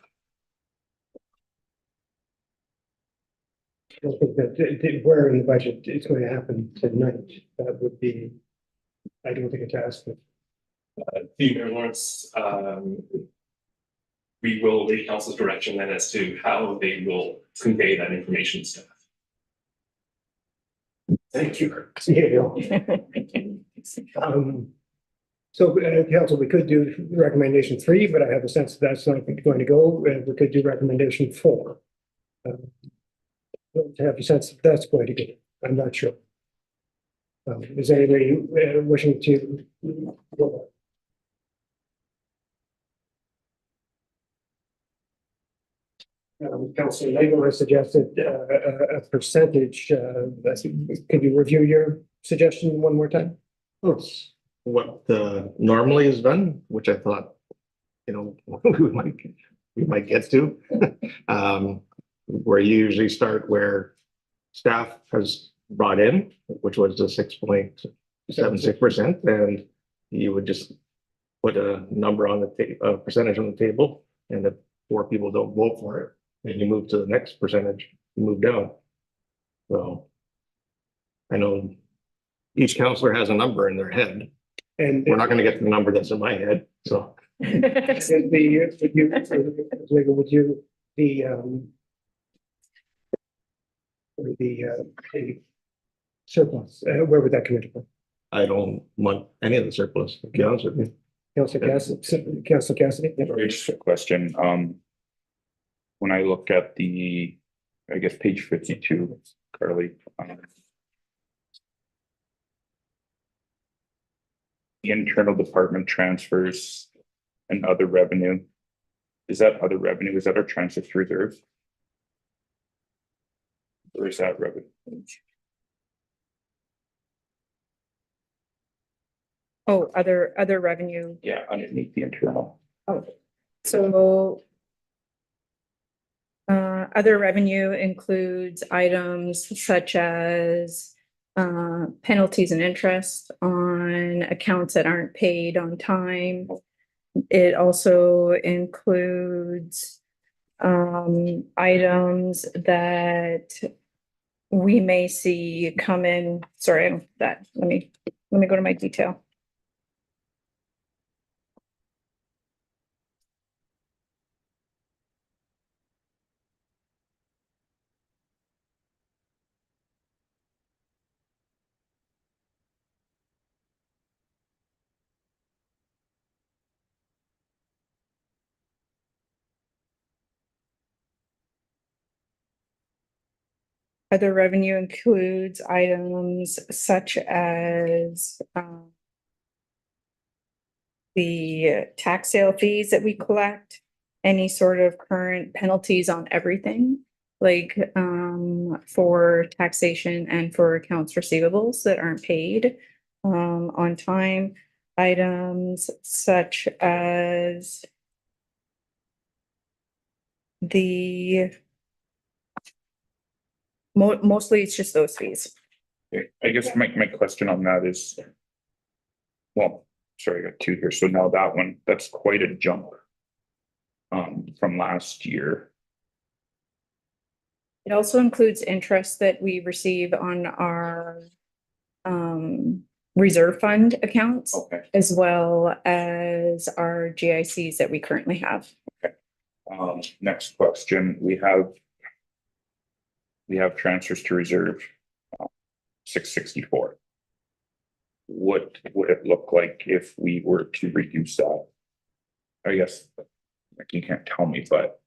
I don't think that where in the budget it's going to happen tonight. That would be, I don't think it's asked. Mayor Lawrence, we will leave council's direction then as to how they will convey that information to staff. Thank you. So council, we could do recommendation 3, but I have a sense that that's not going to go. We could do recommendation 4. Don't have a sense that that's going to go. I'm not sure. Is anybody wishing to? Councilor Lego has suggested a percentage. Could you review your suggestion one more time? That's what normally is done, which I thought, we might get to. where you usually start where staff has brought in, which was the 6.76%, and you would just put a number on a percentage on the table, and if 4 people don't vote for it, then you move to the next percentage, you move down. So I know each counselor has a number in their head. And We're not gonna get to the number that's in my head, so. would you, the surplus, where would that come into play? I don't want any of the surplus, to be honest with you. Council Cassidy? Sorry, just a question, when I look at the, I guess, page 52, Carly. The internal department transfers and other revenue. Is that other revenue? Is that our transfer to reserve? Or is that revenue? Oh, other revenue. Yeah, underneath the internal. Oh, so other revenue includes items such as penalties and interest on accounts that aren't paid on time. It also includes items that we may see come in. Sorry, that let me go to my detail. Other revenue includes items such as the tax sale fees that we collect, any sort of current penalties on everything, like for taxation and for accounts receivables that aren't paid on time, items such as the mostly it's just those fees. I guess my question on that is, well, sorry, I got 2 here. So now that one, that's quite a jump from last year. It also includes interest that we receive on our reserve fund accounts, Okay. as well as our GICs that we currently have. Next question, we have transfers to reserve 664. What would it look like if we were to reduce that? I guess, like, you can't tell me, but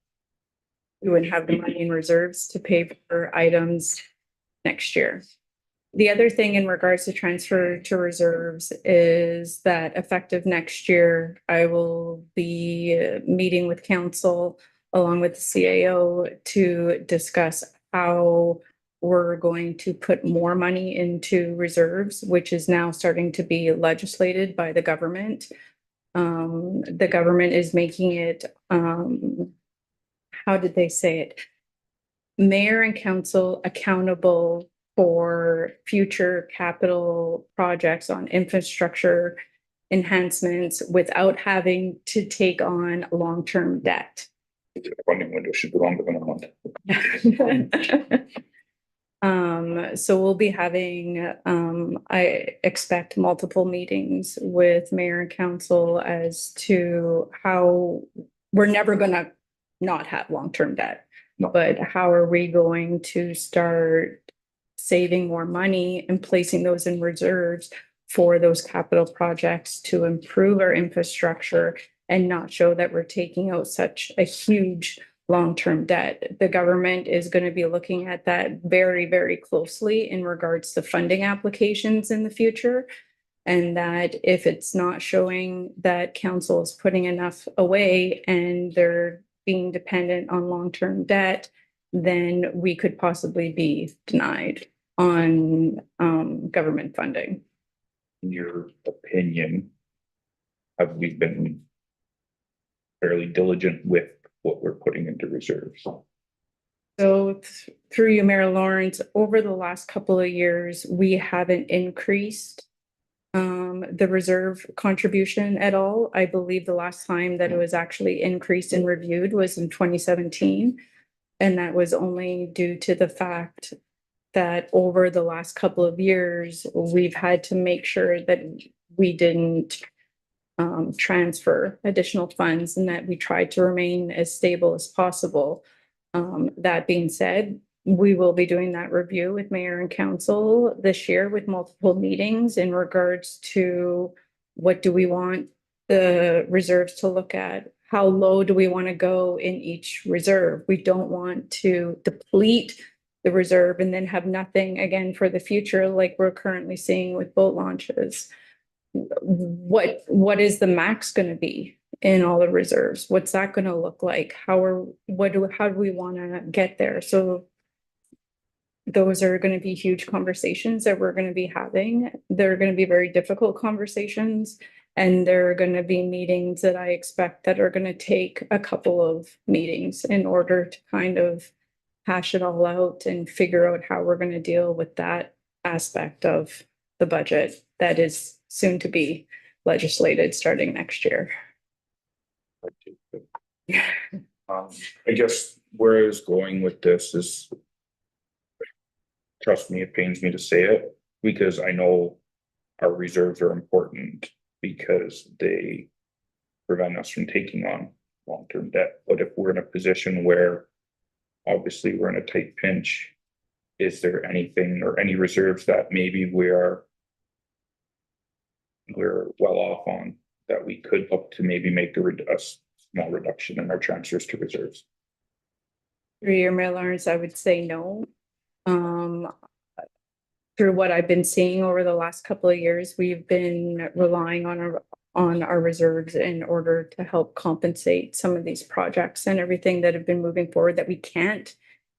We would have the money in reserves to pay for items next year. The other thing in regards to transfer to reserves is that effective next year, I will be meeting with council along with the CAO to discuss how we're going to put more money into reserves, which is now starting to be legislated by the government. The government is making it, how did they say it? Mayor and council accountable for future capital projects on infrastructure enhancements without having to take on long-term debt. the funding window should be longer than a month. So we'll be having, I expect multiple meetings with mayor and council as to how we're never gonna not have long-term debt. No. But how are we going to start saving more money and placing those in reserves for those capital projects to improve our infrastructure and not show that we're taking out such a huge long-term debt? The government is going to be looking at that very, very closely in regards to funding applications in the future. And that if it's not showing that council is putting enough away and they're being dependent on long-term debt, then we could possibly be denied on government funding. In your opinion, have we been fairly diligent with what we're putting into reserves? So through you, Mayor Lawrence, over the last couple of years, we haven't increased the reserve contribution at all. I believe the last time that it was actually increased and reviewed was in 2017. And that was only due to the fact that over the last couple of years, we've had to make sure that we didn't transfer additional funds and that we tried to remain as stable as possible. That being said, we will be doing that review with mayor and council this year with multiple meetings in regards to what do we want the reserves to look at? How low do we want to go in each reserve? We don't want to deplete the reserve and then have nothing again for the future like we're currently seeing with boat launches. What is the max going to be in all the reserves? What's that going to look like? How do we want to get there? So those are going to be huge conversations that we're going to be having. They're going to be very difficult conversations. And there are going to be meetings that I expect that are going to take a couple of meetings in order to kind of hash it all out and figure out how we're going to deal with that aspect of the budget that is soon to be legislated starting next year. I guess where I was going with this is, trust me, it pains me to say it, because I know our reserves are important because they prevent us from taking on long-term debt. But if we're in a position where obviously we're in a tight pinch, is there anything or any reserves that maybe we're well off on that we could look to maybe make a small reduction in our transfers to reserves? Through your Mayor Lawrence, I would say no. Through what I've been seeing over the last couple of years, we've been relying on our reserves in order to help compensate some of these projects and everything that have been moving forward that we can't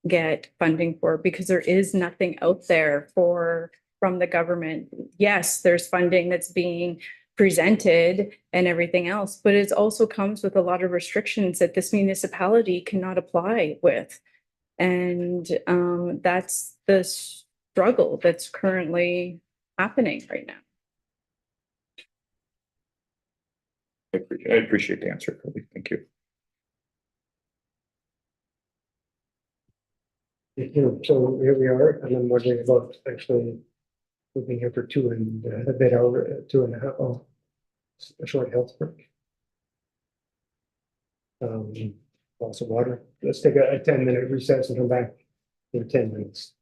get funding for because there is nothing out there from the government. Yes, there's funding that's being presented and everything else, but it also comes with a lot of restrictions that this municipality cannot apply with. And that's the struggle that's currently happening right now. I appreciate the answer, Kirby. Thank you. So here we are, and I'm wondering about actually moving here for 2.5 hours, a short health break. Lots of water. Let's take a 10-minute recess and come back in 10 minutes.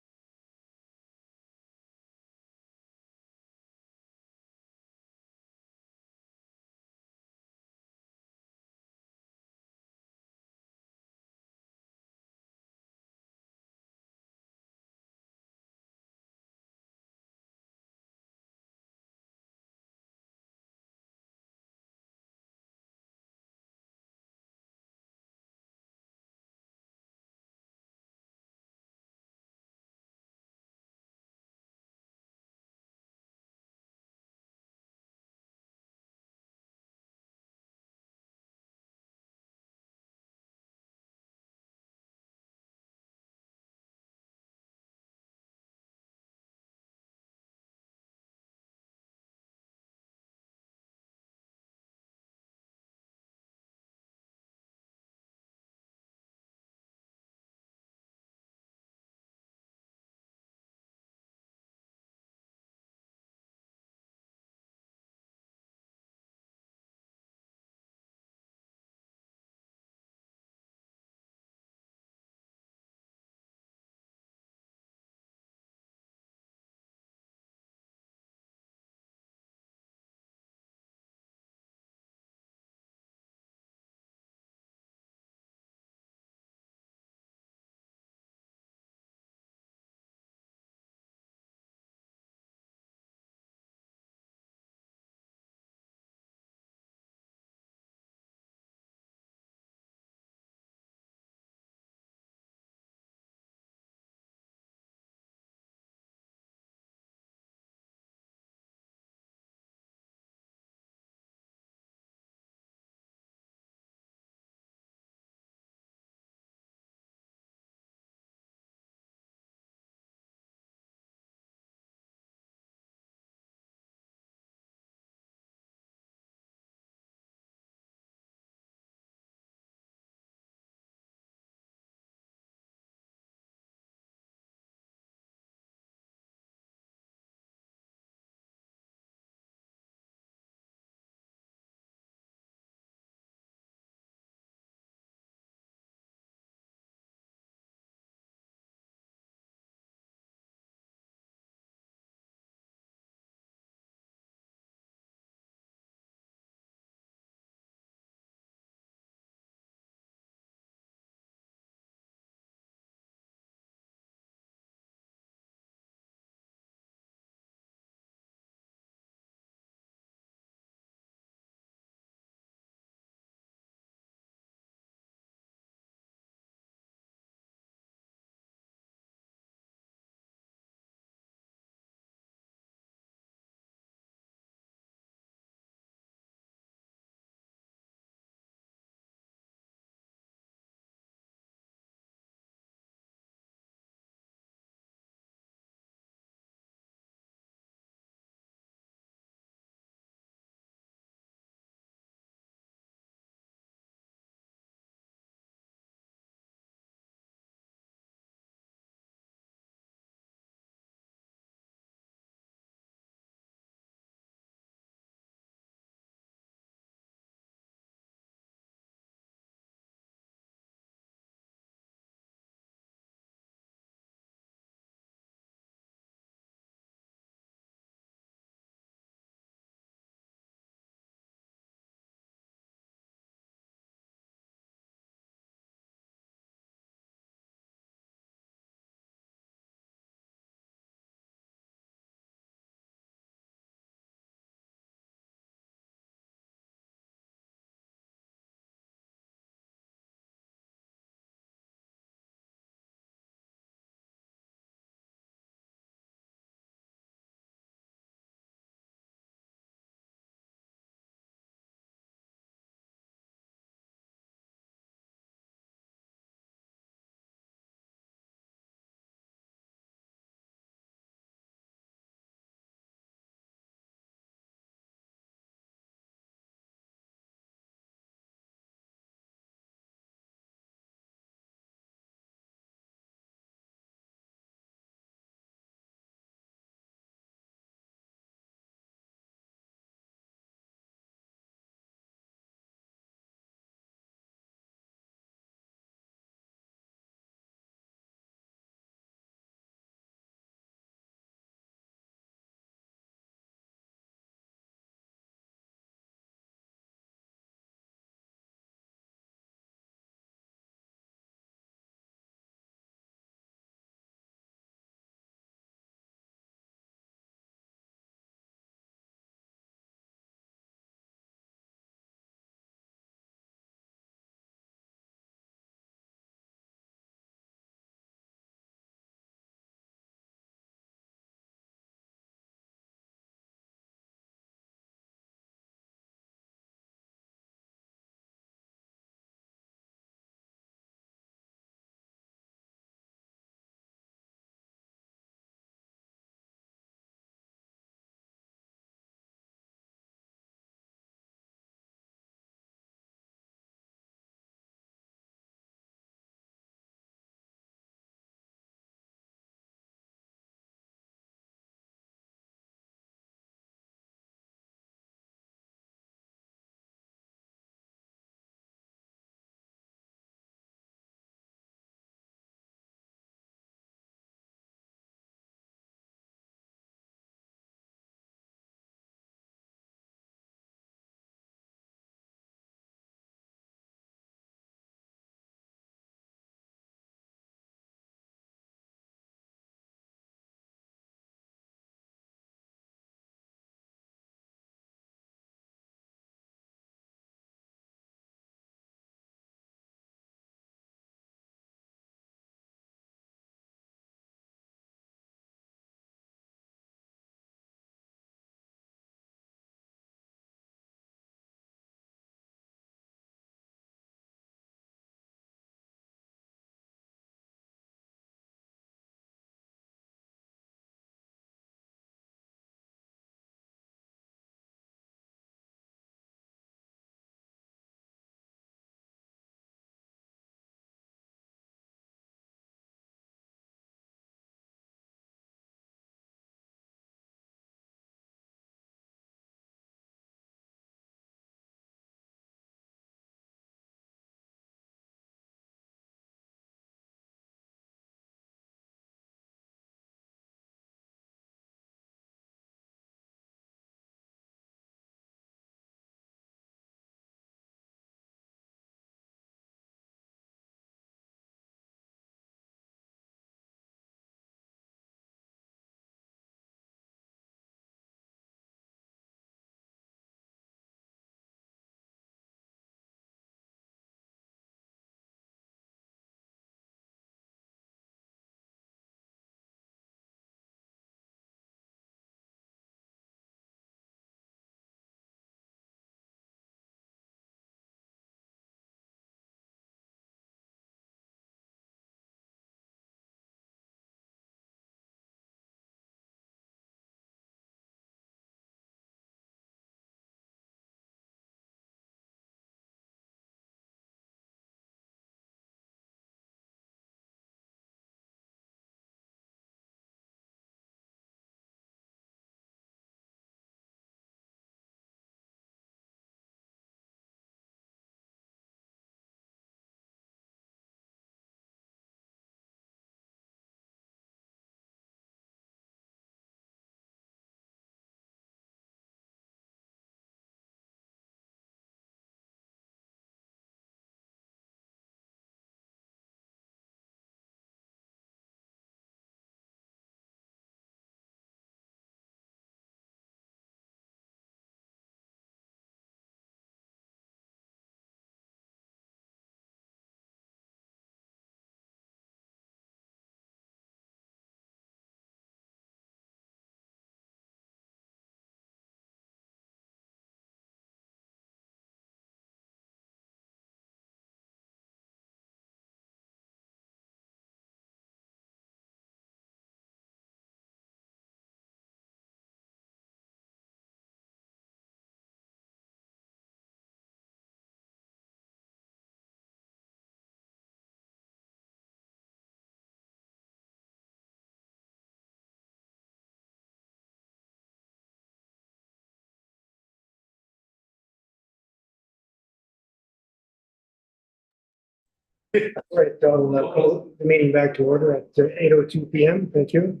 Right, I'll call the meeting back to order at 8:02 PM. Thank you.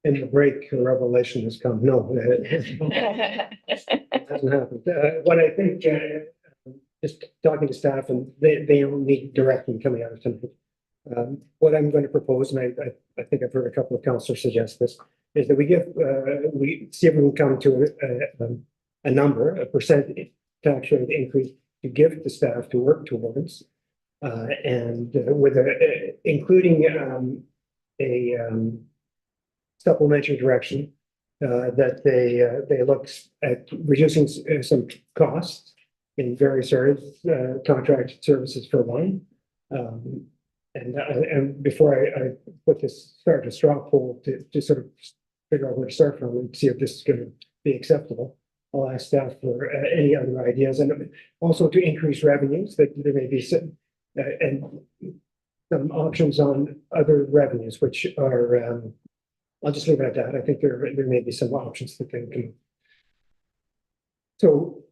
In the break, a revelation has come. No, it hasn't happened. What I think, just talking to staff, and they don't need direction coming out of tonight. What I'm going to propose, and I think I've heard a couple of councillors suggest this, is that we see if we can come to a number, a percent tax rate increase to give the staff to work towards. And with including a supplementary direction that they look at reducing some costs in various areas, contracted services for one. And before I put this, start a straw poll to sort of figure out where to start from and see if this is going to be acceptable, I'll ask staff for any other ideas, and also to increase revenues, that there may be some and some options on other revenues, which are I'll just leave it at that. I think there may be some options that they can. So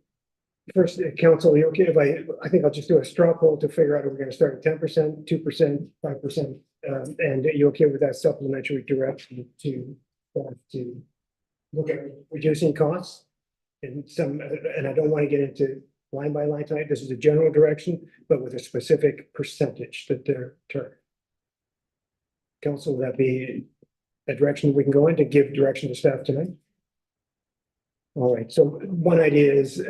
first, council, are you okay if I think I'll just do a straw poll to figure out if we're going to start at 10%, 2%, 5%, and are you okay with that supplementary direction to look at reducing costs and some, and I don't want to get into line by line tonight. This is a general direction, but with a specific percentage that they're targeting. Council, would that be a direction we can go in to give direction to staff tonight? All right, so one idea is,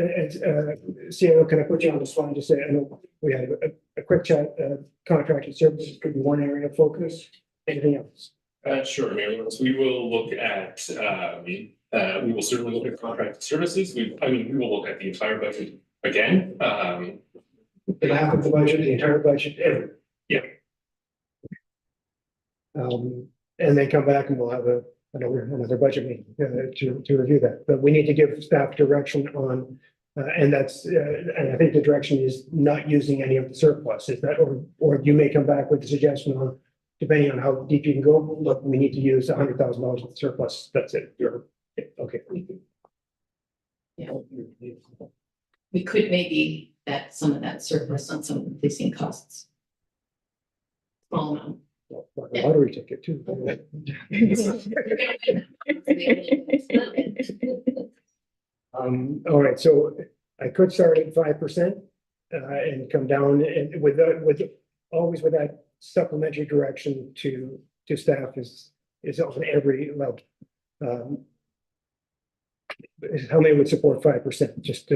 CIO, can I put you on the spot to say, I know we had a quick chat, contracted services could be one area of focus, anything else? Sure, Mayor Lawrence, we will look at, we will certainly look at contracted services. We will look at the entire budget again. The half of the budget, the entire budget, ever. Yeah. And then come back and we'll have another budget meeting to review that. But we need to give staff direction on, and that's, and I think the direction is not using any of the surplus. Is that, or you may come back with a suggestion on, depending on how deep you can go, look, we need to use $100,000 of surplus. That's it. You're okay. Yeah. We could maybe bet some of that surplus on some of the policing costs. Small amount. Like a lottery ticket too. All right, so I could start at 5% and come down and with always with that supplementary direction to staff is on every level. How many would support 5%? Just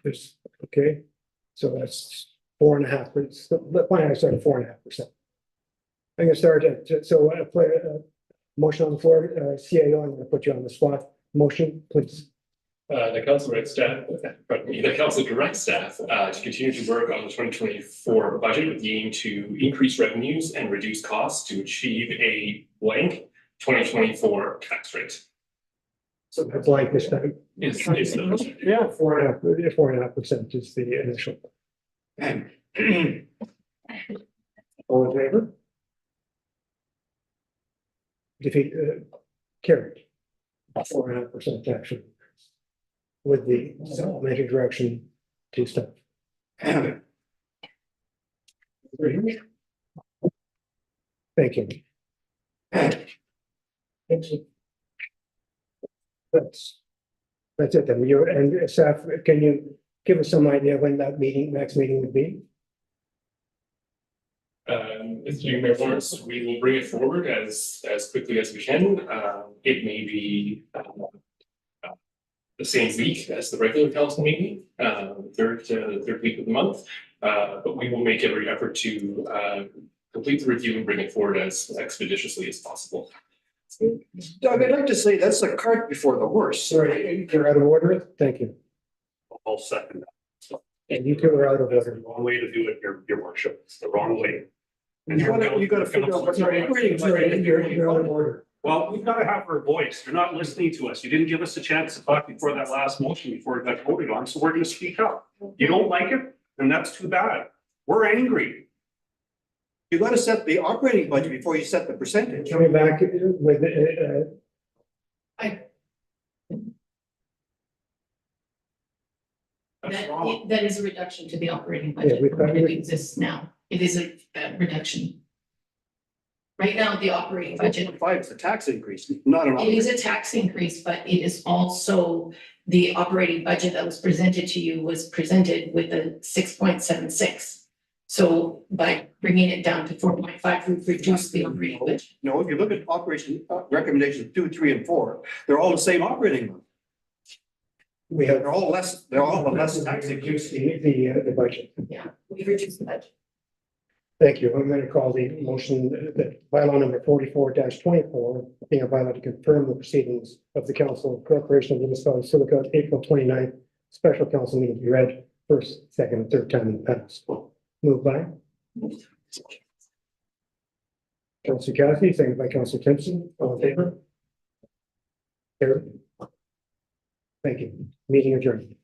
there's okay, so that's 4.5%. Why don't I start at 4.5%? I'm gonna start at, so I play a motion on the floor, CIO, I'm gonna put you on the spot. Motion, please. The council directs staff, the council directs staff to continue to work on the 2024 budget with the aim to increase revenues and reduce costs to achieve a blank 2024 tax rate. So that's like this time. Is Yeah, 4.5% is the initial. All in favor? Defeat, carried. 4.5% action. With the supplementary direction to staff. Thank you. That's it then. You and staff, can you give us some idea when that next meeting would be? As you Mayor Lawrence, we will bring it forward as quickly as we can. It may be the same week as the regular council meeting, third week of the month. But we will make every effort to complete the review and bring it forward as expeditiously as possible. Doug, I'd like to say that's the cart before the horse. Sorry, you're out of order. Thank you. I'll second that. And you two are out of That's the order. wrong way to do it, your worship. It's the wrong way. And You gotta figure out what's Sorry, you're out of order. Well, we've got to have our voice. You're not listening to us. You didn't give us a chance to talk before that last motion, before it got voted on, so we're gonna speak up. You don't like it, and that's too bad. We're angry. You gotta set the operating budget before you set the percentage. Coming back with, That's wrong. That is a reduction to the operating Yeah, we've budget. got- It exists now. It is a reduction. Right now, the operating budget, Five is a tax increase, not an. it is a tax increase, but it is also the operating budget that was presented to you was presented with a 6.76. So by bringing it down to 4.5, we've reduced the operating budget. No, if you look at operation recommendations 2, 3, and 4, they're all the same operating. One. we have. They're all a less tax increase. The budget. Yeah, we've reduced the budget. Thank you. I'm going to call the motion that bylaw number 44-24, being a bylaw to confirm the proceedings of the Council of Corporation of Municipal Silicon, April 29th, special council meeting to be read first, second, and third time in the past. Moved by Councilor Cathy, seconded by Councilor Timpson. All in favor? Carried. Thank you. Meeting adjourned.